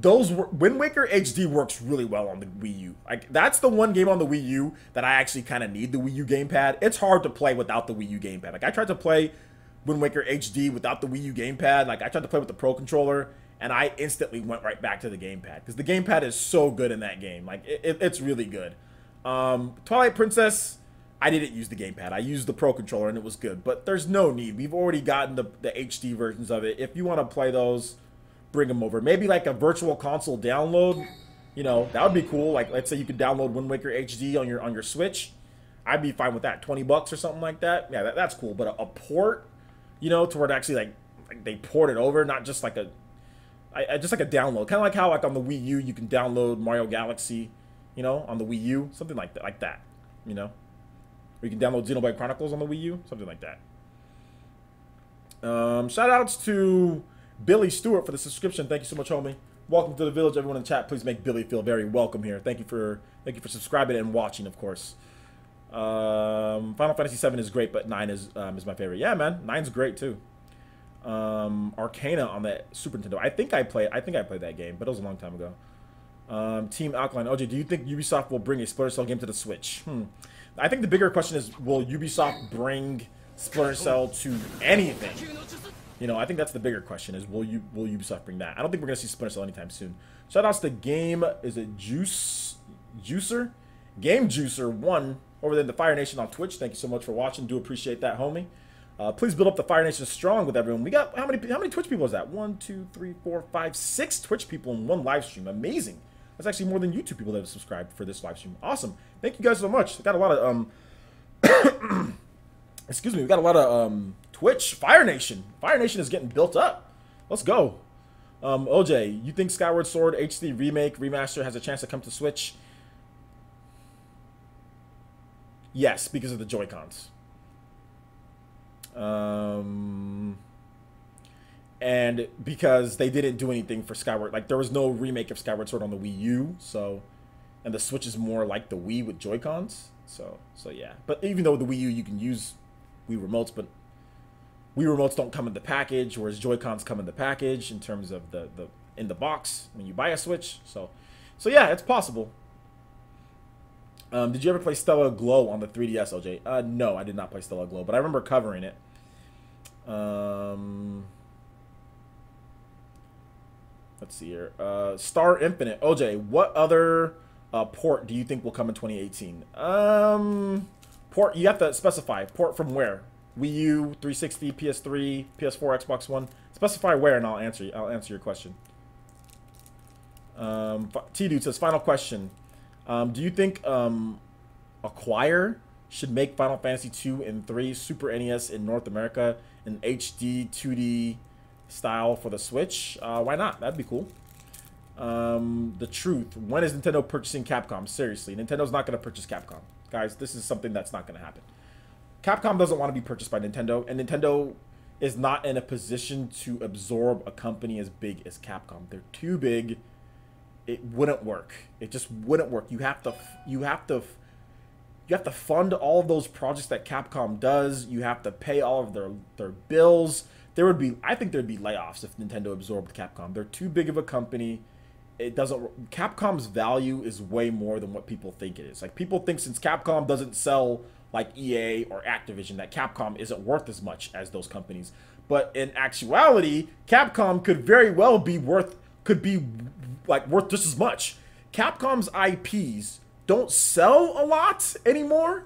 Wind Waker HD works really well on the Wii U. Like, that's the one game on the Wii U that I actually kind of need the Wii U gamepad. It's hard to play without the Wii U gamepad. Like, I tried to play Wind Waker HD without the Wii U gamepad. Like, I tried to play with the Pro Controller, and I instantly went right back to the gamepad because the gamepad is so good in that game. Like, it's really good. Twilight Princess, I didn't use the gamepad. I used the Pro Controller and it was good. But there's no need. We've already gotten the HD versions of it. If you want to play those, bring them over. Maybe like a virtual console download. You know, that would be cool. Like, let's say you could download Wind Waker HD on your Switch. I'd be fine with that. $20 or something like that. Yeah, that's cool. But a port, you know, to where it actually like they port it over, not just like just like a download. Kind of like how like on the Wii U you can download Mario Galaxy, you know, on the Wii U, something like that, you know. Or you can download Xenoblade Chronicles on the Wii U, something like that. Shout outs to Billy Stewart for the subscription. Thank you so much, homie. Welcome to the village, everyone in the chat. Please make Billy feel very welcome here. Thank you for subscribing and watching, of course. Final Fantasy 7 is great, but 9 is my favorite. Yeah, man, 9's great too. Arcana on the Super Nintendo. I think I played that game, but it was a long time ago. Team Alkaline. OJ, do you think Ubisoft will bring a Splinter Cell game to the Switch? I think the bigger question is, will Ubisoft bring Splinter Cell to anything? You know, I think that's the bigger question is, will Ubisoft bring that? I don't think we're going to see Splinter Cell anytime soon. Shoutouts to Game, is it Juicer? Game Juicer 1 over there in the Fire Nation on Twitch. Thank you so much for watching. Do appreciate that, homie. Please build up the Fire Nation strong with everyone. We got, how many Twitch people is that? 1, 2, 3, 4, 5, 6 Twitch people in one live stream. Amazing. That's actually more than YouTube people that have subscribed for this live stream. Awesome. Thank you guys so much. We got a lot of, excuse me, we got a lot of, Twitch, Fire Nation. Fire Nation is getting built up. Let's go. OJ, you think Skyward Sword HD Remake, Remaster has a chance to come to Switch? Yes, because of the Joy-Cons. And because they didn't do anything for Skyward. Like, there was no remake of Skyward Sword on the Wii U, so... And the Switch is more like the Wii with Joy-Cons. So yeah. But even though the Wii U, you can use Wii remotes, but Wii remotes don't come in the package, whereas Joy-Cons come in the package in terms of the in the box when you buy a Switch. So yeah, it's possible. Did you ever play Stella Glow on the 3DS, OJ? No, I did not play Stella Glow, but I remember covering it. Let's see here. Star Infinite. OJ, what other port do you think will come in 2018? Port, you have to specify. Port from where? Wii U, 360, PS3, PS4, Xbox One. Specify where, and I'll answer your question. T-Dude says, final question. Do you think Acquire should make Final Fantasy 2 and 3 Super NES in North America in HD 2D style for the Switch? Why not? That'd be cool. The truth. When is Nintendo purchasing Capcom? Seriously, Nintendo's not going to purchase Capcom. Guys, this is something that's not going to happen. Capcom doesn't want to be purchased by Nintendo, and Nintendo is not in a position to absorb a company as big as Capcom. They're too big. It wouldn't work. It just wouldn't work. You have to fund all of those projects that Capcom does. You have to pay all of their bills. I think there'd be layoffs if Nintendo absorbed Capcom. They're too big of a company. Capcom's value is way more than what people think it is. Like, people think since Capcom doesn't sell like EA or Activision, that Capcom isn't worth as much as those companies. But in actuality, Capcom could very well be worth just as much. Capcom's IPs don't sell a lot anymore,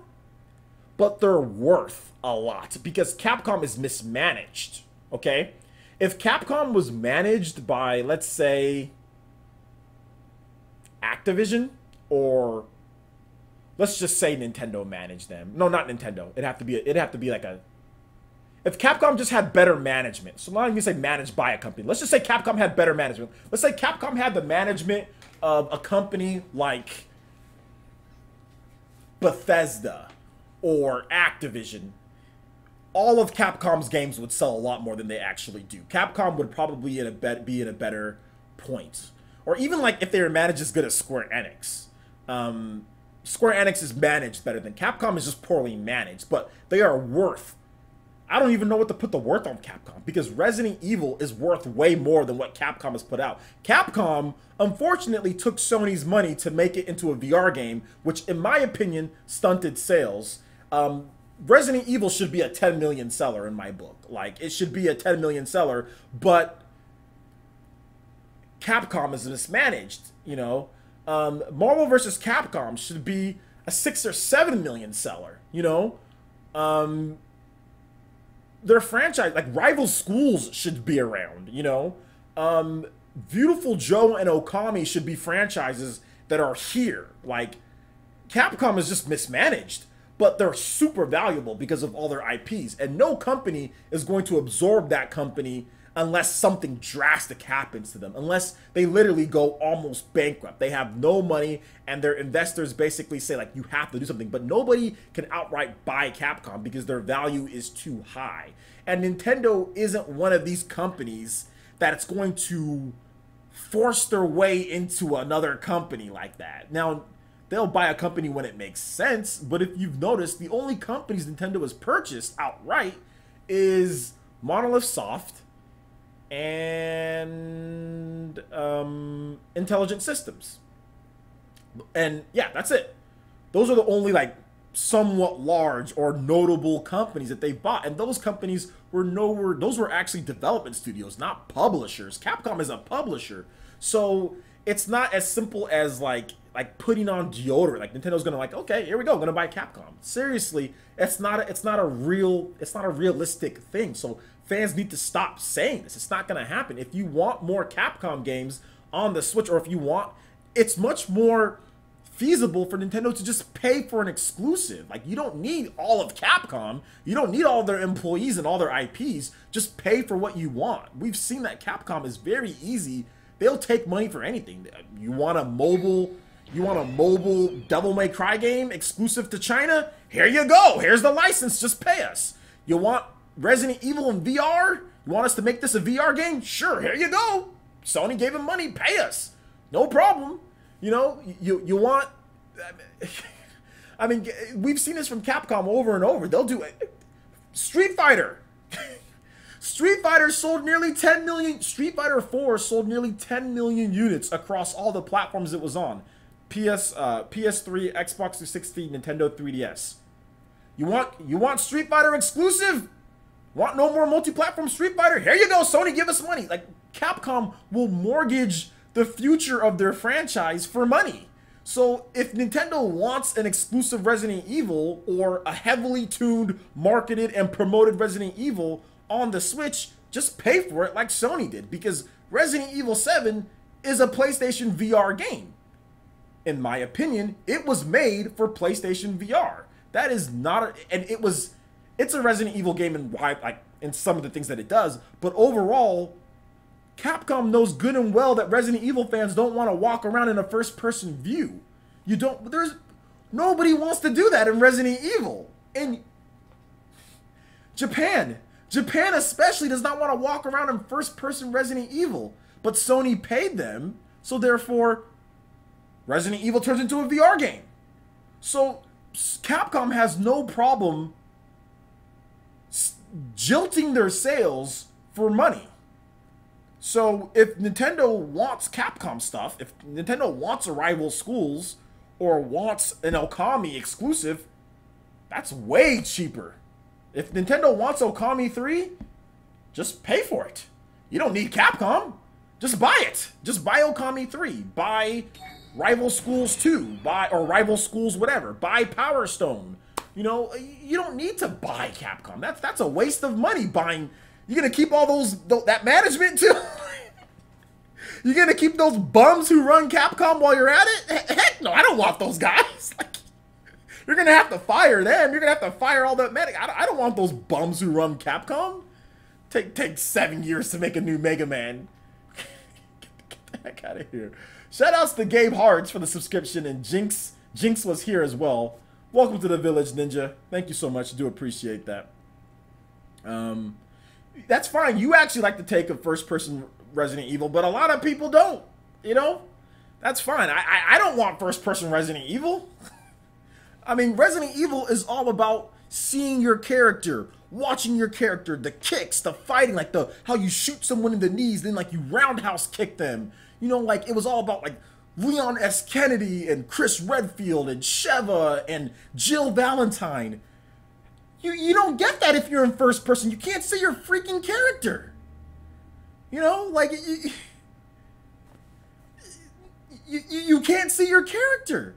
but they're worth a lot because Capcom is mismanaged, okay? If Capcom was managed by, let's say, Activision, or let's just say Nintendo managed them. No, not Nintendo. It'd have to be like a... If Capcom just had better management, so not even say managed by a company. Let's just say Capcom had better management. Let's say Capcom had the management of a company like Bethesda or Activision. All of Capcom's games would sell a lot more than they actually do. Capcom would probably be in a better point. Or even like if they were managed as good as Square Enix. Square Enix is managed better than Capcom is just poorly managed, but they are worth... I don't even know what to put the worth on Capcom because Resident Evil is worth way more than what Capcom has put out. Capcom, unfortunately, took Sony's money to make it into a VR game, which, in my opinion, stunted sales. Resident Evil should be a 10 million seller in my book. Like, it should be a 10 million seller, but Capcom is mismanaged, you know. Marvel vs. Capcom should be a 6 or 7 million seller, you know? Their franchise, like rival schools should be around, you know? Beautiful Joe and Okami should be franchises that are here. Like, Capcom is just mismanaged, but they're super valuable because of all their IPs. And no company is going to absorb that company unless something drastic happens to them, unless they literally go almost bankrupt. They have no money and their investors basically say, like, you have to do something. But nobody can outright buy Capcom because their value is too high. And Nintendo isn't one of these companies that's going to force their way into another company like that. Now, they'll buy a company when it makes sense, but if you've noticed, the only companies Nintendo has purchased outright is Monolith Soft and Intelligent Systems. And yeah, that's it. Those are the only like somewhat large or notable companies that they bought, and those companies were those were actually development studios, not publishers. Capcom is a publisher, so it's not as simple as like putting on deodorant. Like Nintendo's gonna like, okay, here we go, I'm gonna buy Capcom. Seriously, it's not a realistic thing. So fans need to stop saying this. It's not gonna happen. If you want more Capcom games on the Switch, or if you want, it's much more feasible for Nintendo to just pay for an exclusive. Like, you don't need all of Capcom. You don't need all their employees and all their IPs. Just pay for what you want. We've seen that Capcom is very easy. They'll take money for anything. You want a mobile Devil May Cry game exclusive to China? Here you go. Here's the license. Just pay us. You want Resident Evil in VR? You want us to make this a VR game? Sure, here you go. Sony gave him money. Pay us. No problem. You know, you want... I mean, we've seen this from Capcom over and over. They'll do it. Street Fighter. Street Fighter sold nearly 10 million. Street Fighter 4 sold nearly 10 million units across all the platforms it was on. PS3, Xbox 360, Nintendo 3DS. You want Street Fighter exclusive? Want no more multi-platform Street Fighter? Here you go, Sony, give us money. Like, Capcom will mortgage the future of their franchise for money. So if Nintendo wants an exclusive Resident Evil or a heavily tuned, marketed, and promoted Resident Evil on the Switch, just pay for it like Sony did, because Resident Evil 7 is a PlayStation VR game. In my opinion, it was made for PlayStation VR. That is not it's a Resident Evil game in some of the things that it does, but overall, Capcom knows good and well that Resident Evil fans don't want to walk around in a first-person view. Nobody wants to do that in Resident Evil. And Japan especially does not want to walk around in first-person Resident Evil. But Sony paid them, so therefore, Resident Evil turns into a VR game. So Capcom has no problem jilting their sales for money. So if Nintendo wants Capcom stuff, if Nintendo wants a rival schools or wants an Okami exclusive, that's way cheaper. If Nintendo wants Okami 3, just pay for it. You don't need Capcom. Just buy it. Just buy Okami 3. Buy Rival Schools 2. Or Rival Schools whatever. Buy Power Stone. You know, you don't need to buy Capcom. That's a waste of money buying. You're going to keep all that management too? You're going to keep those bums who run Capcom while you're at it? Heck no, I don't want those guys. Like, you're going to have to fire them. You're going to have to fire all that medic. I don't want those bums who run Capcom. Take 7 years to make a new Mega Man. Get the heck out of here. Shoutouts to Gabe Hards for the subscription, and Jinx was here as well. Welcome to the village, Ninja. Thank you so much. I do appreciate that. That's fine. You actually like to take a first-person Resident Evil, but a lot of people don't. You know? That's fine. I don't want first-person Resident Evil. I mean, Resident Evil is all about seeing your character, watching your character, the kicks, the fighting, like how you shoot someone in the knees, then like you roundhouse kick them. You know, like it was all about like Leon S. Kennedy and Chris Redfield and Sheva and Jill Valentine. You don't get that if you're in first person. You can't see your freaking character. You know, like you can't see your character.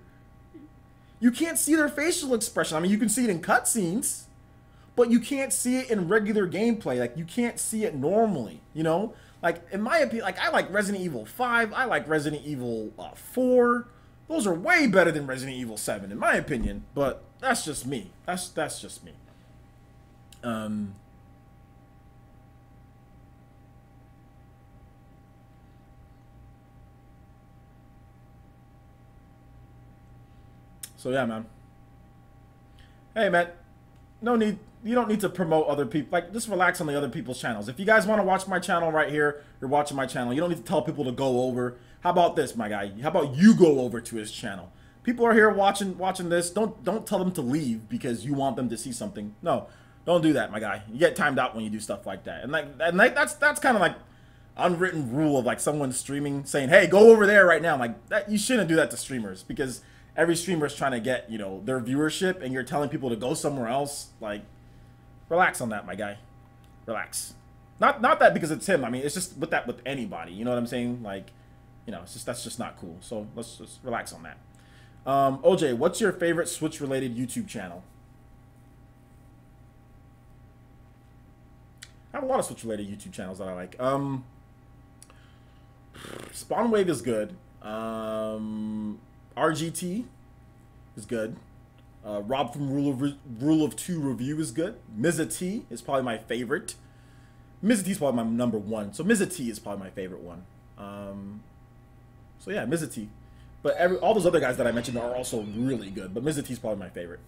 You can't see their facial expression. I mean, you can see it in cutscenes, but you can't see it in regular gameplay. Like, you can't see it normally, you know? Like, in my opinion, like, I like Resident Evil 5. I like Resident Evil 4. Those are way better than Resident Evil 7, in my opinion. But that's just me. That's just me. So yeah, man. Hey, man. No need. You don't need to promote other people. Like, just relax on the other people's channels. If you guys want to watch my channel right here, you're watching my channel. You don't need to tell people to go over. How about this, my guy? How about you go over to his channel? People are here watching this. Don't tell them to leave because you want them to see something. No, don't do that, my guy. You get timed out when you do stuff like that. And that's kind of like unwritten rule of like someone streaming saying, "Hey, go over there right now." Like that, you shouldn't do that to streamers because every streamer is trying to get, you know, their viewership, and you're telling people to go somewhere else. Like, relax on that, my guy. Relax. Not that because it's him. I mean, it's just with anybody. You know what I'm saying? Like, you know, it's just that's just not cool. So let's just relax on that. OJ, what's your favorite Switch-related YouTube channel? I have a lot of Switch-related YouTube channels that I like. Spawnwave is good. RGT is good. Rob from Rule of Two Review is good. Mizza T is probably my favorite. Mizza T is probably my number one. So Mizza T is probably my favorite one. So yeah, Mizza T. But all those other guys that I mentioned are also really good. But Mizza T is probably my favorite.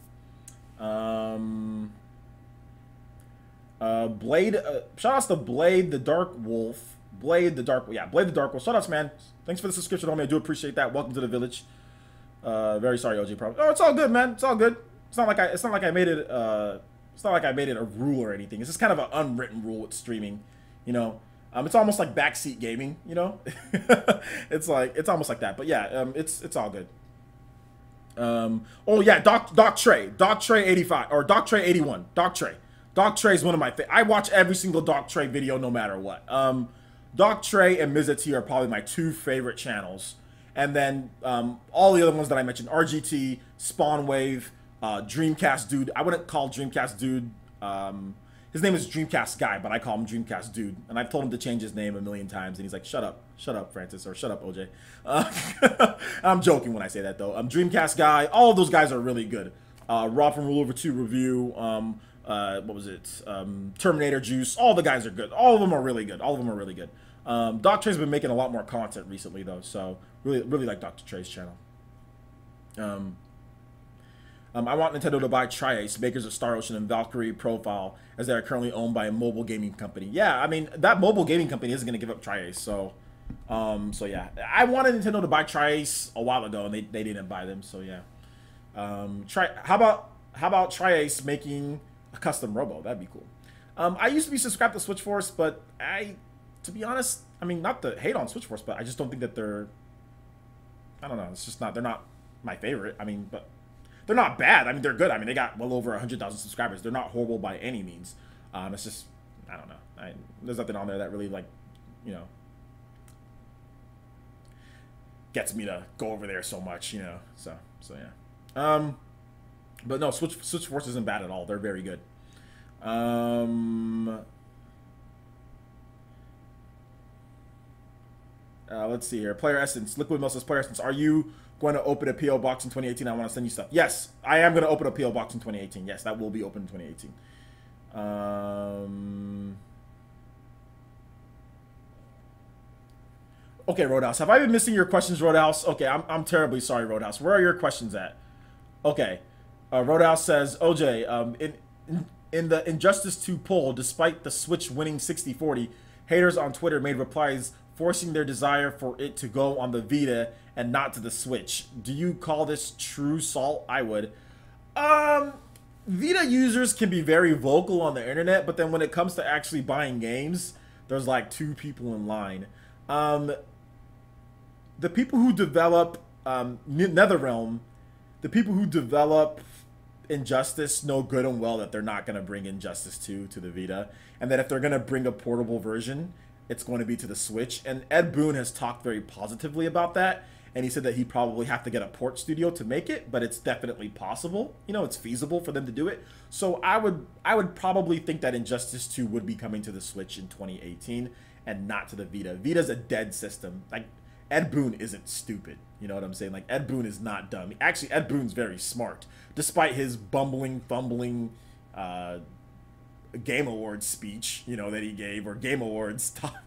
Blade. Shout outs to Blade the Dark Wolf. Blade the Dark Wolf. Shout outs, man. Thanks for the subscription, homie. I do appreciate that. Welcome to the village. Very sorry, OG. Probably. Oh, it's all good, man. It's all good. It's not like I made it. It's not like I made it a rule or anything. It's just kind of an unwritten rule with streaming, you know. It's almost like backseat gaming, you know. it's almost like that. But yeah, it's all good. Oh yeah, Doc Trey 85 or Doc Trey 81. Doc Trey is one of my I watch every single Doc Trey video no matter what. Doc Trey and Mizza T are probably my two favorite channels. And then all the other ones that I mentioned, RGT, Spawnwave, Dreamcast Dude. I wouldn't call Dreamcast Dude. His name is Dreamcast Guy, but I call him Dreamcast Dude. And I've told him to change his name a million times, and he's like, shut up, Francis, or shut up, OJ. I'm joking when I say that, though. Dreamcast Guy, all of those guys are really good. Rob from Rule Over 2 Review, what was it? Terminator Juice, all the guys are good. All of them are really good. Dr. Trey's been making a lot more content recently, though, so really like Dr. Trey's channel. I want Nintendo to buy Tri-Ace, makers of Star Ocean and Valkyrie Profile, as they are currently owned by a mobile gaming company. Yeah, I mean, that mobile gaming company isn't going to give up Tri-Ace, so yeah. I wanted Nintendo to buy Tri-Ace a while ago, and they didn't buy them, so yeah. How about Tri-Ace making a custom Robo? That'd be cool. I used to be subscribed to Switch Force, but to be honest, I mean, not to hate on Switch Force, but I just don't think that they're, I don't know, it's just not, they're not my favorite. I mean, but they're not bad. I mean, they're good. I mean, they got well over 100,000 subscribers. They're not horrible by any means. It's just, I don't know. There's nothing on there that really, like, you know, gets me to go over there so much, you know. So yeah. But no, Switch Force isn't bad at all. They're very good. Let's see here. PlayerEssence. Liquid Milk says, PlayerEssence, are you going to open a P.O. box in 2018? I want to send you stuff. Yes, I am going to open a P.O. box in 2018. Yes, that will be open in 2018. Okay, Roadhouse. Have I been missing your questions, Roadhouse? Okay, I'm terribly sorry, Roadhouse. Where are your questions at? Okay. Roadhouse says, OJ, in the Injustice 2 poll, despite the Switch winning 60-40, haters on Twitter made replies forcing their desire for it to go on the Vita and not to the Switch. Do you call this true salt? I would. Vita users can be very vocal on the internet, but then when it comes to actually buying games, there's like two people in line. The people who develop NetherRealm, the people who develop Injustice know good and well that they're not going to bring Injustice 2 to the Vita, and that if they're going to bring a portable version, it's going to be to the Switch. And Ed Boon has talked very positively about that, and he said that he'd probably have to get a port studio to make it, but it's definitely possible. You know, it's feasible for them to do it. So I would probably think that Injustice 2 would be coming to the Switch in 2018 and not to the Vita. Vita's a dead system. Like, Ed Boon isn't stupid. You know what I'm saying? Like, Ed Boon is not dumb. Actually, Ed Boon's very smart, despite his bumbling, fumbling Game Awards speech, you know, that he gave, or Game Awards talk.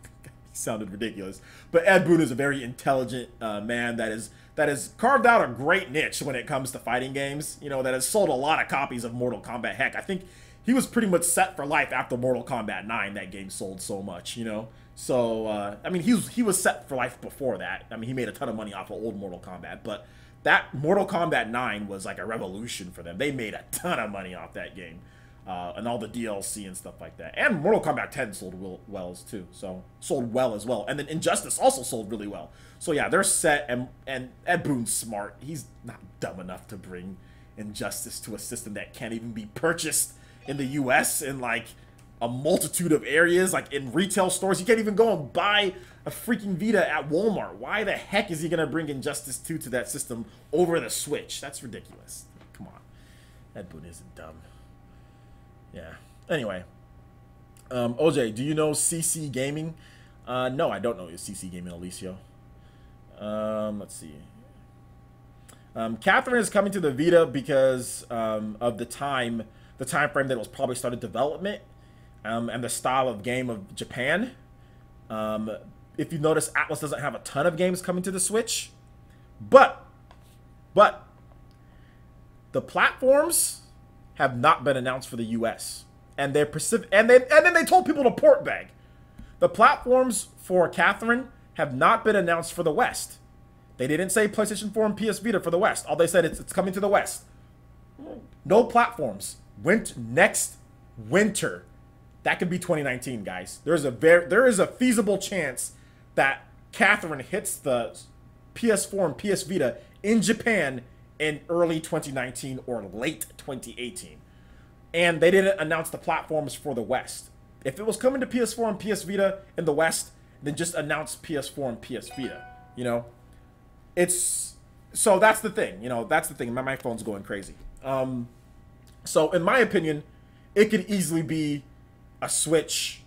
Sounded ridiculous, but Ed Boon is a very intelligent man that has carved out a great niche when it comes to fighting games. You know, that has sold a lot of copies of Mortal Kombat. Heck, I think he was pretty much set for life after Mortal Kombat 9. That game sold so much, you know. So I mean, he was set for life before that. I mean, he made a ton of money off of old Mortal Kombat, but that Mortal Kombat 9 was like a revolution for them. They made a ton of money off that game. And all the DLC and stuff like that. And Mortal Kombat 10 sold well too. So, sold well as well. And then Injustice also sold really well. So yeah, they're set, and Ed Boon's smart. He's not dumb enough to bring Injustice to a system that can't even be purchased in the US in like a multitude of areas, like in retail stores. You can't even go and buy a freaking Vita at Walmart. Why the heck is he going to bring Injustice 2 to that system over the Switch? That's ridiculous. Come on. Ed Boon isn't dumb. Yeah. Anyway, OJ, do you know CC Gaming? No, I don't know CC Gaming, Alicio. Let's see. Catherine is coming to the Vita because of the time frame that it was probably started development, and the style of game of Japan. If you notice, Atlas doesn't have a ton of games coming to the Switch, but the platforms have not been announced for the US. And they're and then they told people to port bag. The platforms for Catherine have not been announced for the West. They didn't say PlayStation 4 and PS Vita for the West. All they said is it's coming to the West. No platforms. Next winter. That could be 2019, guys. There is a feasible chance that Catherine hits the PS4 and PS Vita in Japan in early 2019 or late 2018. And they didn't announce the platforms for the West. If it was coming to PS4 and PS Vita in the West, then just announce PS4 and PS Vita, you know? So that's the thing, you know, that's the thing. My phone's going crazy. So in my opinion, it could easily be a Switch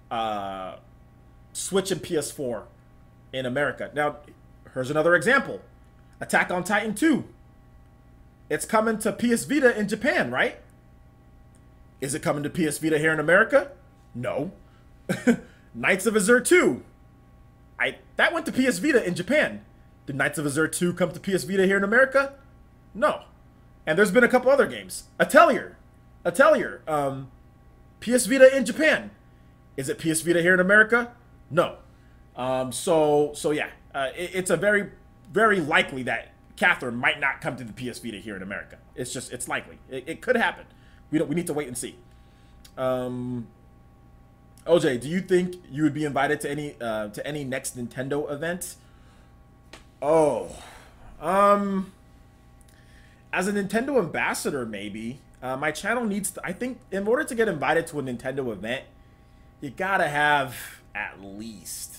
and PS4 in America. Now, here's another example. Attack on Titan 2. It's coming to PS Vita in Japan, right? Is it coming to PS Vita here in America? No. Knights of Azure 2. That went to PS Vita in Japan. Did Knights of Azure 2 come to PS Vita here in America? No. And there's been a couple other games. Atelier. PS Vita in Japan. Is it PS Vita here in America? No. So yeah. It's a very, very likely that Catherine might not come to the PS Vita here in America. It's likely. It could happen. We need to wait and see. OJ, do you think you would be invited to any next Nintendo event? Oh, as a Nintendo ambassador, maybe. My channel needs to, I think, in order to get invited to a Nintendo event, you gotta have at least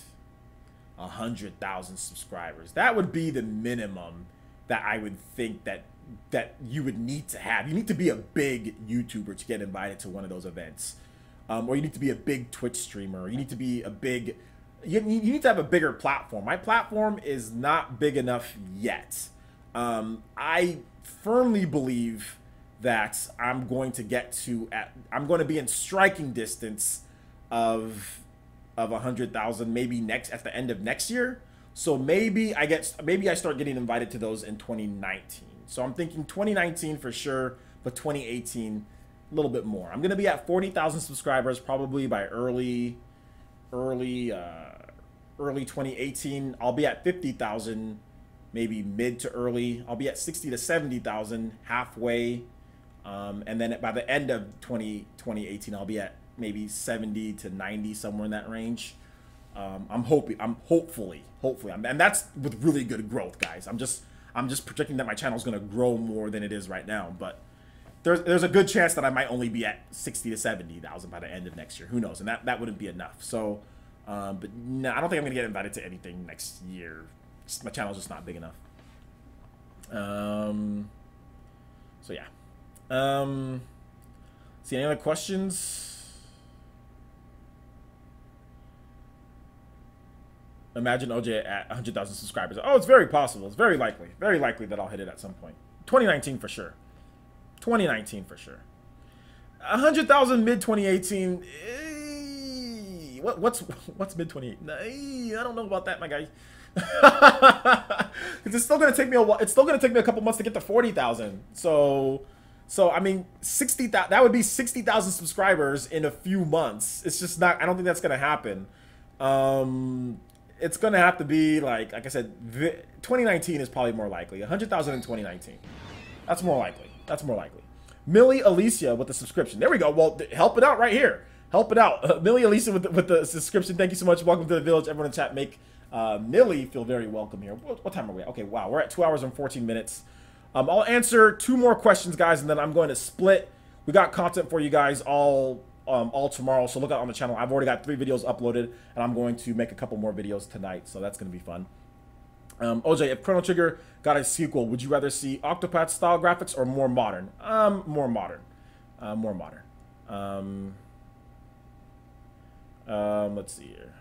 100,000 subscribers. That would be the minimum that I would think that you would need to have. You need to be a big YouTuber to get invited to one of those events, or you need to be a big Twitch streamer. You need to be a big. You need to have a bigger platform. My platform is not big enough yet. I firmly believe that I'm going to get to I'm going to be in striking distance of 100,000 maybe at the end of next year. So maybe I start getting invited to those in 2019. So I'm thinking 2019 for sure, but 2018 a little bit more. I'm going to be at 40,000 subscribers probably by early 2018. I'll be at 50,000 maybe mid to early. I'll be at 60 to 70,000 halfway. And then by the end of 2018, I'll be at maybe 70 to 90, somewhere in that range. Hopefully, and that's with really good growth, guys. I'm just projecting that my channel is going to grow more than it is right now, but there's a good chance that I might only be at 60 to 70,000 by the end of next year. Who knows? And that wouldn't be enough. So, but no, I don't think I'm going to get invited to anything next year. my channel's just not big enough. So yeah. See any other questions? Imagine OJ at 100,000 subscribers. Oh, it's very possible. It's very likely that I'll hit it at some point. 2019 for sure. 2019 for sure. 100,000 mid 2018. What's mid 2018? I don't know about that, my guy. Because it's still gonna take me a while. It's still gonna take me a couple months to get to 40,000. So I mean, 60,000. That would be 60,000 subscribers in a few months. It's just not. I don't think that's gonna happen. It's gonna have to be like I said. 2019 is probably more likely. 100,000 in 2019. That's more likely. That's more likely. Millie Alicia with the subscription. There we go. Well, help it out right here. Help it out. Millie Alicia with the subscription. Thank you so much. Welcome to the village. Everyone in chat, make Millie feel very welcome here. What time are we at? Okay, wow. We're at 2 hours and 14 minutes. I'll answer 2 more questions, guys, and then I'm going to split. We got content for you guys all tomorrow, so look out on the channel. I've already got 3 videos uploaded, and I'm going to make a couple more videos tonight, so that's going to be fun. OJ, if Chrono Trigger got a sequel, would you rather see Octopath style graphics or more modern? More modern. More modern. Let's see here.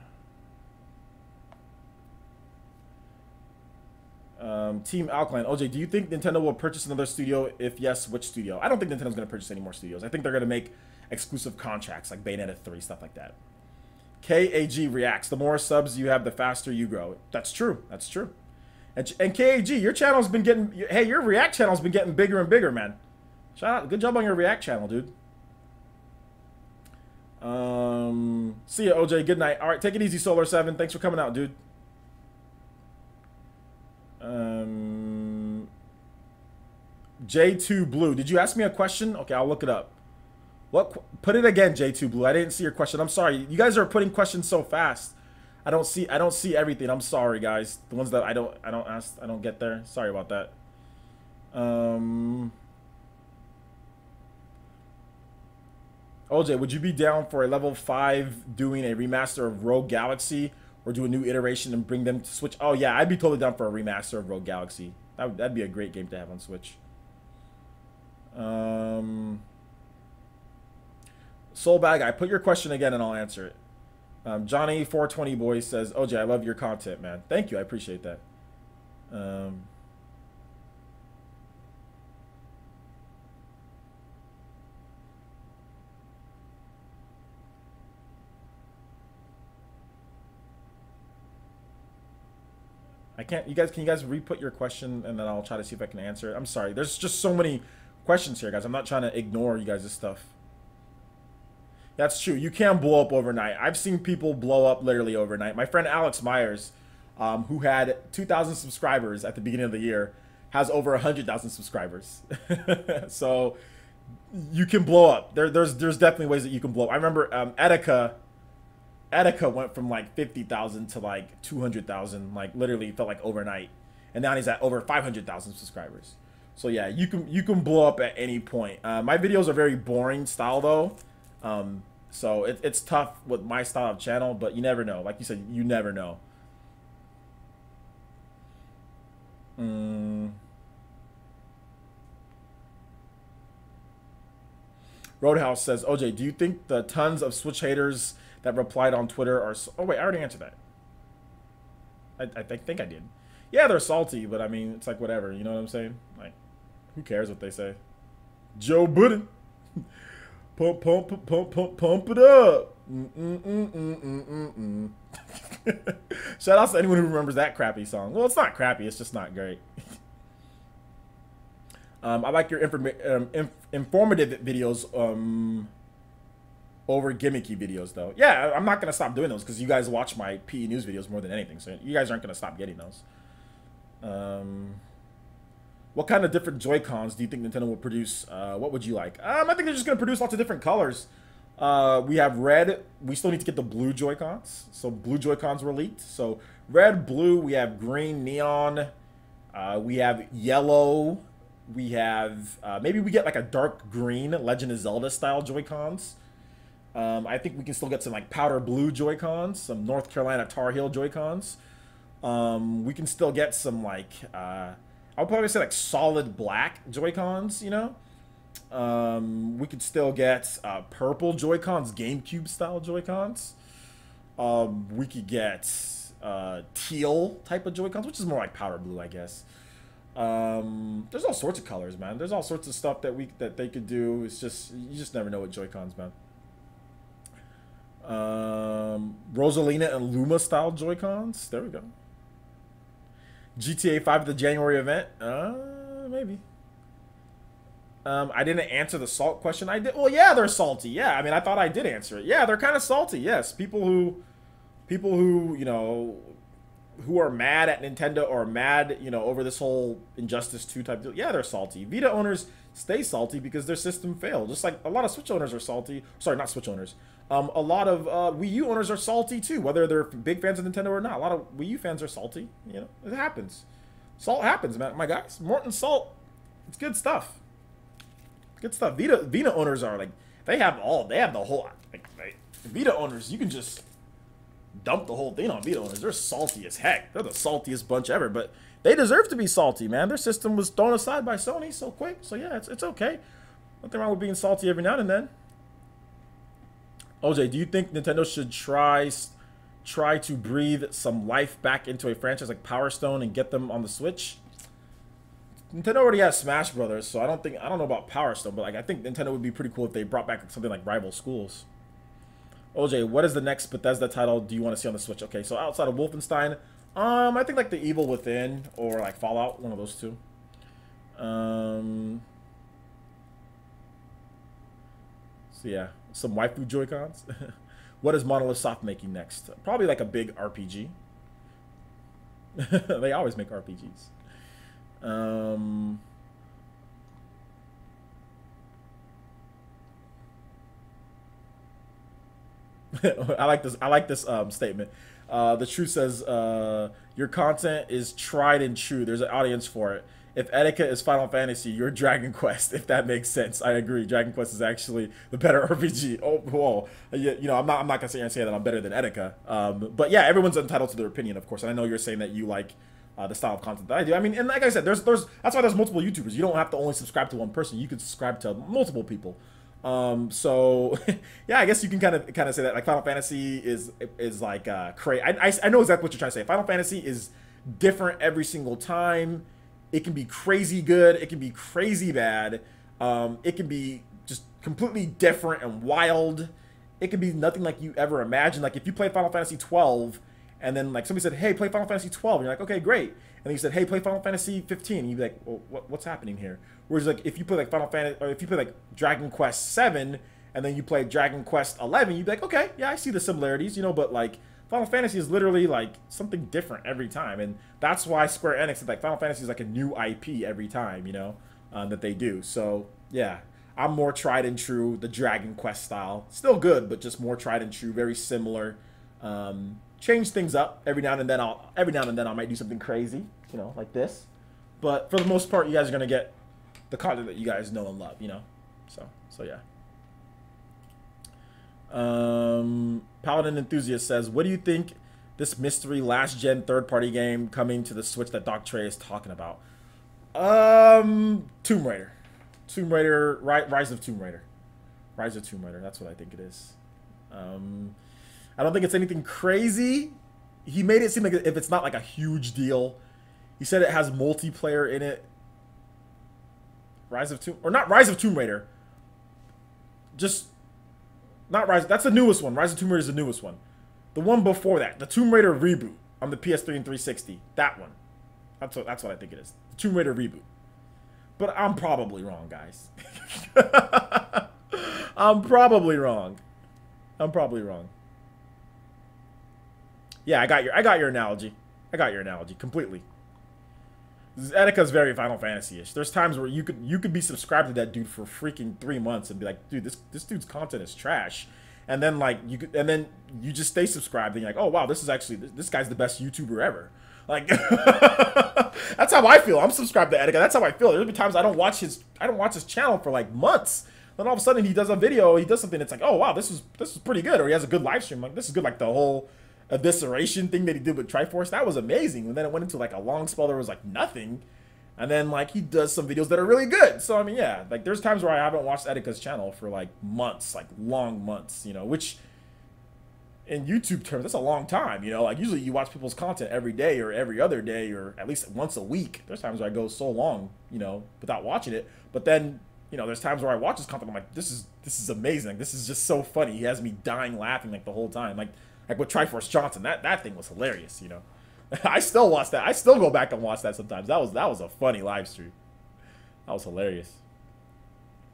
Team Alkaline. OJ, do you think Nintendo will purchase another studio? If yes, which studio? I don't think Nintendo's going to purchase any more studios. I think they're going to make exclusive contracts like Bayonetta 3, stuff like that. KAG reacts. The more subs you have, the faster you grow. That's true. That's true. And KAG, your channel's been getting... Hey, your React channel's been getting bigger and bigger, man. Shout out. Good job on your React channel, dude. See ya, OJ. Good night. All right, take it easy, Solar7. Thanks for coming out, dude. J2 Blue. Did you ask me a question? Okay, I'll look it up. What? Put it again, J2 Blue. I didn't see your question. I'm sorry. You guys are putting questions so fast. I don't see everything. I'm sorry, guys. The ones that I don't get there. Sorry about that. OJ, would you be down for a level 5 doing a remaster of Rogue Galaxy or do a new iteration and bring them to Switch? Oh yeah, I'd be totally down for a remaster of Rogue Galaxy. That'd be a great game to have on Switch. Soul Bag Guy, put your question again and I'll answer it. Johnny 420 Boy says, OJ, I love your content, man. Thank you, I appreciate that. I can't. Can you guys re-put your question and then I'll try to see if I can answer it. I'm sorry. There's just so many questions here, guys. I'm not trying to ignore you guys' stuff. That's true. You can blow up overnight. I've seen people blow up literally overnight. My friend Alex Myers, who had 2,000 subscribers at the beginning of the year, has over 100,000 subscribers. So you can blow up. There's definitely ways that you can blow up. I remember Etika went from like 50,000 to like 200,000, like literally felt like overnight, and now he's at over 500,000 subscribers. So yeah, you can blow up at any point. My videos are very boring style though, so it's tough with my style of channel, but you never know. Like you said, you never know. Roadhouse says, OJ, do you think the tons of Switch haters that replied on Twitter are... Oh, wait, I already answered that. I think I did. Yeah, they're salty, but I mean, it's like whatever. You know what I'm saying? Like, who cares what they say? Joe Budden. Pump it up. Shout out to anyone who remembers that crappy song. Well, it's not crappy. It's just not great. I like your informative videos over gimmicky videos, though. Yeah, I'm not going to stop doing those because you guys watch my PE News videos more than anything, so you guys aren't going to stop getting those. What kind of different Joy-Cons do you think Nintendo will produce? What would you like? I think they're just going to produce lots of different colors. We have red. We still need to get the blue Joy-Cons. So blue Joy-Cons were leaked. So red, blue. We have green, neon. We have yellow. We have, maybe we get like a dark green Legend of Zelda style Joy-Cons. I think we can still get some like powder blue Joy-Cons, some North Carolina Tar Heel Joy-Cons. We can still get some like I would probably say like solid black Joy-Cons, you know. We could still get purple Joy-Cons, GameCube style Joy-Cons. We could get teal type of Joy-Cons, which is more like powder blue, I guess. There's all sorts of colors, man. There's all sorts of stuff that they could do. It's just, you just never know with Joy-Cons, man. Rosalina and Luma style Joy-Cons. There we go. GTA 5 at the January event. Maybe. I didn't answer the salt question. I did. Well, yeah, they're salty. Yeah, I mean, I thought I did answer it. Yeah, they're kind of salty. Yes, people who, you know, who are mad at Nintendo or mad, you know, over this whole Injustice 2 type deal. Yeah, they're salty. Vita owners stay salty because their system failed. Just like a lot of Switch owners are salty. Sorry, not Switch owners. A lot of Wii U owners are salty too, whether they're big fans of Nintendo or not. A lot of Wii U fans are salty. You know, it happens. Salt happens, man. My guys, Morton Salt, it's good stuff. Good stuff. Vita owners are like, they have the whole, like, Vita owners, you can just dump the whole thing on Vita owners. They're salty as heck. They're the saltiest bunch ever, but they deserve to be salty, man. Their system was thrown aside by Sony so quick. So yeah, it's okay. Nothing wrong with being salty every now and then. OJ, do you think Nintendo should try to breathe some life back into a franchise like Power Stone and get them on the Switch? Nintendo already has Smash Brothers, so I don't know about Power Stone, but like I think Nintendo would be pretty cool if they brought back something like Rival Schools. OJ, what is the next Bethesda title do you want to see on the Switch? Okay, so outside of Wolfenstein, I think like The Evil Within or like Fallout, one of those two. So yeah, some waifu Joy-Cons. What is Monolith Soft making next? Probably like a big RPG. They always make RPGs. I like this statement. The truth says your content is tried and true. There's an audience for it. If Etika is Final Fantasy, you're Dragon Quest. If that makes sense, I agree. Dragon Quest is actually the better RPG. Oh, whoa. You know, I'm not gonna sit here and say that I'm better than Etika. But yeah, everyone's entitled to their opinion, of course. And I know you're saying that you like the style of content that I do. I mean, and like I said, that's why there's multiple YouTubers. You don't have to only subscribe to one person. You could subscribe to multiple people. So yeah, I guess you can kind of say that like Final Fantasy is like crazy. I know exactly what you're trying to say. Final Fantasy is different every single time. It can be crazy good. It can be crazy bad. It can be just completely different and wild. It can be nothing like you ever imagined. Like if you play Final Fantasy 12 and then like somebody said, hey, play Final Fantasy 12. And you're like, okay, great. And then you said, hey, play Final Fantasy 15. And you'd be like, well, what's happening here? Whereas like if you play like Final Fantasy, or if you play like Dragon Quest 7 and then you play Dragon Quest 11, you'd be like, okay, yeah, I see the similarities, you know, but like Final Fantasy is literally like something different every time. And that's why Square Enix said like Final Fantasy is like a new IP every time, you know, that they do. So yeah, I'm more tried and true, the Dragon Quest style. Still good, but just more tried and true, very similar. Change things up every now and then. I might do something crazy, you know, like this. But for the most part, you guys are gonna get the content that you guys know and love, you know. So yeah. Paladin Enthusiast says, what do you think this mystery last-gen third-party game coming to the Switch that Doc Trey is talking about? Tomb Raider. Rise of Tomb Raider. Rise of Tomb Raider, that's what I think it is. I don't think it's anything crazy. He made it seem like if it's not like a huge deal. He said it has multiplayer in it. Rise of Tomb Raider. Just not Rise. That's the newest one. Rise of Tomb Raider is the newest one. The one before that, the Tomb Raider reboot on the PS3 and 360. That one. That's what I think it is. The Tomb Raider reboot. But I'm probably wrong, guys. I'm probably wrong. Yeah, I got your analogy. I got your analogy completely. Etika's very Final Fantasy-ish. There's times where you could be subscribed to that dude for freaking 3 months and be like, dude, this dude's content is trash. And then like you just stay subscribed and you're like, oh wow, this guy's the best YouTuber ever. Like that's how I feel. I'm subscribed to Etika. That's how I feel. There'll be times I don't watch his channel for like months. Then all of a sudden he does a video, he does something that's like, oh wow, this is pretty good, or he has a good live stream. Like this is good, like the whole evisceration thing that he did with Triforce, that was amazing. And then it went into like a long spell, there was like nothing. And then like he does some videos that are really good. So I mean, yeah, like there's times where I haven't watched Etika's channel for like months, like long months, you know, which in YouTube terms, that's a long time, you know, like usually you watch people's content every day or every other day or at least once a week. There's times where I go so long, you know, without watching it. But then, you know, there's times where I watch his content, I'm like, this is amazing. This is just so funny. He has me dying laughing like the whole time. Like with Triforce Johnson, that thing was hilarious, you know. I still watch that. I still go back and watch that sometimes. That was a funny live stream. That was hilarious.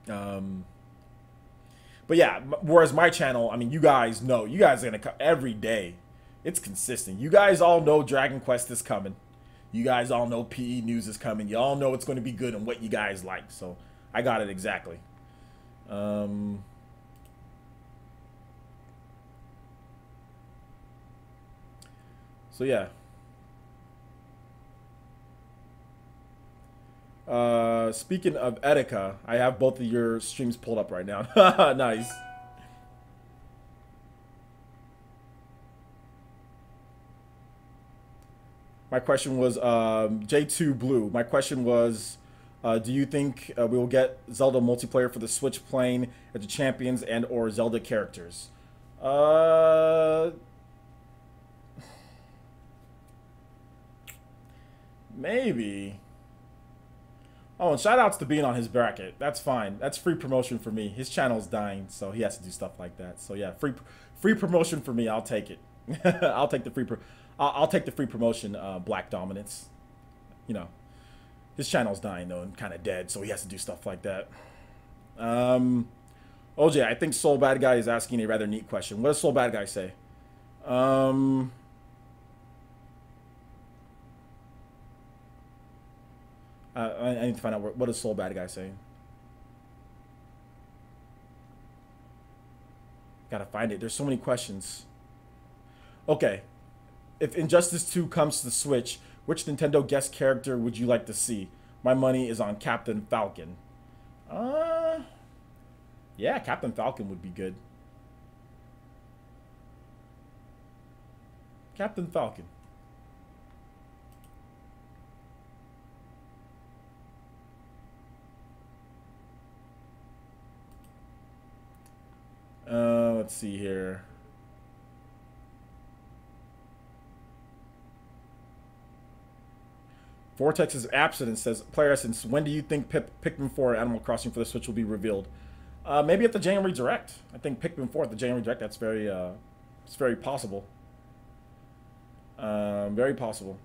But yeah, whereas my channel, I mean, you guys know, you guys are gonna come every day. It's consistent. You guys all know Dragon Quest is coming. You guys all know PE News is coming. You all know it's going to be good and what you guys like. So I got it exactly. So yeah. Speaking of Etika, I have both of your streams pulled up right now. Nice. My question was, J2 Blue. My question was, do you think we will get Zelda multiplayer for the Switch playing as the champions and or Zelda characters? Maybe. Oh, and shout outs to being on his bracket. That's fine. That's free promotion for me. His channel's dying, so he has to do stuff like that. So yeah, free promotion for me. I'll take it. I'll take the I'll take the free promotion. Black dominance. You know, his channel's dying though and kind of dead, so he has to do stuff like that. OJ, I think Soul Bad Guy is asking a rather neat question. What does Soul Bad Guy say? I need to find out what is Soul Bad Guy saying. Gotta find it. There's so many questions. Okay. If Injustice 2 comes to the Switch, which Nintendo guest character would you like to see? My money is on Captain Falcon. Yeah, Captain Falcon would be good. Captain Falcon. Let's see here. Vortex's abstinence says, PlayerEssence, when do you think Pikmin 4 and Animal Crossing for the Switch will be revealed? Maybe at the January Direct. I think Pikmin 4 at the January Direct, that's very, it's very possible. Very possible.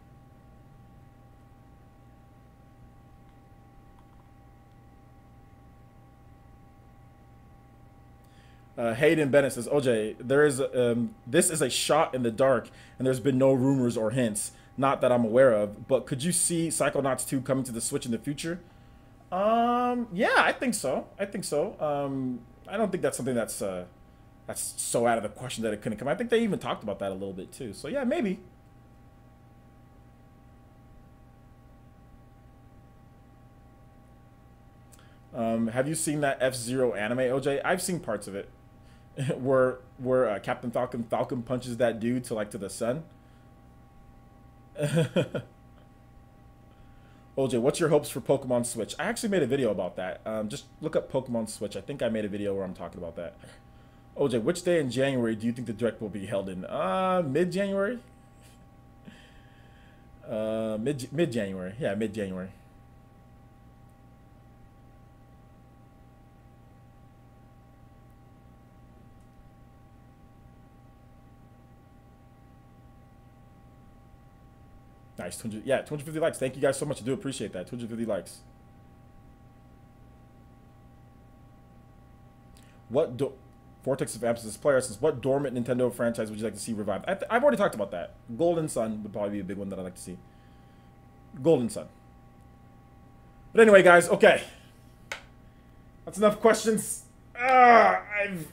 Hayden Bennett says, OJ, there is this is a shot in the dark, and there's been no rumors or hints, not that I'm aware of. But could you see Psychonauts 2 coming to the Switch in the future? Yeah, I think so. I think so. I don't think that's something that's so out of the question that it couldn't come. I think they even talked about that a little bit too. So yeah, maybe. Have you seen that F-Zero anime, OJ? I've seen parts of it. where Captain Falcon punches that dude to the sun. OJ, what's your hopes for Pokemon Switch? I actually made a video about that. Just look up Pokemon Switch. I think I made a video where I'm talking about that. OJ, which day in January do you think the Direct will be held in? Mid-January? Mid-January. Yeah, mid-January. Nice. 250 likes. Thank you guys so much. I do appreciate that. 250 likes. Vortex of Absence PlayerEssence, what dormant Nintendo franchise would you like to see revived? I've already talked about that. Golden Sun would probably be a big one that I'd like to see. Golden Sun. But anyway, guys, okay. That's enough questions. I've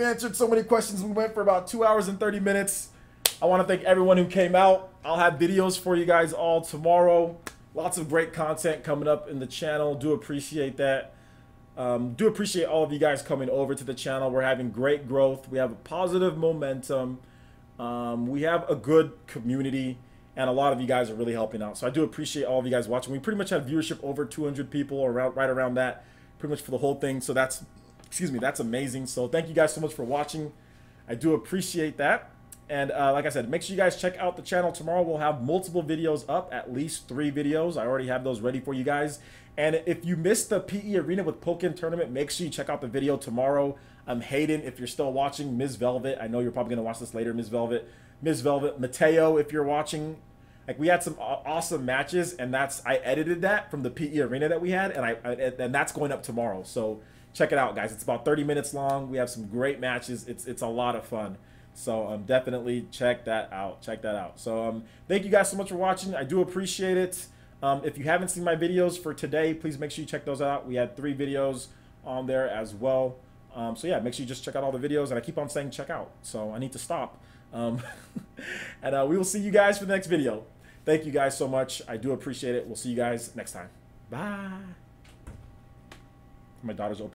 answered so many questions. We went for about 2 hours and 30 minutes. I want to thank everyone who came out. I'll have videos for you guys all tomorrow. Lots of great content coming up in the channel. Do appreciate that. Do appreciate all of you guys coming over to the channel. We're having great growth. We have a positive momentum. We have a good community, and a lot of you guys are really helping out. So I do appreciate all of you guys watching. We pretty much have viewership over 200 people, around right around that, pretty much for the whole thing. So that's, excuse me, that's amazing. So thank you guys so much for watching. I do appreciate that. And like I said, make sure you guys check out the channel tomorrow. We'll have multiple videos up, at least 3 videos. I already have those ready for you guys. And if you missed the PE Arena with Pokken tournament, make sure you check out the video tomorrow. Hayden, if you're still watching, Ms. Velvet, I know you're probably going to watch this later, Ms. Velvet, Mateo, if you're watching. Like, we had some awesome matches, and I edited that from the PE Arena that we had, and that's going up tomorrow. So check it out, guys. It's about 30 minutes long. We have some great matches. It's a lot of fun. So definitely check that out. Check that out. So thank you guys so much for watching. I do appreciate it. If you haven't seen my videos for today, please make sure you check those out. We had 3 videos on there as well. So yeah, make sure you just check out all the videos. And I keep on saying check out, so I need to stop. And we will see you guys for the next video. Thank you guys so much. I do appreciate it. We'll see you guys next time. Bye. My daughter's open.